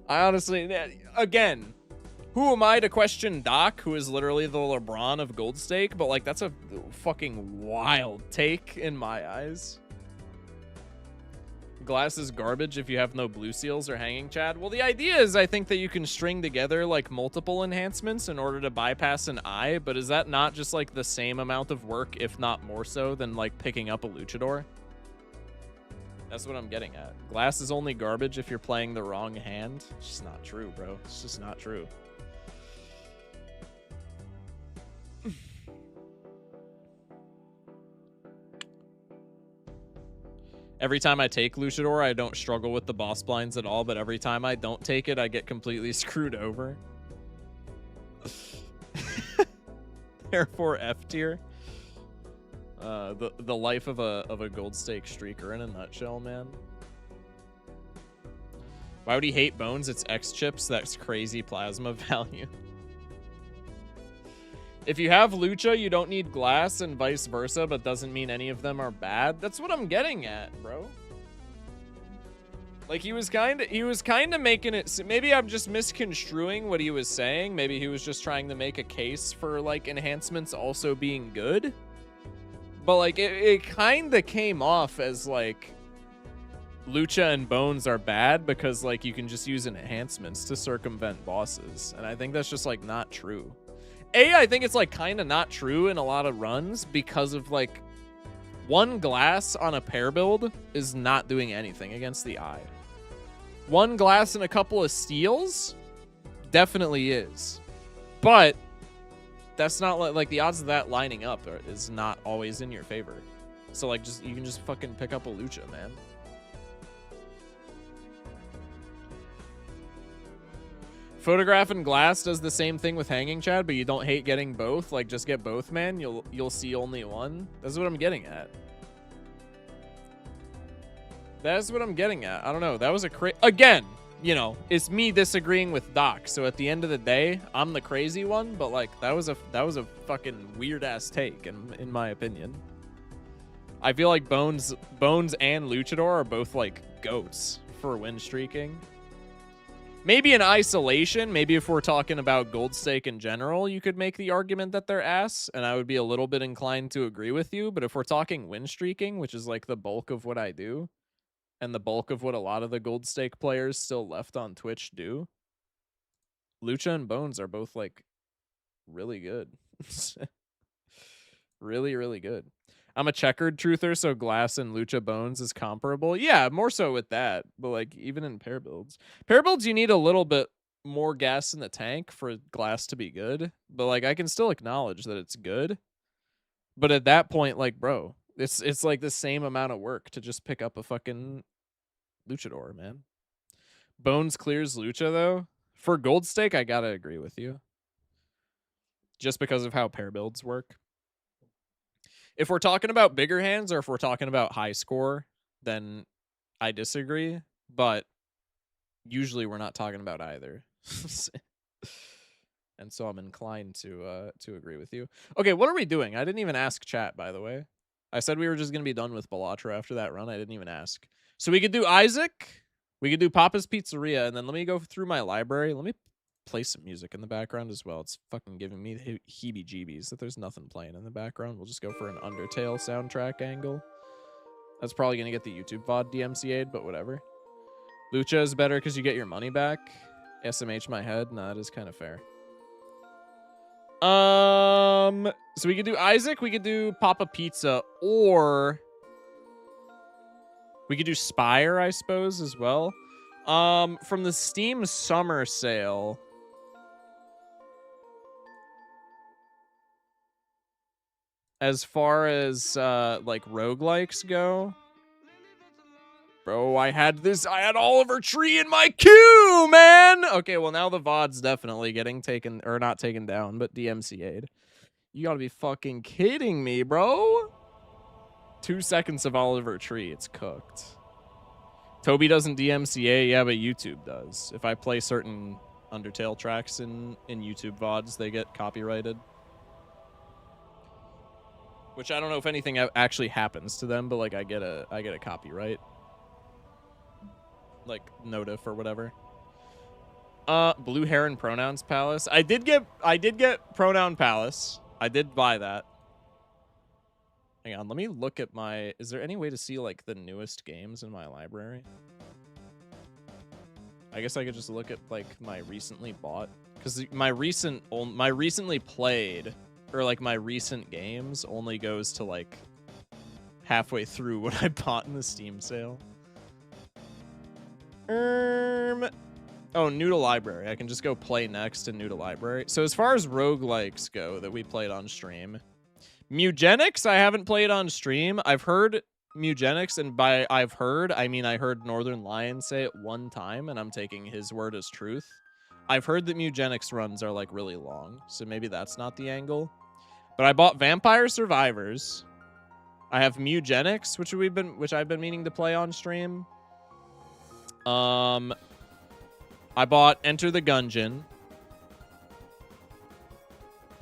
I honestly, again, who am I to question Doc, who is literally the LeBron of Gold Stake? But like, that's a fucking wild take in my eyes. Glass is garbage if you have no blue seals or hanging chad. Well, the idea is I think that you can string together like multiple enhancements in order to bypass an eye, but is that not just like the same amount of work, if not more so, than like picking up a luchador? That's what I'm getting at. Glass is only garbage if you're playing the wrong hand. It's just not true, bro. It's just not true. Every time I take Luchador, I don't struggle with the boss blinds at all, but every time I don't take it, I get completely screwed over. Therefore, F tier. The life of a Gold Stake streaker in a nutshell, man. Why would he hate Bones? It's X chips. That's crazy plasma value. If you have Lucha, you don't need glass and vice versa, but doesn't mean any of them are bad. That's what I'm getting at, bro. Like he was kind of making it. Maybe I'm just misconstruing what he was saying. Maybe he was just trying to make a case for like enhancements also being good. But like it kind of came off as like Lucha and Bones are bad because like you can just use enhancements to circumvent bosses, and I think that's just like not true. I think it's like kind of not true in a lot of runs because of like one glass on a pair build is not doing anything against the eye. One glass and a couple of steals definitely is, but that's not like the odds of that lining up is not always in your favor. So like you can just fucking pick up a Lucha, man. Photograph and glass does the same thing with hanging, Chad, but you don't hate getting both. Like just get both, man. You'll see only one. That's what I'm getting at. That's what I'm getting at. I don't know. That was again, you know, it's me disagreeing with Doc. So at the end of the day, I'm the crazy one, but like that was a fucking weird ass take in my opinion. I feel like Bones and Luchador are both like goats for win streaking. Maybe in isolation, maybe if we're talking about Gold Stake in general, you could make the argument that they're ass, and I would be a little bit inclined to agree with you. But if we're talking win streaking, which is like the bulk of what I do, and the bulk of what a lot of the Gold Stake players still left on Twitch do, Lucha and Bones are both like really good. Really, really good. I'm a checkered truther, so Glass and Lucha Bones is comparable. Yeah, more so with that. But like even in pair builds, you need a little bit more gas in the tank for Glass to be good. But like I can still acknowledge that it's good. But at that point, like, bro, it's like the same amount of work to just pick up a fucking Luchador, man. Bones clears Lucha though. For Gold Stake, I gotta agree with you. Just because of how pair builds work. If we're talking about bigger hands or if we're talking about high score, then I disagree. But usually we're not talking about either. And so I'm inclined to agree with you. Okay, what are we doing? I didn't even ask chat, by the way. I said we were just going to be done with Balatro after that run. I didn't even ask. So we could do Isaac. We could do Papa's Pizzeria. And then let me go through my library. Let me play some music in the background as well. It's fucking giving me the heebie-jeebies that there's nothing playing in the background. We'll just go for an Undertale soundtrack angle. That's probably going to get the YouTube VOD DMCA'd, but whatever. Lucha is better because you get your money back. SMH my head. Nah, that is kind of fair. So we could do Isaac, we could do Papa Pizza, or we could do Spire, I suppose, as well. From the Steam Summer Sale, as far as like roguelikes go, bro, I had Oliver Tree in my queue, man. Okay, well now the VOD's definitely getting taken, or not taken down, but DMCA'd. You gotta be fucking kidding me, bro. 2 seconds of Oliver Tree, it's cooked. Toby doesn't DMCA, yeah, but YouTube does. If I play certain Undertale tracks in YouTube VODs, they get copyrighted. Which I don't know if anything actually happens to them, but like I get a copyright. Like notif or whatever. Blue Heron Pronouns Palace. I did get Pronoun Palace. I did buy that. Hang on, let me look at my... Is there any way to see, like, the newest games in my library? I guess I could just look at, like, my recently bought... Because my recently played, or, like, my recent games only goes to, like, halfway through what I bought in the Steam sale. Oh, new to library. I can just go play next and new to library. So as far as roguelikes go that we played on stream, Mugenics I haven't played on stream. I've heard Mugenics, and by I've heard, I mean I heard Northern Lion say it one time, and I'm taking his word as truth. I've heard that Mugenics runs are like really long, so maybe that's not the angle. But I bought Vampire Survivors. I have Mugenics, which I've been meaning to play on stream. I bought Enter the Gungeon.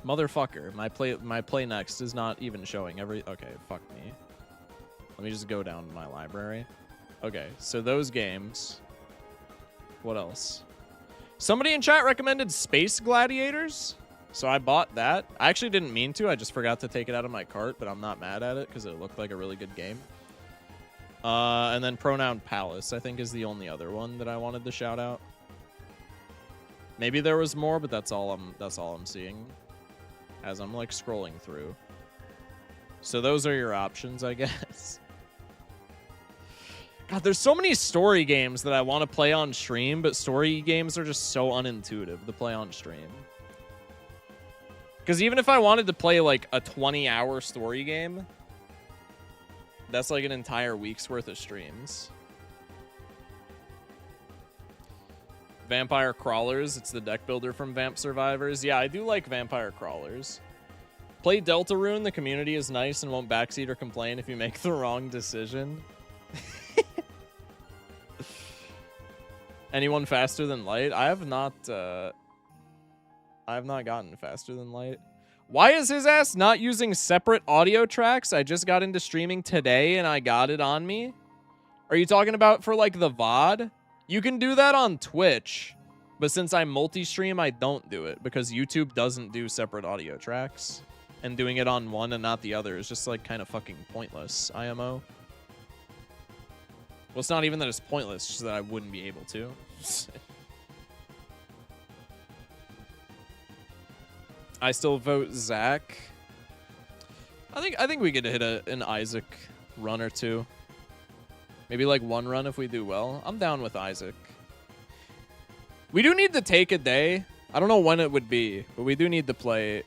Motherfucker, my play next is not even showing every... Okay, fuck me. Let me just go down to my library. Okay, so those games. What else? Somebody in chat recommended Space Gladiators, so I bought that. I actually didn't mean to. I just forgot to take it out of my cart, but I'm not mad at it because it looked like a really good game. And then Pronoun Palace, I think, is the only other one that I wanted to shout out. Maybe there was more, but that's all I'm seeing as I'm like scrolling through. So those are your options, I guess. God, there's so many story games that I want to play on stream, but story games are just so unintuitive to play on stream. Because even if I wanted to play like a 20-hour story game, that's like an entire week's worth of streams. Vampire Crawlers, it's the deck builder from Vamp Survivors. Yeah, I do like Vampire Crawlers. Play Deltarune, the community is nice and won't backseat or complain if you make the wrong decision. Anyone faster than Light? I have not gotten faster than Light. Why is his ass not using separate audio tracks? I just got into streaming today and I got it on me. Are you talking about for like the VOD? You can do that on Twitch, but since I multi-stream, I don't do it because YouTube doesn't do separate audio tracks. And doing it on one and not the other is just like kind of fucking pointless, IMO. Well, it's not even that it's pointless, it's just that I wouldn't be able to. I still vote Zach. I think we could hit an Isaac run or two. Maybe like one run if we do well. I'm down with Isaac. We do need to take a day. I don't know when it would be, but we do need to play.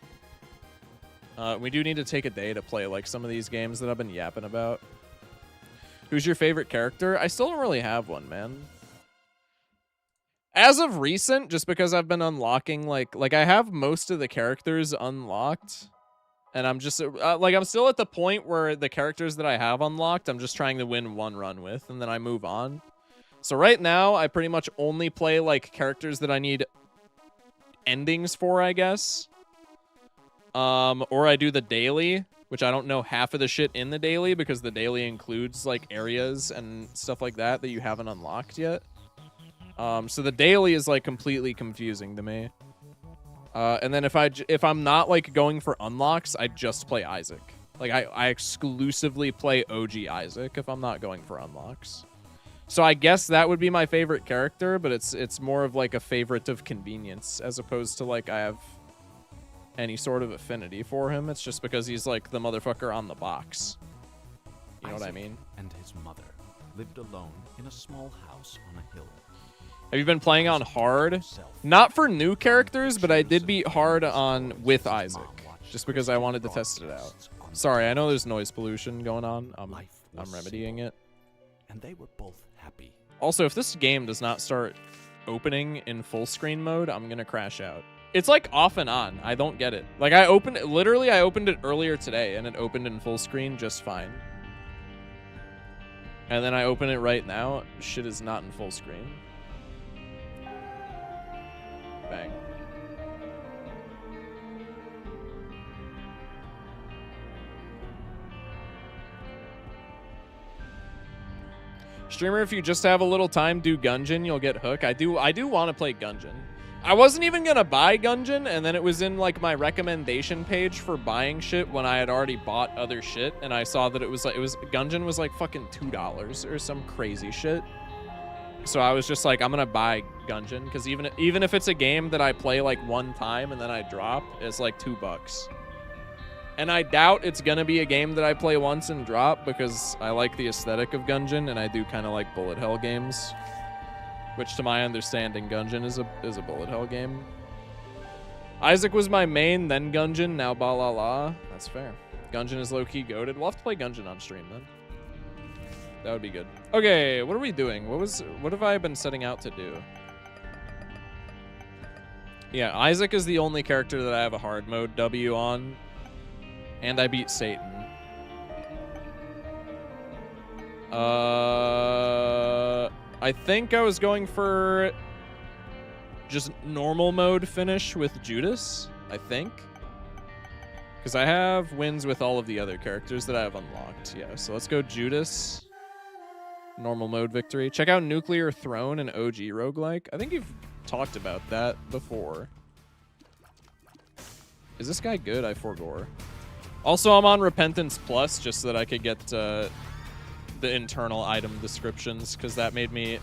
We do need to take a day to play like some of these games that I've been yapping about. Who's your favorite character? I still don't really have one, man. As of recent, just because I've been unlocking, like I have most of the characters unlocked. And I'm just, I'm still at the point where the characters that I have unlocked, I'm just trying to win one run with, and then I move on. So right now, I pretty much only play, like, characters that I need endings for, I guess. Or I do the daily, which I don't know half of the shit in the daily, because the daily includes, like, areas and stuff like that you haven't unlocked yet. So the daily is, like, completely confusing to me. And then if I'm not like going for unlocks, I just play Isaac. Like I exclusively play OG Isaac if I'm not going for unlocks. So I guess that would be my favorite character, but it's more of like a favorite of convenience as opposed to like I have any sort of affinity for him. It's just because he's like the motherfucker on the box. You know what I mean? And his mother lived alone in a small house on a hill. Have you been playing on hard? Not for new characters, but I did beat hard on with Isaac, just because I wanted to test it out. Sorry, I know there's noise pollution going on. I'm remedying it. And they were both happy. Also, if this game does not start opening in full screen mode, I'm gonna crash out. It's like off and on. I don't get it. Like I opened it earlier today, and it opened in full screen just fine. And then I open it right now. Shit is not in full screen. Bang. Streamer, if you just have a little time, do Gungeon, you'll get hooked. I do want to play Gungeon. I wasn't even gonna buy Gungeon, and then it was in like my recommendation page for buying shit when I had already bought other shit, and I saw that Gungeon was like fucking $2 or some crazy shit. So I was just like, I'm gonna buy Gungeon, because even if it's a game that I play like one time and then I drop, it's like $2. And I doubt it's gonna be a game that I play once and drop, because I like the aesthetic of Gungeon, and I do kind of like bullet hell games, which to my understanding, Gungeon is a bullet hell game. Isaac was my main, then Gungeon, now Balala. That's fair. Gungeon is low-key goated. We'll have to play Gungeon on stream then. That would be good. Okay, what are we doing? What have I been setting out to do? Yeah, Isaac is the only character that I have a hard mode W on. And I beat Satan. I think I was going for just normal mode finish with Judas, I think. Because I have wins with all of the other characters that I have unlocked. Yeah, so let's go Judas. Normal mode victory. Check out Nuclear Throne and OG roguelike. I think you've talked about that before. Is this guy good? I forgore. Also, I'm on Repentance Plus just so that I could get the internal item descriptions, because that made me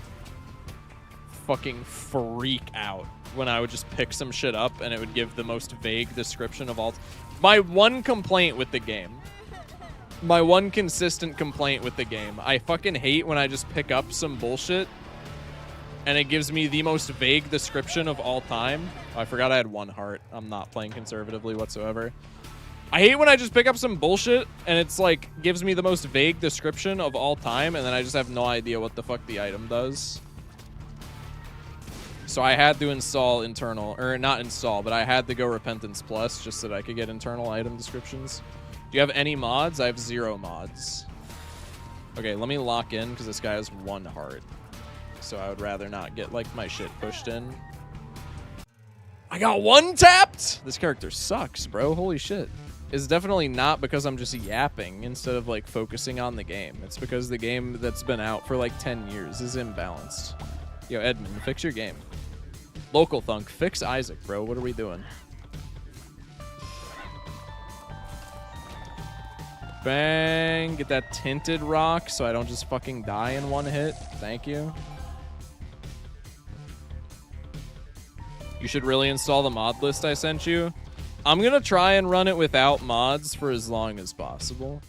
fucking freak out when I would just pick some shit up and it would give the most vague description of all. My one complaint with the game. My one consistent complaint with the game. I fucking hate when I just pick up some bullshit and it gives me the most vague description of all time. Oh, I forgot I had 1 heart. I'm not playing conservatively whatsoever. I hate when I just pick up some bullshit and it's like gives me the most vague description of all time and then I just have no idea what the fuck the item does. So I had to install internal, or not install, but I had to go Repentance Plus just so that I could get internal item descriptions. Do you have any mods? I have 0 mods. Okay, let me lock in because this guy has 1 heart. So I would rather not get like my shit pushed in. I got 1 tapped! This character sucks, bro. Holy shit. It's definitely not because I'm just yapping instead of like focusing on the game. It's because the game that's been out for like 10 years is imbalanced. Yo, Edmund, fix your game. Local Thunk, fix Isaac, bro. What are we doing? Bang. Get that tinted rock so I don't just fucking die in 1 hit. Thank you. You should really install the mod list I sent you. I'm going to try and run it without mods for as long as possible.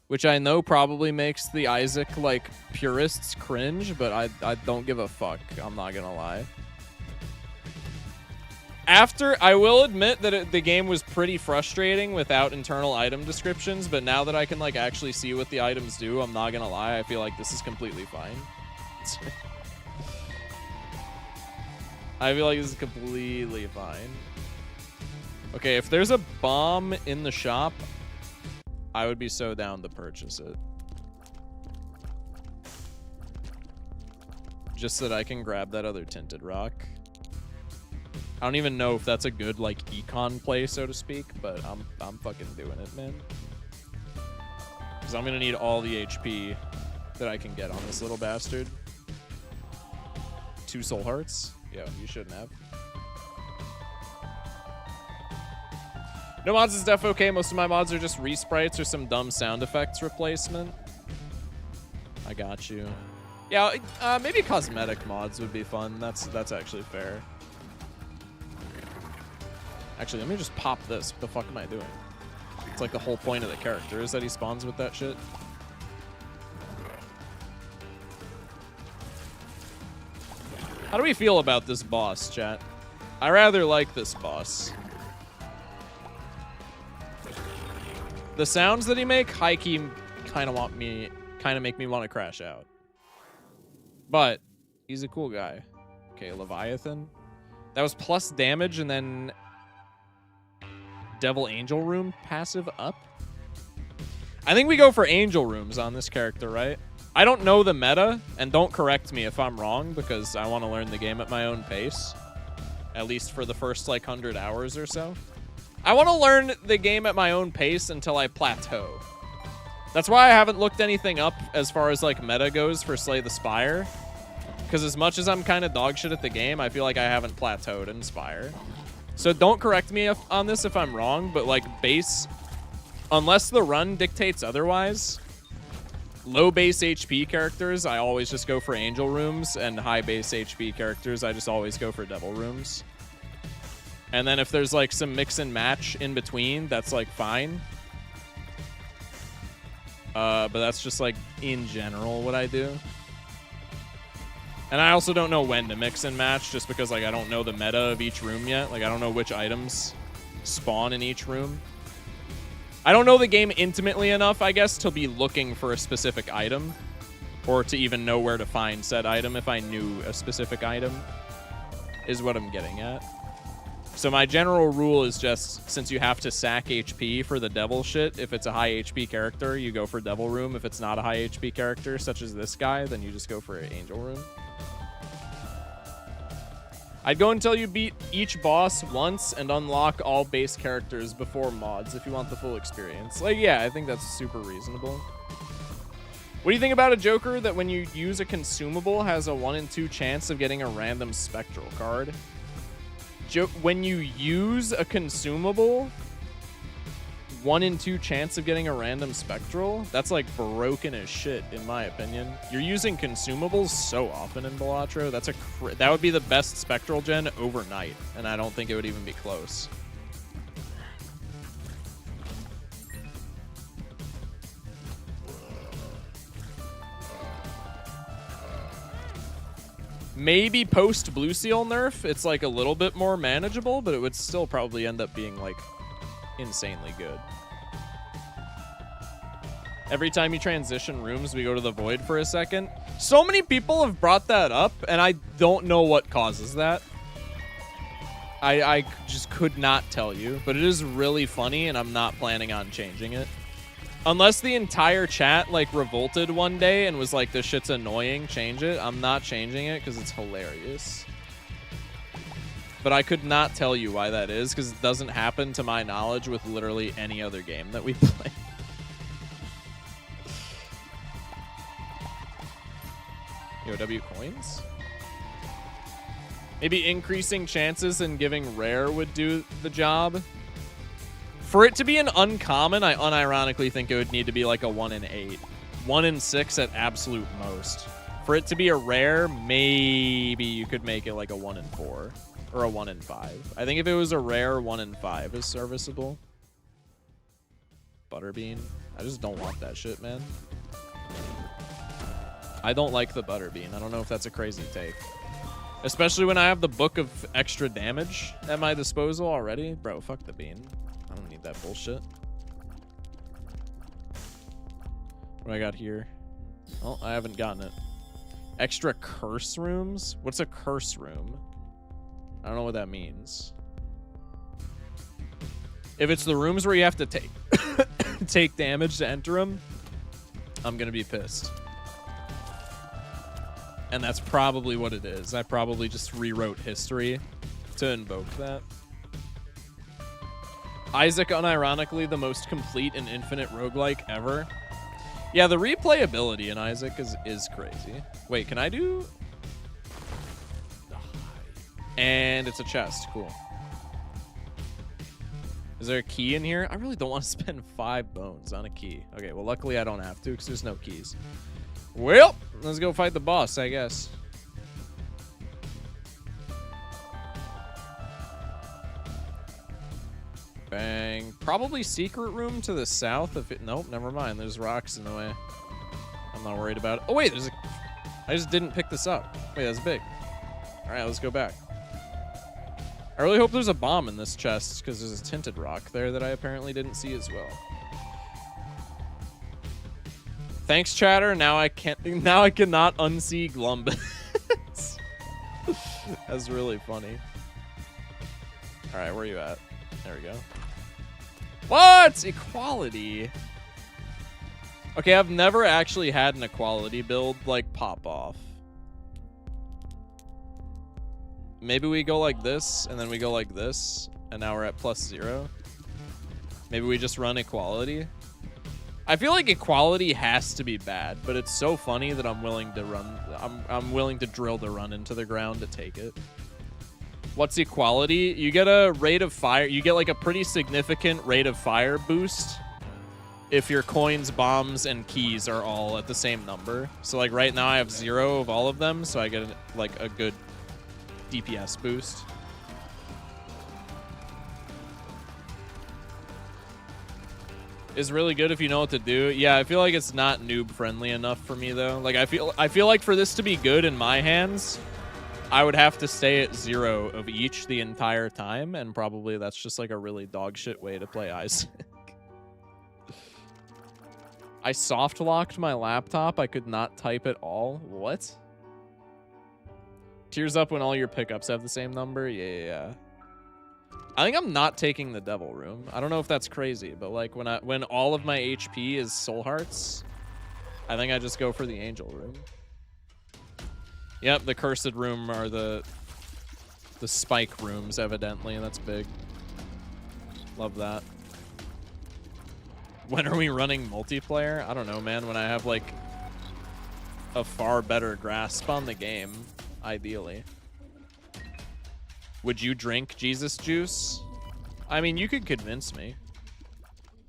Which I know probably makes the Isaac, like, purists cringe, but I don't give a fuck. I'm not going to lie. I will admit that the game was pretty frustrating without internal item descriptions, but now that I can, like, actually see what the items do, I'm not going to lie, I feel like this is completely fine. I feel like this is completely fine. Okay, if there's a bomb in the shop, I would be so down to purchase it. Just so that I can grab that other tinted rock. I don't even know if that's a good, like, econ play, so to speak, but I'm fucking doing it, man. Because I'm gonna need all the HP that I can get on this little bastard. 2 soul hearts? Yo, you shouldn't have. No mods is def okay. Most of my mods are just resprites or some dumb sound effects replacement. I got you. Yeah, maybe cosmetic mods would be fun. That's actually fair. Actually, let me just pop this. What the fuck am I doing? It's like the whole point of the character is that he spawns with that shit. How do we feel about this boss, chat? I rather like this boss. The sounds that he make, high-key, kind of make me want to crash out. But he's a cool guy. Okay, Leviathan. That was plus damage and then Devil Angel Room passive up. I think we go for Angel Rooms on this character, right? I don't know the meta, and don't correct me if I'm wrong, because I want to learn the game at my own pace. At least for the first, like, 100 hours or so. I want to learn the game at my own pace until I plateau. That's why I haven't looked anything up as far as, like, meta goes for Slay the Spire. Because as much as I'm kind of dog shit at the game, I feel like I haven't plateaued in Spire. So don't correct me on this if I'm wrong, but, like, base... Unless the run dictates otherwise, low base HP characters, I always just go for Angel Rooms, and high base HP characters, I just always go for Devil Rooms. And then if there's, like, some mix and match in between, that's, like, fine. But that's just, like, in general what I do. And I also don't know when to mix and match, just because, like, I don't know the meta of each room yet. Like, I don't know which items spawn in each room. I don't know the game intimately enough, I guess, to be looking for a specific item. Or to even know where to find said item if I knew a specific item. Is what I'm getting at. So my general rule is just, since you have to sack HP for the devil shit, if it's a high HP character, you go for Devil Room. If it's not a high HP character, such as this guy, then you just go for Angel Room. I'd go until you beat each boss once and unlock all base characters before mods if you want the full experience. Like, yeah, I think that's super reasonable. What do you think about a Joker that when you use a consumable has a 1 in 2 chance of getting a random spectral card? When you use a consumable, 1 in 2 chance of getting a random spectral? That's like broken as shit, in my opinion. You're using consumables so often in Balatro. That would be the best spectral gen overnight, and I don't think it would even be close. Maybe post Blue Seal nerf, it's like a little bit more manageable, but it would still probably end up being like insanely good. Every time you transition rooms, we go to the void for a second. So many people have brought that up, and I don't know what causes that. I just could not tell you, but it is really funny, and I'm not planning on changing it. Unless the entire chat, like, revolted one day and was like, this shit's annoying, change it. I'm not changing it because it's hilarious. But I could not tell you why that is because it doesn't happen, to my knowledge, with literally any other game that we play. W coins? Maybe increasing chances and giving rare would do the job. For it to be an uncommon, I unironically think it would need to be like a 1 in 8. 1 in 6 at absolute most. For it to be a rare, maybe you could make it like a 1 in 4. Or a 1 in 5. I think if it was a rare, 1 in 5 is serviceable. Butterbean. I just don't want that shit, man. I don't like the Butterbean. I don't know if that's a crazy take. Especially when I have the book of extra damage at my disposal already. Bro, fuck the bean. I don't need that bullshit. What do I got here? Oh, I haven't gotten it. Extra curse rooms? What's a curse room? I don't know what that means. If it's the rooms where you have to take take damage to enter them, I'm gonna be pissed. And that's probably what it is. I probably just rewrote history to invoke that. Isaac, unironically, the most complete and infinite roguelike ever. Yeah, the replayability in Isaac is crazy. Wait, can I do... And it's a chest. Cool. Is there a key in here? I really don't want to spend 5 bones on a key. Okay, well, luckily I don't have to because there's no keys. Well, let's go fight the boss, I guess. Bang. Probably secret room to the south. If it... Nope, never mind. There's rocks in the way. I'm not worried about it. Oh, wait, there's a... I just didn't pick this up. Wait, that's big. All right, let's go back. I really hope there's a bomb in this chest because there's a tinted rock there that I apparently didn't see as well. Thanks, chatter. Now I can't. Now I cannot unsee Glumbus. That's really funny. All right, where are you at? There we go. What? Equality. Okay, I've never actually had an equality build like pop off. Maybe we go like this, and then we go like this, and now we're at +0. Maybe we just run equality. I feel like equality has to be bad, but it's so funny that I'm willing to run. I'm willing to drill the run into the ground to take it. What's equality? You get a rate of fire. You get like a pretty significant rate of fire boost if your coins, bombs, and keys are all at the same number. So like right now I have 0 of all of them, so I get like a good DPS boost. Is really good if you know what to do. Yeah, I feel like it's not noob friendly enough for me though. Like I feel like for this to be good in my hands, I would have to stay at 0 of each the entire time, and probably that's just like a really dog shit way to play Isaac. I soft locked my laptop. I could not type at all. What? Tears up when all your pickups have the same number? Yeah. I think I'm not taking the devil room. I don't know if that's crazy, but like when all of my HP is soul hearts, I think I just go for the angel room. Yep, the cursed room are the spike rooms, evidently. That's big. Love that. When are we running multiplayer? I don't know, man. When I have like a far better grasp on the game, ideally. Would you drink Jesus juice? I mean, you could convince me.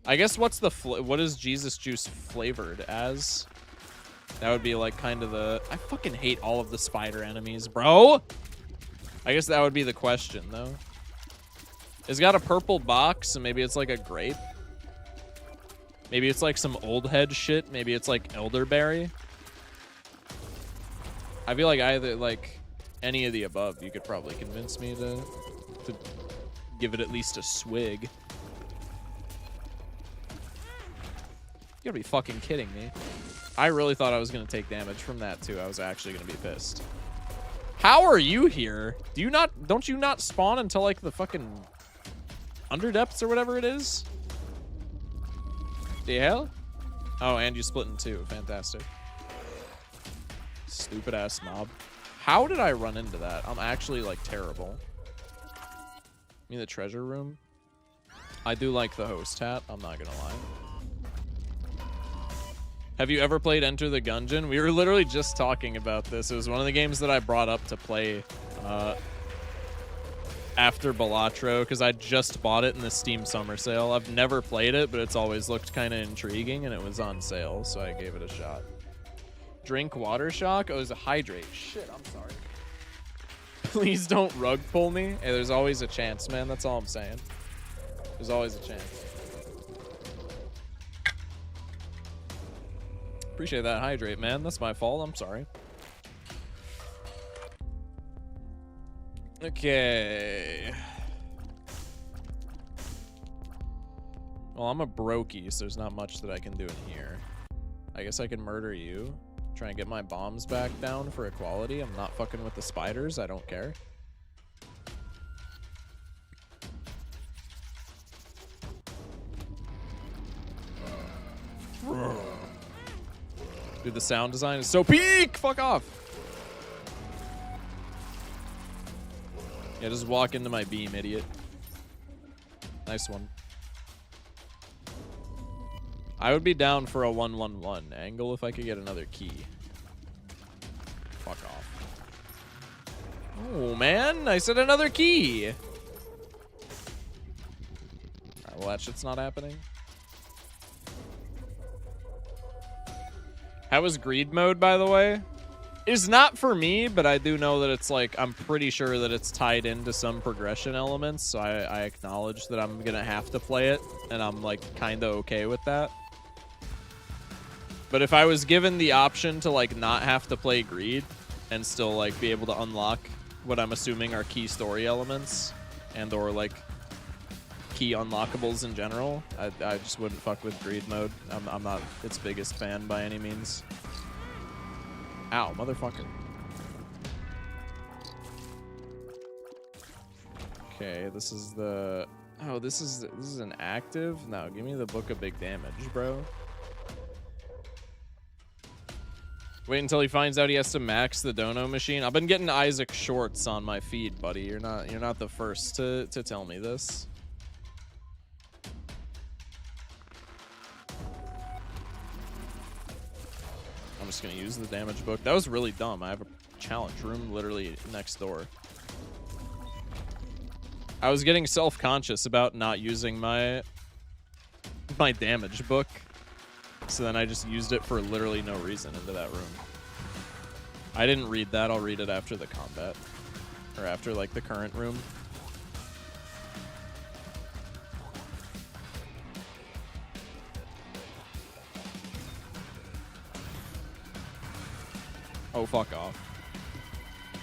I guess what is Jesus juice flavored as? That would be like kind of the... I fucking hate all of the spider enemies, bro. I guess that would be the question, though. It's got a purple box, so maybe it's like a grape. Maybe it's like some old head shit. Maybe it's like elderberry. I feel like either like any of the above, you could probably convince me to give it at least a swig. You gotta be fucking kidding me. I really thought I was gonna take damage from that too. I was actually gonna be pissed. How are you here? Don't you not spawn until like the fucking underdepths or whatever it is? The hell? Oh, and you split in two. Fantastic. Stupid ass mob. How did I run into that? I'm actually like terrible. You mean the treasure room? I do like the host hat. I'm not gonna lie. Have you ever played Enter the Gungeon? We were literally just talking about this. It was one of the games that I brought up to play after Balatro, because I just bought it in the Steam Summer Sale. I've never played it, but it's always looked kind of intriguing, and it was on sale, so I gave it a shot. Drink water shock? Oh, it was a hydrate. Shit, I'm sorry. Please don't rug pull me. Hey, there's always a chance, man. That's all I'm saying. There's always a chance. Appreciate that hydrate, man. That's my fault. I'm sorry. Okay. Well, I'm a brokey, so there's not much that I can do in here. I guess I can murder you. Try and get my bombs back down for equality. I'm not fucking with the spiders. I don't care. Dude, the sound design is so peak! Fuck off! Yeah, just walk into my beam, idiot. Nice one. I would be down for a 1-1-1 angle if I could get another key. Fuck off. Oh, man. I said another key. Alright, well, that shit's not happening. How was greed mode, by the way? It's not for me, but I do know that it's like, I'm pretty sure that it's tied into some progression elements, so I acknowledge that I'm gonna have to play it, and I'm like kinda okay with that. But if I was given the option to like not have to play greed and still like be able to unlock what I'm assuming are key story elements and or like key unlockables in general, I just wouldn't fuck with greed mode. I'm not its biggest fan by any means. Ow, motherfucker. Okay, this is the... Oh, this is an active? No, give me the Book of Big Damage, bro. Wait until he finds out he has to max the dono machine. I've been getting Isaac shorts on my feed, buddy. You're not the first to tell me this. I'm just gonna use the damage book. That was really dumb. I have a challenge room literally next door. I was getting self-conscious about not using my damage book. So then I just used it for literally no reason into that room. I didn't read that. I'll read it after the combat. Or after, like, the current room. Oh, fuck off.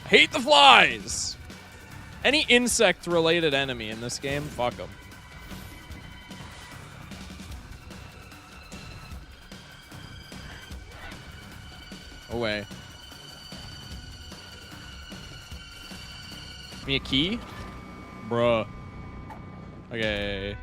I hate the flies! Any insect-related enemy in this game, fuck them. Away. Give me a key? Bruh. Okay.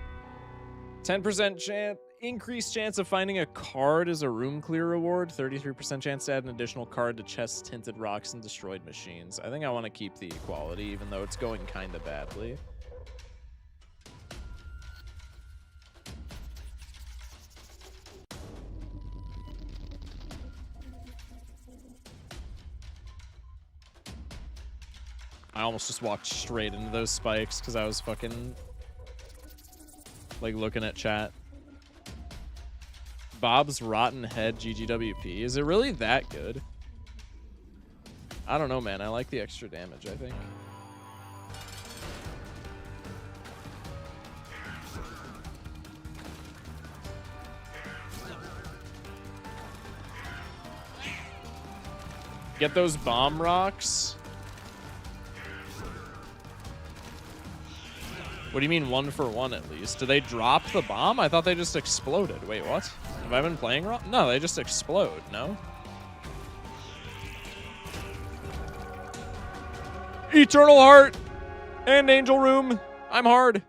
10% chance, increased chance of finding a card as a room clear reward. 33% chance to add an additional card to chests, tinted rocks, and destroyed machines. I think I want to keep the equality, even though it's going kind of badly. I almost just walked straight into those spikes because I was fucking like looking at chat. Bob's Rotten Head GGWP. Is it really that good? I don't know, man. I like the extra damage, I think. Get those bomb rocks. What do you mean 1 for 1 at least? Do they drop the bomb? I thought they just exploded. Wait, what? Have I been playing wrong? No, they just explode, no? Eternal Heart and Angel Room. I'm hard.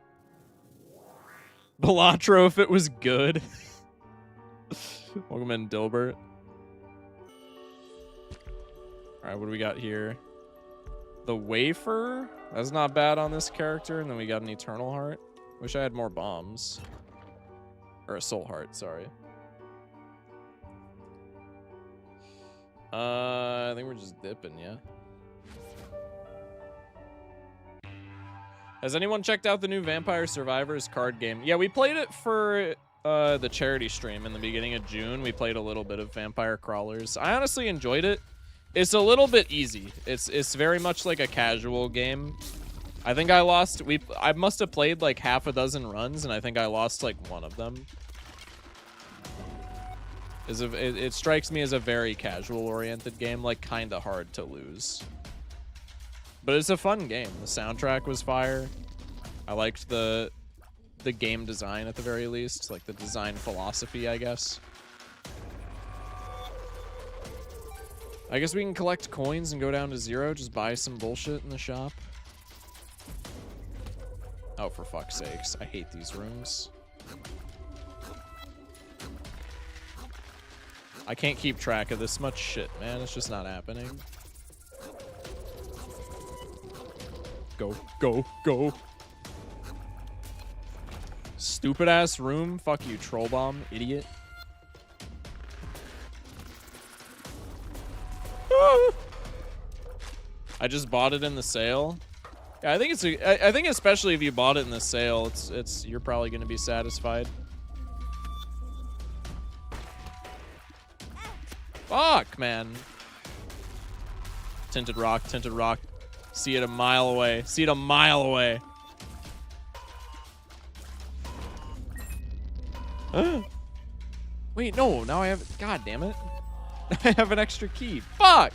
Balatro if it was good. Welcome in, Dilbert. Alright, what do we got here? The Wafer. That's not bad on this character. And then we got an Eternal Heart. Wish I had more bombs. Or a Soul Heart, sorry. I think we're just dipping, yeah. Has anyone checked out the new Vampire Survivors card game? Yeah, we played it for the charity stream in the beginning of June. We played a little bit of Vampire Crawlers. I honestly enjoyed it. It's a little bit easy. It's very much like a casual game. I think I lost... I must have played like half a dozen runs, and I think I lost like one of them. It strikes me as a very casual-oriented game, like kind of hard to lose. But it's a fun game. The soundtrack was fire. I liked the game design at the very least, like the design philosophy, I guess. I guess we can collect coins and go down to 0, just buy some bullshit in the shop. Oh, for fuck's sakes. I hate these rooms. I can't keep track of this much shit, man. It's just not happening. Go, go, go. Stupid ass room. Fuck you, troll bomb, idiot. I just bought it in the sale. Yeah, I think it's I think especially if you bought it in the sale, you're probably going to be satisfied. Fuck, man. Tinted rock, tinted rock. See it a mile away. See it a mile away. Wait, no, now I have... God damn it. I have an extra key. Fuck!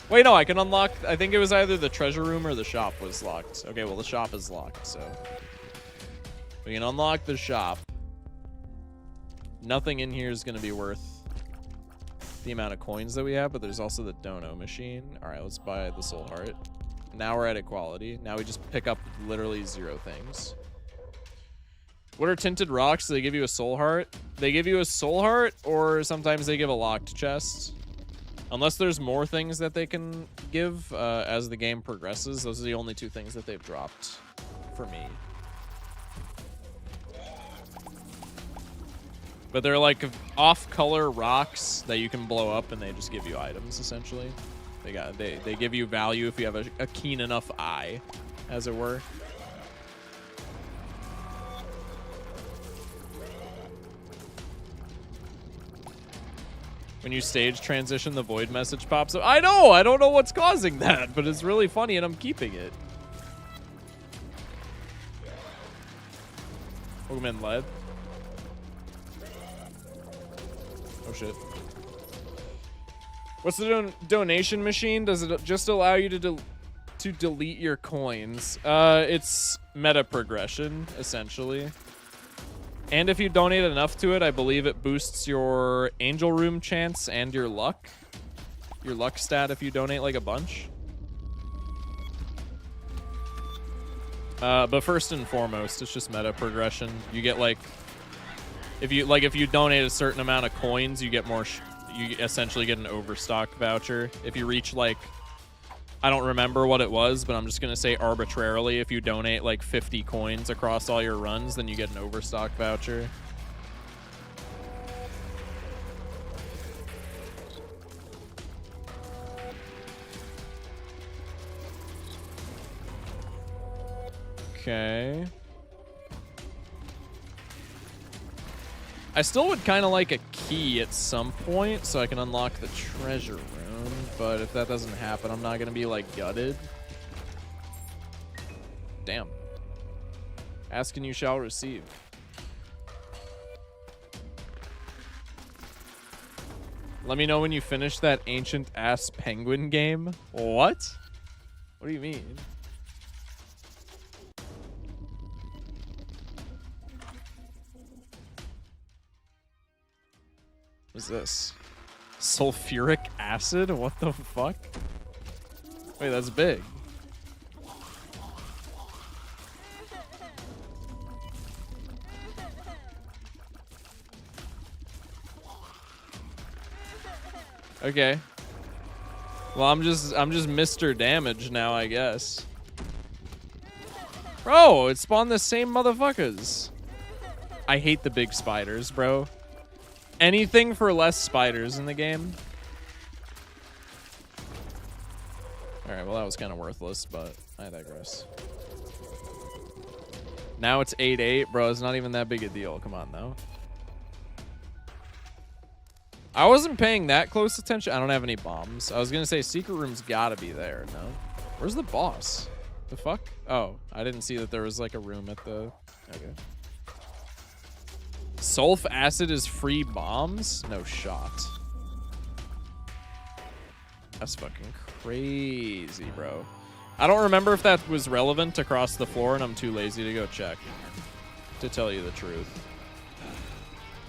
Wait, no, I can unlock... I think it was either the treasure room or the shop was locked. Okay, well, the shop is locked, so... We can unlock the shop. Nothing in here is going to be worth the amount of coins that we have, but there's also the dono machine. Alright, let's buy the soul heart. Now we're at equality. Now we just pick up literally 0 things. What are tinted rocks? Do they give you a soul heart? They give you a soul heart, or sometimes they give a locked chest. Unless there's more things that they can give as the game progresses. Those are the only 2 things that they've dropped for me. But they're like off-color rocks that you can blow up, and they just give you items, essentially. They give you value if you have a keen enough eye, as it were. When you stage transition, the void message pops up. I know! I don't know what's causing that, but it's really funny, and I'm keeping it. Welcome in, lead. Oh, shit. What's the donation machine? Does it just allow you to delete your coins? It's meta progression, essentially. And if you donate enough to it, I believe it boosts your angel room chance and your luck. Your luck stat if you donate like a bunch. But first and foremost, it's just meta progression. You get like if you donate a certain amount of coins, you get more you essentially get an overstock voucher. If you reach like, I don't remember what it was, but I'm just going to say arbitrarily, if you donate like 50 coins across all your runs, then you get an overstock voucher. Okay. I still would kind of like a key at some point so I can unlock the treasure room, but if that doesn't happen, I'm not going to be, like, gutted. Damn. Ask and you shall receive. Let me know when you finish that ancient-ass penguin game. What? What do you mean? What's this? Sulfuric acid? What the fuck? Wait, that's big. Okay. Well, I'm just Mr. Damage now, I guess. Bro, it spawned the same motherfuckers. I hate the big spiders, bro. Anything for less spiders in the game. Alright, well that was kind of worthless, but I digress. Now it's 8-8, bro. It's not even that big a deal. Come on, though. I wasn't paying that close attention. I don't have any bombs. I was going to say secret room's got to be there. No. Where's the boss? The fuck? Oh, I didn't see that there was like a room at the... Okay. Sulf acid is free bombs? No shot. That's fucking crazy, bro. I don't remember if that was relevant across the floor, and I'm too lazy to go check, to tell you the truth.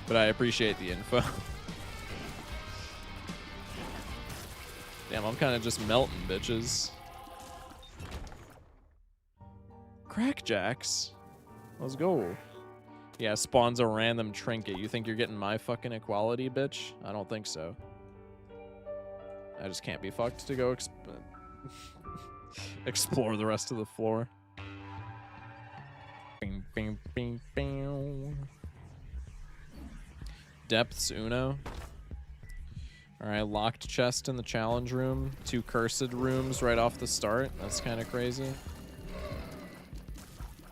But I appreciate the info. Damn, I'm kind of just melting, bitches. Crackjacks. Let's go. Yeah, spawns a random trinket. You think you're getting my fucking equality, bitch? I don't think so. I just can't be fucked to go explore the rest of the floor. Bing, bing, bing, bing. Depths Uno. Alright, locked chest in the challenge room. 2 cursed rooms right off the start. That's kind of crazy.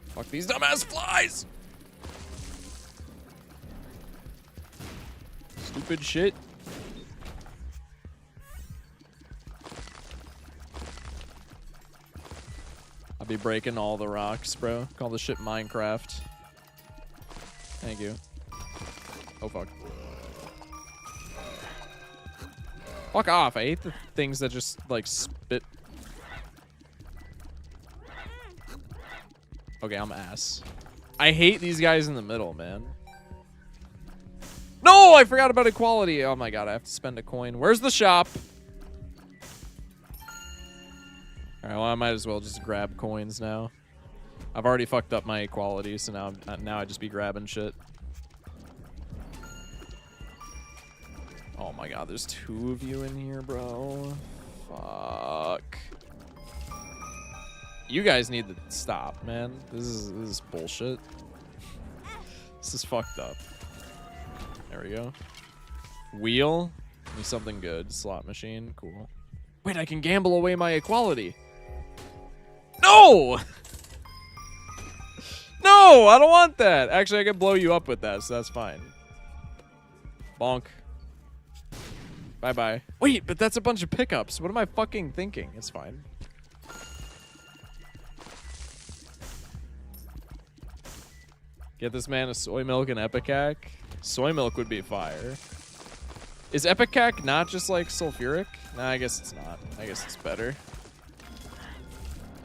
Fuck these dumbass flies! Stupid shit. I'll be breaking all the rocks, bro. Call this shit Minecraft. Thank you. Oh, fuck. Fuck off. I hate the things that just, like, spit. Okay, I'm ass. I hate these guys in the middle, man. No, I forgot about equality. Oh my god, I have to spend a coin. Where's the shop? Alright, well, I might as well just grab coins now. I've already fucked up my equality, so now I just be grabbing shit. Oh my god, there's 2 of you in here, bro. Fuck. You guys need to stop, man. This is bullshit. This is fucked up. There we go. Wheel. Give me something good. Slot machine. Cool. Wait, I can gamble away my equality. No! No, I don't want that. Actually, I can blow you up with that, so that's fine. Bonk. Bye-bye. Wait, but that's a bunch of pickups. What am I fucking thinking? It's fine. Get this man a soy milk and Epicac. Soy milk would be fire. Is Epicac not just like sulfuric? Nah, I guess it's not. I guess it's better.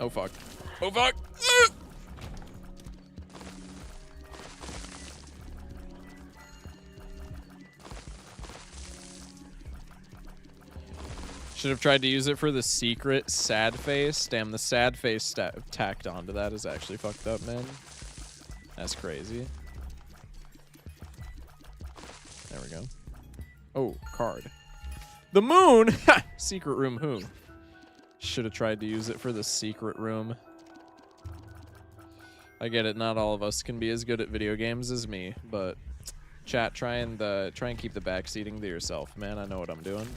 Oh, fuck. Oh, fuck! Should have tried to use it for the secret sad face. Damn, the sad face tacked onto that is actually fucked up, man. That's crazy. There we go. Oh, card. The moon! Ha! Secret room who? Should have tried to use it for the secret room. I get it, not all of us can be as good at video games as me, but chat, try and keep the backseating to yourself, man. I know what I'm doing.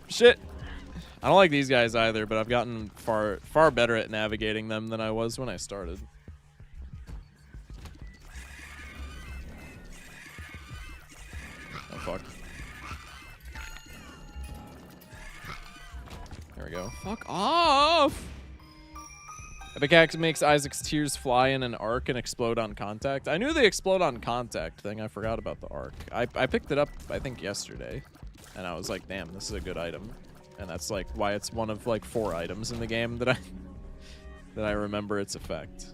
Shit. I don't like these guys either, but I've gotten far better at navigating them than I was when I started. Oh, fuck. There we go. Fuck off! Epic Axe makes Isaac's tears fly in an arc and explode on contact. I knew the explode on contact thing. I forgot about the arc. I picked it up, I think, yesterday. And I was like, damn, this is a good item. And that's like why it's one of like 4 items in the game that I remember its effect.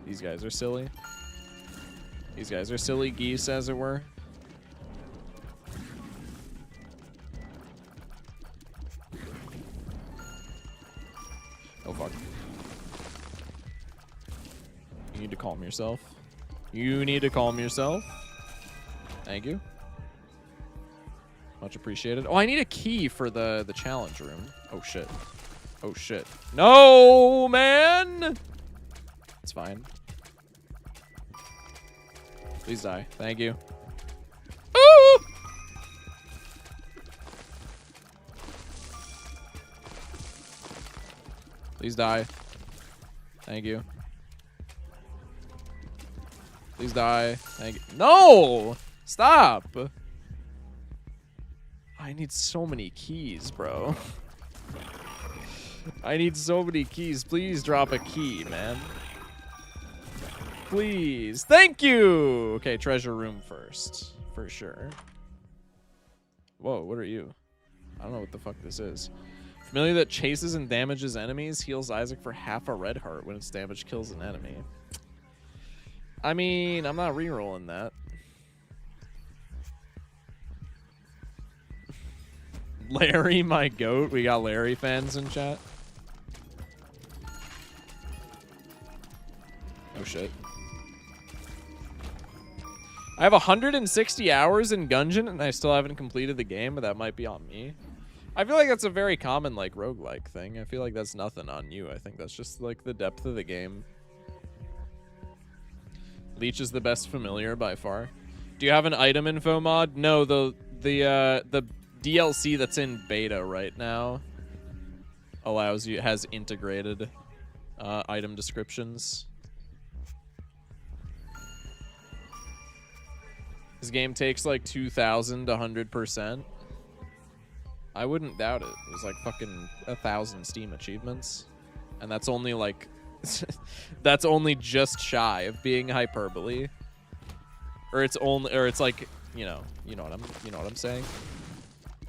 These guys are silly. These guys are silly geese, as it were. Oh, fuck. You need to calm yourself. You need to calm yourself. Thank you. Much appreciated. Oh, I need a key for the challenge room. Oh, shit. Oh, shit. No, man! It's fine. Please die. Thank you. Ooh! Please die. Thank you. Please die. Thank you. No! Stop! I need so many keys, bro. I need so many keys. Please drop a key, man. Please. Thank you! Okay, treasure room first. For sure. Whoa, what are you? I don't know what the fuck this is. Familiar that chases and damages enemies, heals Isaac for half a red heart when its damage kills an enemy. I mean, I'm not re-rolling that. Larry, my goat. We got Larry fans in chat. Oh, shit. I have 160 hours in Gungeon, and I still haven't completed the game, but that might be on me. I feel like that's a very common, like, roguelike thing. I feel like that's nothing on you. I think that's just, like, the depth of the game. Leech is the best familiar by far. Do you have an item info mod? No, the DLC that's in beta right now allows you, has integrated item descriptions. This game takes like 2,000 to 100%. I wouldn't doubt it. There's like fucking 1,000 Steam achievements, and that's only like that's only just shy of being hyperbole. Or it's only, or it's like, you know what I'm saying.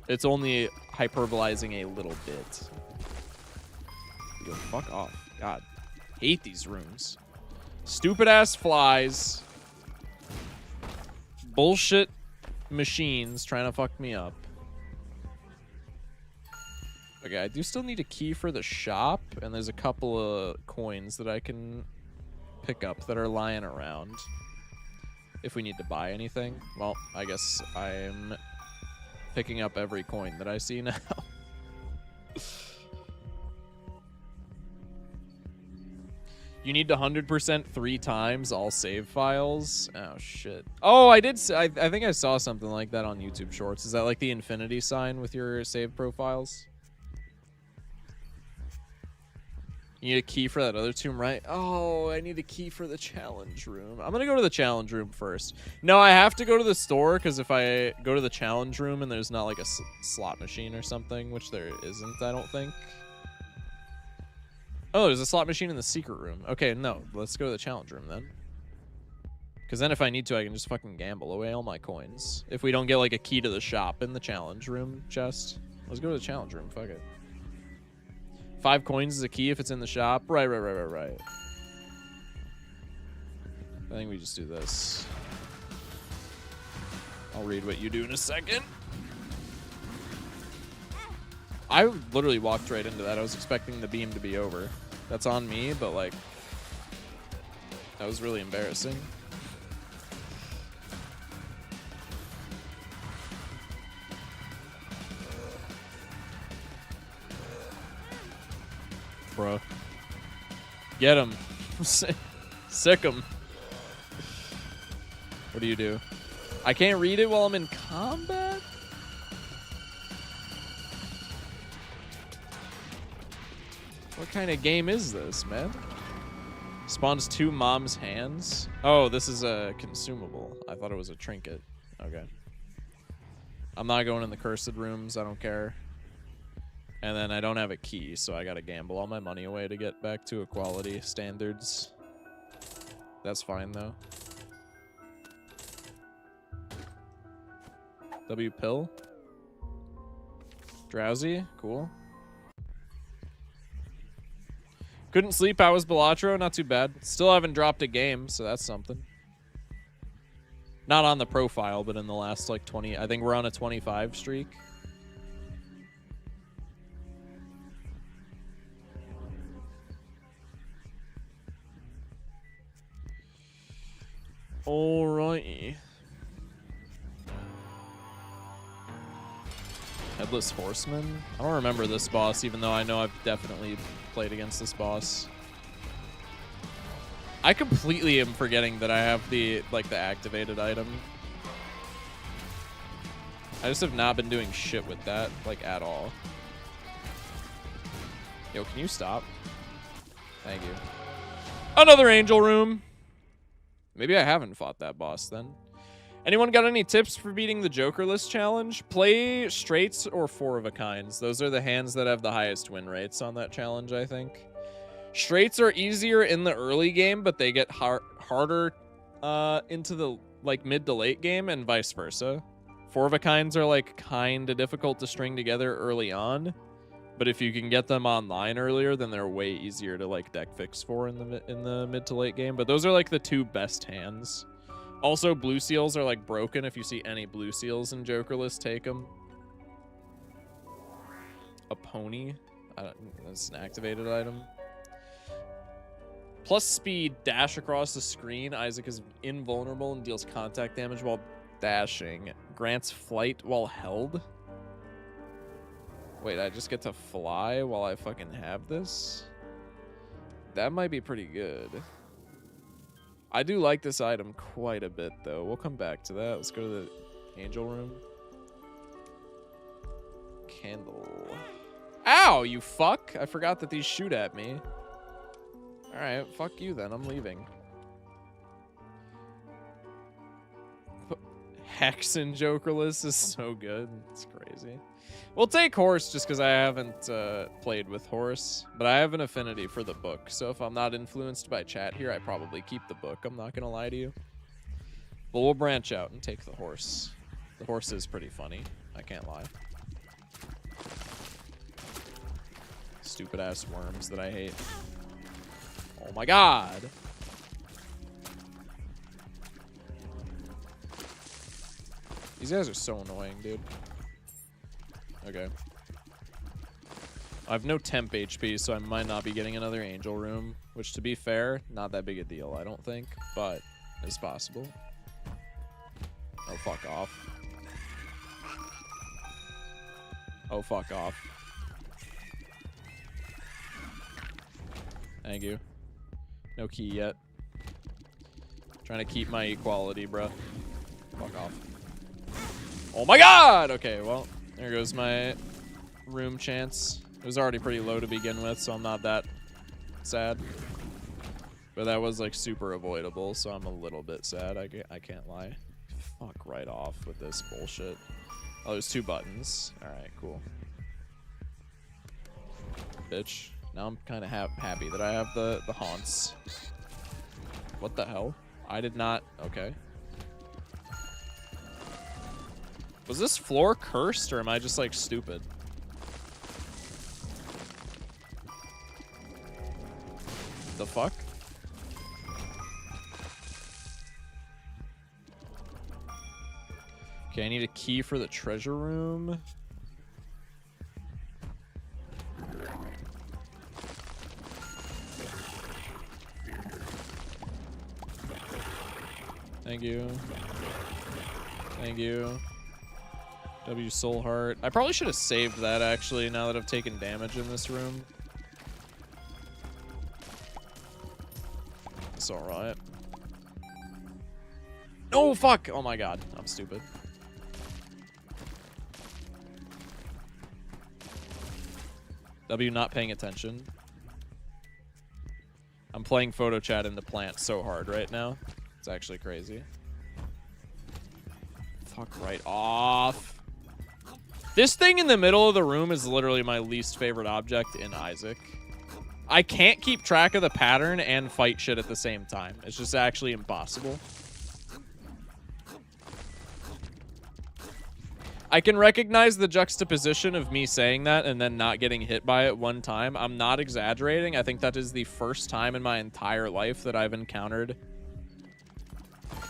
It's only hyperbolizing a little bit. Yo, fuck off. God, hate these rooms. Stupid ass flies. Bullshit machines trying to fuck me up. Okay, I do still need a key for the shop, and there's a couple of coins that I can pick up that are lying around. If we need to buy anything. Well, I guess I'm picking up every coin that I see now. You need to 100% 3 times all save files. Oh, shit. Oh, I did. I think I saw something like that on YouTube Shorts. Is that like the infinity sign with your save profiles? You need a key for that other tomb, right? Oh, I need a key for the challenge room. I'm going to go to the challenge room first. No, I have to go to the store, because if I go to the challenge room and there's not like a slot machine or something, which there isn't, I don't think. Oh, there's a slot machine in the secret room. Okay, no, let's go to the challenge room then. Because then if I need to, I can just fucking gamble away all my coins. If we don't get like a key to the shop in the challenge room chest. Let's go to the challenge room, fuck it. 5 coins is a key if it's in the shop. Right. I think we just do this. I'll read what you do in a second. I literally walked right into that. I was expecting the beam to be over. That's on me, but like, that was really embarrassing. Bro. Get him. Sick him. What do you do? I can't read it while I'm in combat? What kind of game is this, man? Spawns 2 mom's hands. Oh, this is a consumable. I thought it was a trinket. Okay. I'm not going in the cursed rooms. I don't care. And then I don't have a key, so I gotta gamble all my money away to get back to equality standards. That's fine, though. W pill. Drowsy. Cool. Couldn't sleep. How was Balatro? Not too bad. Still haven't dropped a game, so that's something. Not on the profile, but in the last, like, 20... I think we're on a 25 streak. Alrighty. Headless Horseman? I don't remember this boss, even though I know I've definitely played against this boss. I completely am forgetting that I have the, like, the activated item. I just have not been doing shit with that, like, at all. Yo, can you stop? Thank you. Another angel room. Maybe I haven't fought that boss then. Anyone got any tips for beating the Jokerless challenge? Play straights or 4 of a kinds. Those are the hands that have the highest win rates on that challenge, I think. Straights are easier in the early game, but they get harder into the like mid to late game, and vice versa. 4 of a kinds are like kind of difficult to string together early on, but if you can get them online earlier, then they're way easier to like deck fix for in the mid to late game. But those are like the 2 best hands. Also, blue seals are like broken. If you see any blue seals in Jokerless, take them. A pony. That's an activated item. Plus speed, dash across the screen. Isaac is invulnerable and deals contact damage while dashing. Grants flight while held. Wait, I just get to fly while I fucking have this? That might be pretty good. I do like this item quite a bit, though. We'll come back to that. Let's go to the angel room. Candle. Ow, you fuck! I forgot that these shoot at me. Alright, fuck you then. I'm leaving. Hex in Jokerless is so good. It's crazy. We'll take Horse just because I haven't played with Horse, but I have an affinity for the book. So if I'm not influenced by chat here, I probably keep the book. I'm not going to lie to you. But we'll branch out and take the Horse. The Horse is pretty funny. I can't lie. Stupid ass worms that I hate. Oh my god. These guys are so annoying, dude. Okay. I have no temp HP, so I might not be getting another angel room, which, to be fair, not that big a deal, I don't think, but it's possible. Oh, fuck off. Oh, fuck off. Thank you. No key yet. Trying to keep my equality, bruh. Fuck off. Oh my god! Okay, well, there goes my room chance. It was already pretty low to begin with, so I'm not that sad. But that was, like, super avoidable, so I'm a little bit sad. I can't lie. Fuck right off with this bullshit. Oh, there's 2 buttons. Alright, cool. Bitch. Now I'm kind of happy that I have the haunts. What the hell? I did not... Okay. Was this floor cursed, or am I just, like, stupid? The fuck? Okay, I need a key for the treasure room. Thank you. Thank you. W Soul Heart. I probably should have saved that, actually, now that I've taken damage in this room. It's alright. Oh, fuck! Oh my god. I'm stupid. W not paying attention. I'm playing photo chat in the plant so hard right now. It's actually crazy. Fuck right off. This thing in the middle of the room is literally my least favorite object in Isaac. I can't keep track of the pattern and fight shit at the same time. It's just actually impossible. I can recognize the juxtaposition of me saying that and then not getting hit by it one time. I'm not exaggerating. I think that is the first time in my entire life that I've encountered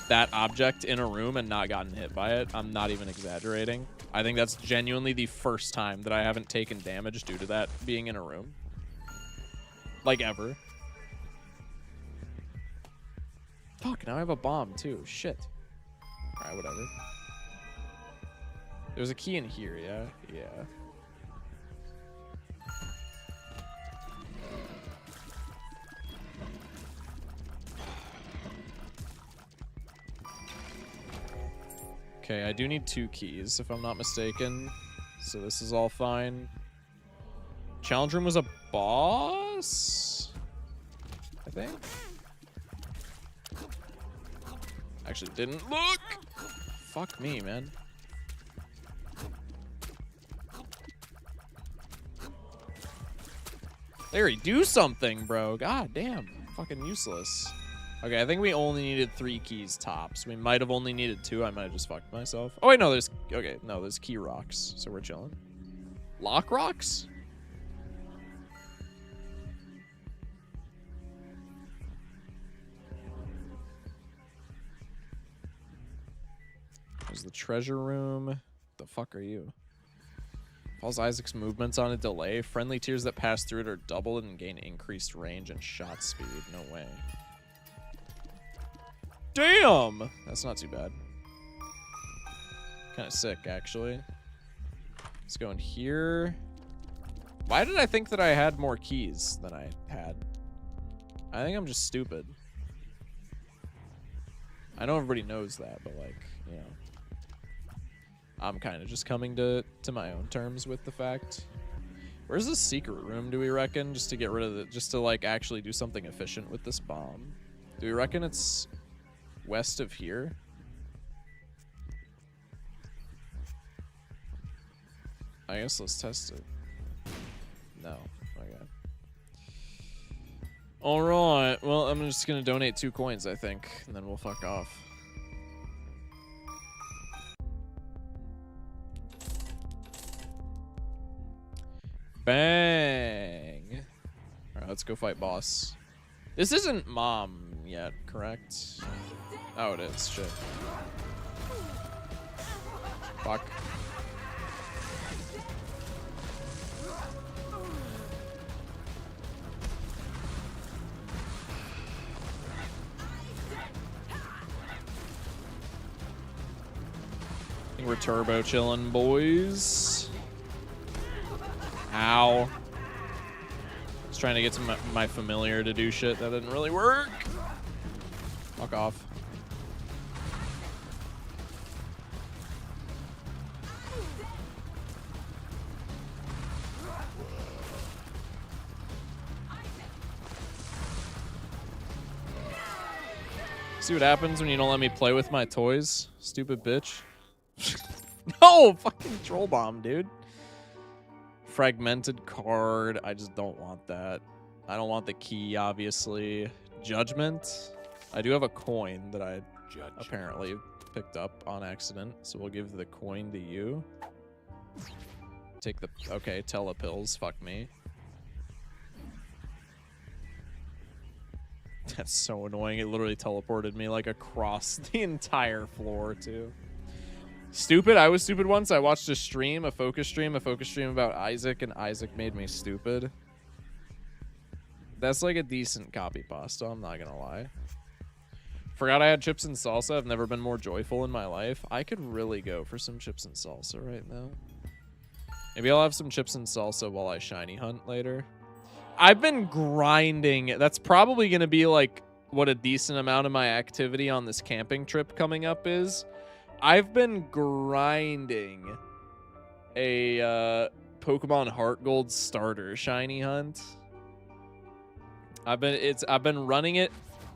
that object in a room and not gotten hit by it. I'm not even exaggerating. I think that's genuinely the first time that I haven't taken damage due to that being in a room. Like, ever. Fuck, now I have a bomb, too. Shit. Alright, whatever. There's a key in here, yeah? Yeah. Okay, I do need 2 keys, if I'm not mistaken. So this is all fine. Challenge room was a boss? I think. Actually didn't look! Fuck me, man. Larry, do something, bro. God damn. Fucking useless. Okay, I think we only needed 3 keys tops. We might have only needed 2. I might have just fucked myself. Oh, wait, no, there's... Okay, no, there's key rocks, so we're chilling. Lock rocks? There's the treasure room. The fuck are you? Falls Isaac's movements on a delay. Friendly tiers that pass through it are doubled and gain increased range and shot speed. No way. Damn! That's not too bad. Kind of sick, actually. Let's go in here. Why did I think that I had more keys than I had? I think I'm just stupid. I know everybody knows that, but, like, you know. I'm kind of just coming to my own terms with the fact. Where's the secret room, do we reckon? Just to get rid of it, just to, like, actually do something efficient with this bomb. Do we reckon it's west of here? I guess let's test it. No. Okay. Alright. Well, I'm just gonna donate 2 coins, I think, and then we'll fuck off. Bang! Alright, let's go fight boss. This isn't mom yet, correct? Oh, it is. Shit. Fuck. I think we're turbo chilling, boys. Ow. I was trying to get to my familiar to do shit. That didn't really work. Fuck off. See what happens when you don't let me play with my toys? Stupid bitch. No! Fucking troll bomb, dude. Fragmented card. I just don't want that. I don't want the key, obviously. Judgment. I do have a coin that I apparently picked up on accident, so we'll give the coin to you. Take the... Okay, telepills. Fuck me. That's so annoying. It literally teleported me like across the entire floor, too. Stupid. I was stupid once. I watched a stream, a focus stream about Isaac, and Isaac made me stupid. That's like a decent copy pasta, I'm not gonna lie. Forgot I had chips and salsa. I've never been more joyful in my life. I could really go for some chips and salsa right now. Maybe I'll have some chips and salsa while I shiny hunt later. I've been grinding. That's probably gonna be like what a decent amount of my activity on this camping trip coming up is. I've been grinding a Pokemon Heart Gold starter shiny hunt. I've been running it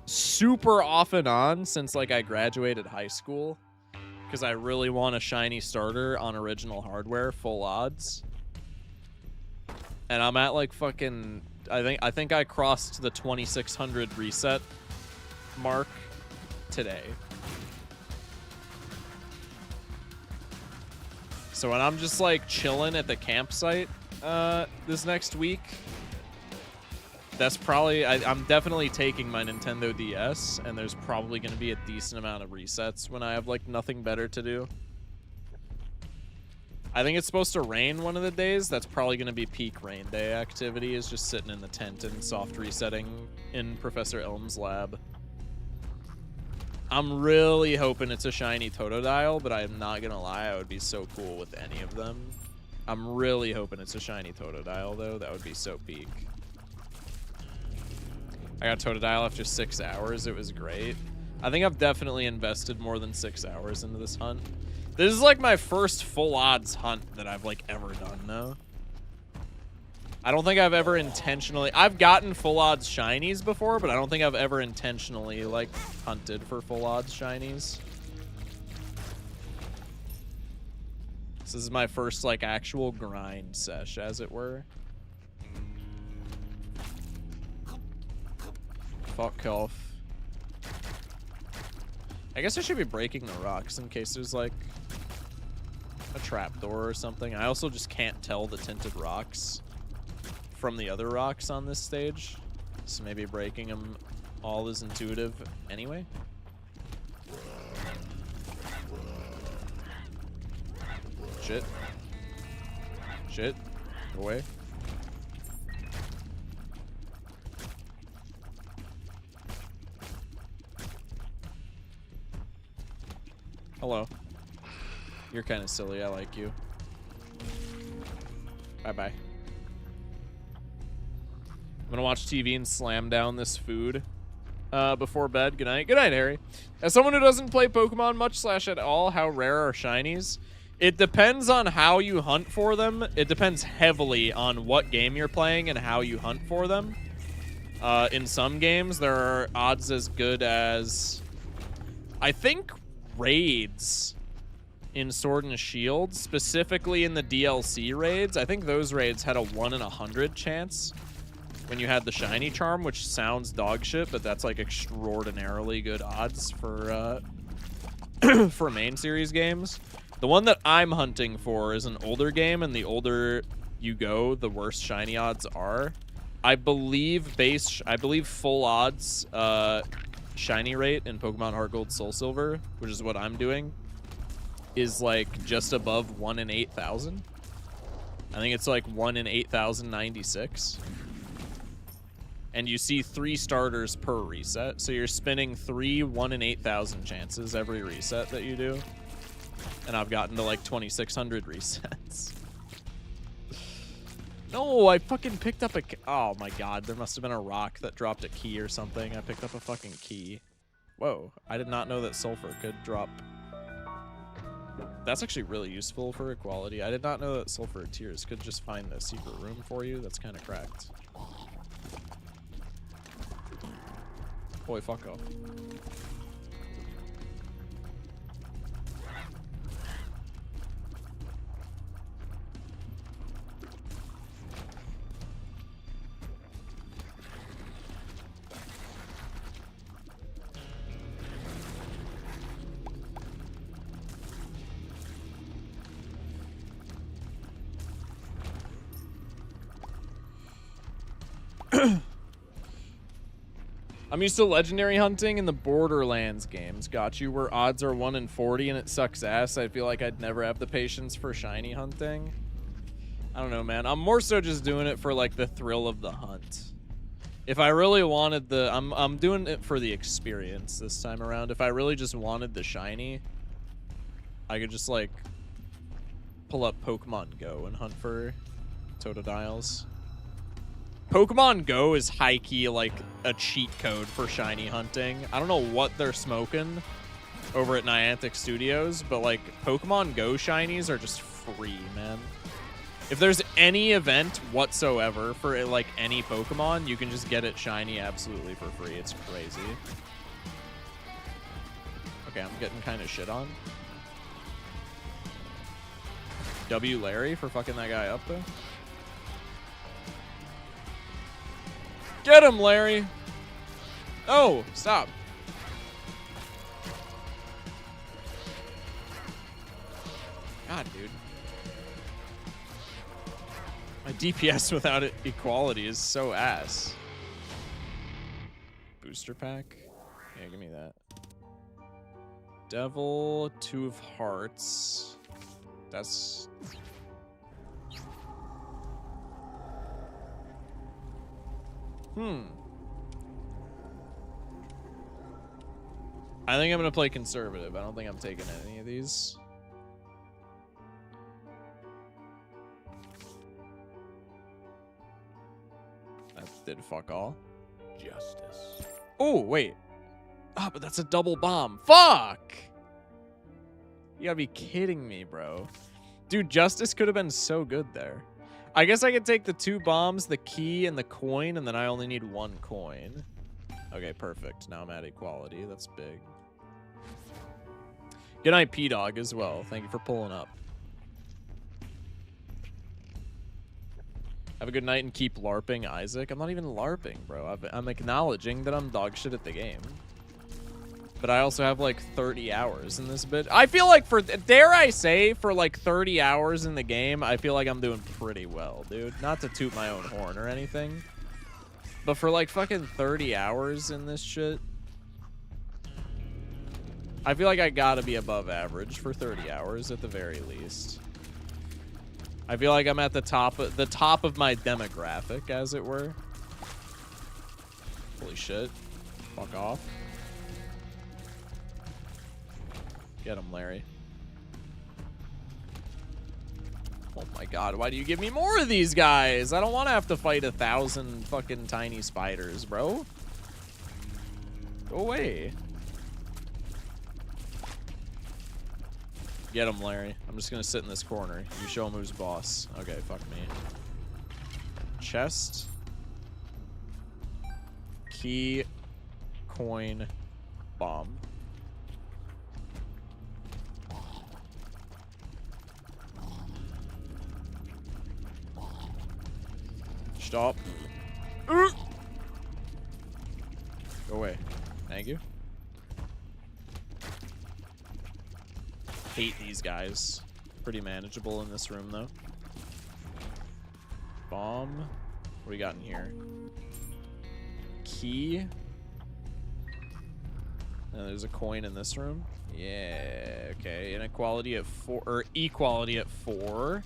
super off and on since like I graduated high school because I really want a shiny starter on original hardware, full odds. And I'm at like fucking I think I crossed the 2600 reset mark today. So when I'm just like chilling at the campsite this next week, that's probably I'm definitely taking my Nintendo DS, and there's probably going to be a decent amount of resets when I have like nothing better to do. I think it's supposed to rain one of the days. That's probably going to be peak rain day activity, is just sitting in the tent and soft resetting in Professor Elm's lab. I'm really hoping it's a shiny Totodile, but I'm not going to lie, I would be so cool with any of them. I'm really hoping it's a shiny Totodile, though. That would be so peak. I got Totodile after 6 hours. It was great. I think I've definitely invested more than 6 hours into this hunt. This is like my first full odds hunt that I've like ever done, though. I don't think I've ever intentionally... I've gotten full odds shinies before, but I don't think I've ever intentionally like hunted for full odds shinies. This is my first like actual grind sesh, as it were. Fuck off. I guess I should be breaking the rocks in case there's like a trapdoor or something. I also just can't tell the tinted rocks from the other rocks on this stage, so maybe breaking them all is intuitive anyway. Shit. Shit. Go away. Hello. You're kind of silly. I like you. Bye-bye. I'm gonna watch TV and slam down this food before bed. Good night. Good night, Harry. As someone who doesn't play Pokemon much / at all, how rare are shinies? It depends on how you hunt for them. It depends heavily on what game you're playing and how you hunt for them. In some games, there are odds as good as... I think raids in Sword and Shield, specifically in the DLC raids. I think those raids had a 1 in 100 chance when you had the shiny charm, which sounds dog shit, but that's like extraordinarily good odds for for main series games. The one that I'm hunting for is an older game, and the older you go, the worse shiny odds are. I believe full odds shiny rate in Pokemon Heart Gold Soul Silver, which is what I'm doing, is like just above 1 in 8,000. I think it's like 1 in 8,096. And you see 3 starters per reset, so you're spinning 3 1 in 8,000 chances every reset that you do. And I've gotten to like 2,600 resets. No, I fucking picked up a... Oh my god, there must have been a rock that dropped a key or something. I picked up a fucking key. Whoa, I did not know that sulfur could drop... That's actually really useful for equality. I did not know that sulfur tears could just find a secret room for you. That's kind of cracked. Boy, fuck off. I'm used to legendary hunting in the Borderlands games. Got you, where odds are 1 in 40 and it sucks ass. I feel like I'd never have the patience for shiny hunting. I don't know, man. I'm more so just doing it for like the thrill of the hunt. If I really wanted the... I'm doing it for the experience this time around. If I really just wanted the shiny, I could just like pull up Pokemon Go and hunt for Totodiles. Pokemon Go is high-key like a cheat code for shiny hunting. I don't know what they're smoking over at Niantic Studios, but like Pokemon Go shinies are just free, man. If there's any event whatsoever for like any Pokemon, you can just get it shiny absolutely for free. It's crazy. Okay, I'm getting kind of shit on. W Larry for fucking that guy up though. Get him, Larry. Oh, stop. God, dude. My DPS without equality is so ass. Booster pack? Yeah, give me that. Devil, 2 of hearts. That's... I think I'm gonna play conservative. I don't think I'm taking any of these. That did fuck all. Justice. Oh, wait. Ah, but that's a double bomb. Fuck! You gotta be kidding me, bro. Dude, Justice could have been so good there. I guess I could take the 2 bombs, the key, and the coin, and then I only need 1 coin. Okay, perfect. Now I'm at equality. That's big. Good night, P-Dog, as well. Thank you for pulling up. Have a good night and keep LARPing, Isaac. I'm not even LARPing, bro. I'm acknowledging that I'm dog shit at the game. But I also have like 30 hours in this bit. I feel like dare I say, for like 30 hours in the game, I feel like I'm doing pretty well, dude. Not to toot my own horn or anything. But for like fucking 30 hours in this shit, I feel like I gotta be above average for 30 hours at the very least. I feel like I'm at the top of my demographic, as it were. Holy shit. Fuck off. Get him, Larry. Oh my god, why do you give me more of these guys? I don't want to have to fight 1,000 fucking tiny spiders, bro. Go away. Get him, Larry. I'm just gonna sit in this corner. You show him who's boss. Okay, fuck me. Chest. Key. Coin. Bomb. Stop. Go away. Thank you. Hate these guys. Pretty manageable in this room, though. Bomb. What do we got in here? Key. And there's a coin in this room. Yeah, okay. Inequality at 4, or equality at 4.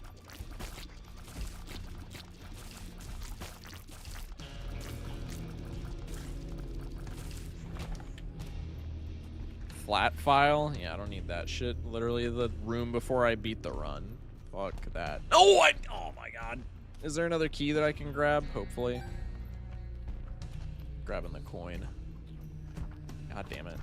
Flat file? Yeah, I don't need that shit. Literally the room before I beat the run. Fuck that. Oh, oh my god. Is there another key that I can grab? Hopefully. Grabbing the coin. God damn it.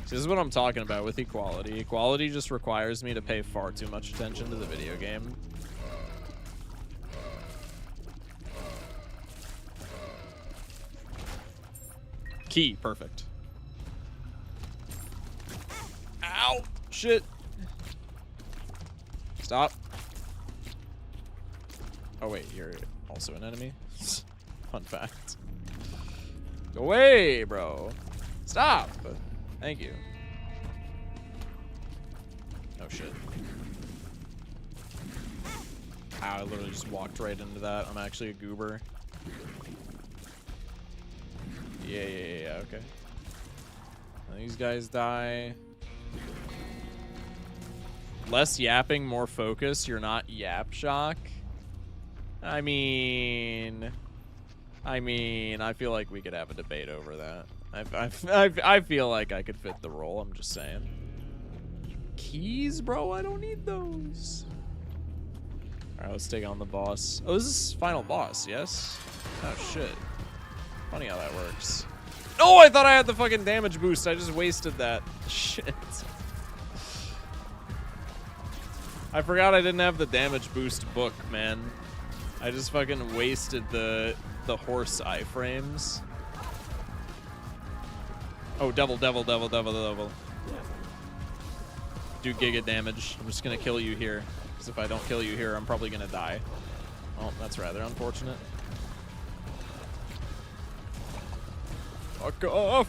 See, this is what I'm talking about with equality. Equality just requires me to pay far too much attention to the video game. Key, perfect. Ow! Shit. Stop. Oh wait, you're also an enemy? Fun fact. Go away, bro. Stop. Thank you. Oh shit. Ow, I literally just walked right into that. I'm actually a goober. Yeah, okay. Now these guys die. Less yapping, more focus. You're not Yap Shock. I mean, I feel like we could have a debate over that. I feel like I could fit the role. I'm just saying. Keys, bro. I don't need those. All right, let's take on the boss. Oh, this is final boss. Yes. Oh shit. Funny how that works. Oh, I thought I had the fucking damage boost. I just wasted that. Shit. I forgot I didn't have the damage boost book, man. I just fucking wasted the horse iframes. Oh, devil. Do giga damage. I'm just gonna kill you here. Because if I don't kill you here, I'm probably gonna die. Oh, that's rather unfortunate. Fuck off!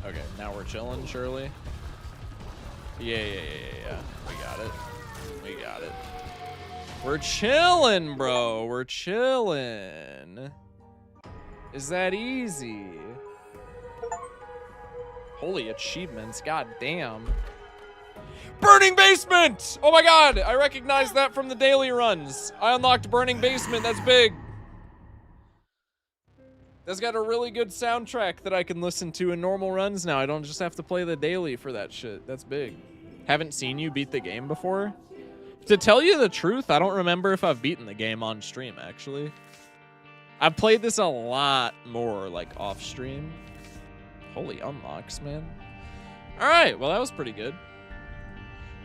Okay, now we're chilling, surely. Yeah. We got it. We're chilling, bro. We're chilling. Is that easy? Holy achievements, god damn. Burning Basement! Oh my god, I recognize that from the daily runs. I unlocked Burning Basement, that's big. That's got a really good soundtrack that I can listen to in normal runs now. I don't just have to play the daily for that shit. That's big. Haven't seen you beat the game before? To tell you the truth, I don't remember if I've beaten the game on stream, actually. I've played this a lot more, like, off stream. Holy unlocks, man. All right, well, that was pretty good.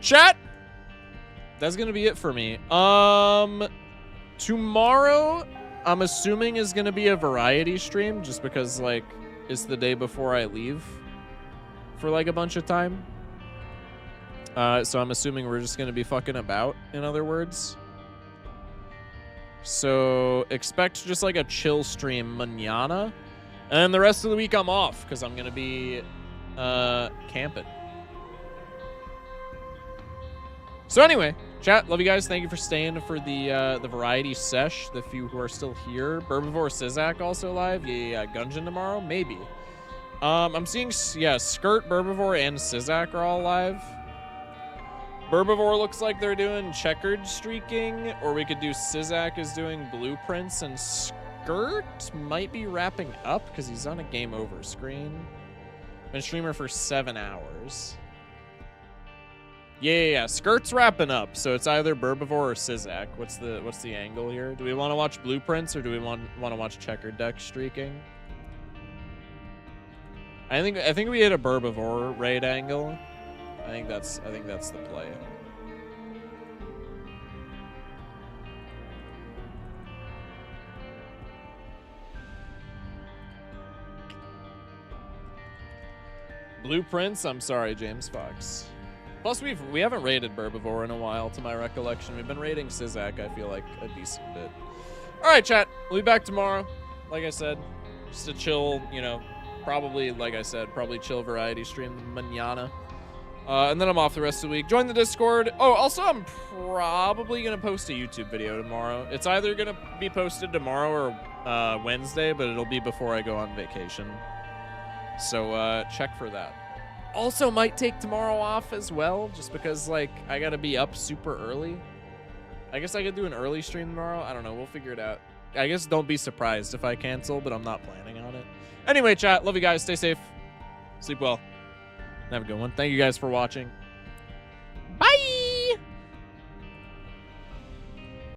Chat, that's gonna be it for me. Tomorrow, I'm assuming is gonna be a variety stream, just because, like, it's the day before I leave for, like, a bunch of time. So I'm assuming we're just gonna be fucking about, in other words. So expect just like a chill stream mañana. And then the rest of the week I'm off because I'm gonna be camping. So anyway, chat, love you guys. Thank you for staying for the variety sesh. The few who are still here. Burbivore Sizak also live. Yeah, Gungeon tomorrow, maybe. I'm seeing Skirt, Burbivore, and Sizak are all live. Burbivore looks like they're doing checkered streaking, or we could do Sizak is doing blueprints, and Skirt might be wrapping up because he's on a game over screen. Been a streamer for 7 hours. Yeah. Skirt's wrapping up, so it's either Burbivore or Sizak. What's the angle here? Do we want to watch blueprints or do we want to watch checkered deck streaking? I think we hit a Burbivore raid angle. I think that's the play. Blueprints? I'm sorry, James Fox. Plus, we haven't raided Burbivore in a while, to my recollection. We've been raiding Sizak, I feel like, a decent bit. All right, chat. We'll be back tomorrow. Like I said, just a chill, probably, like I said, probably chill variety stream mañana. And then I'm off the rest of the week. Join the Discord. Oh, also, I'm probably going to post a YouTube video tomorrow. It's either going to be posted tomorrow or Wednesday, but it'll be before I go on vacation. So check for that. Also, might take tomorrow off as well, just because, like, I got to be up super early. I guess I could do an early stream tomorrow. I don't know. We'll figure it out. I guess don't be surprised if I cancel, but I'm not planning on it. Anyway, chat. Love you guys. Stay safe. Sleep well. Have a good one. Thank you guys for watching.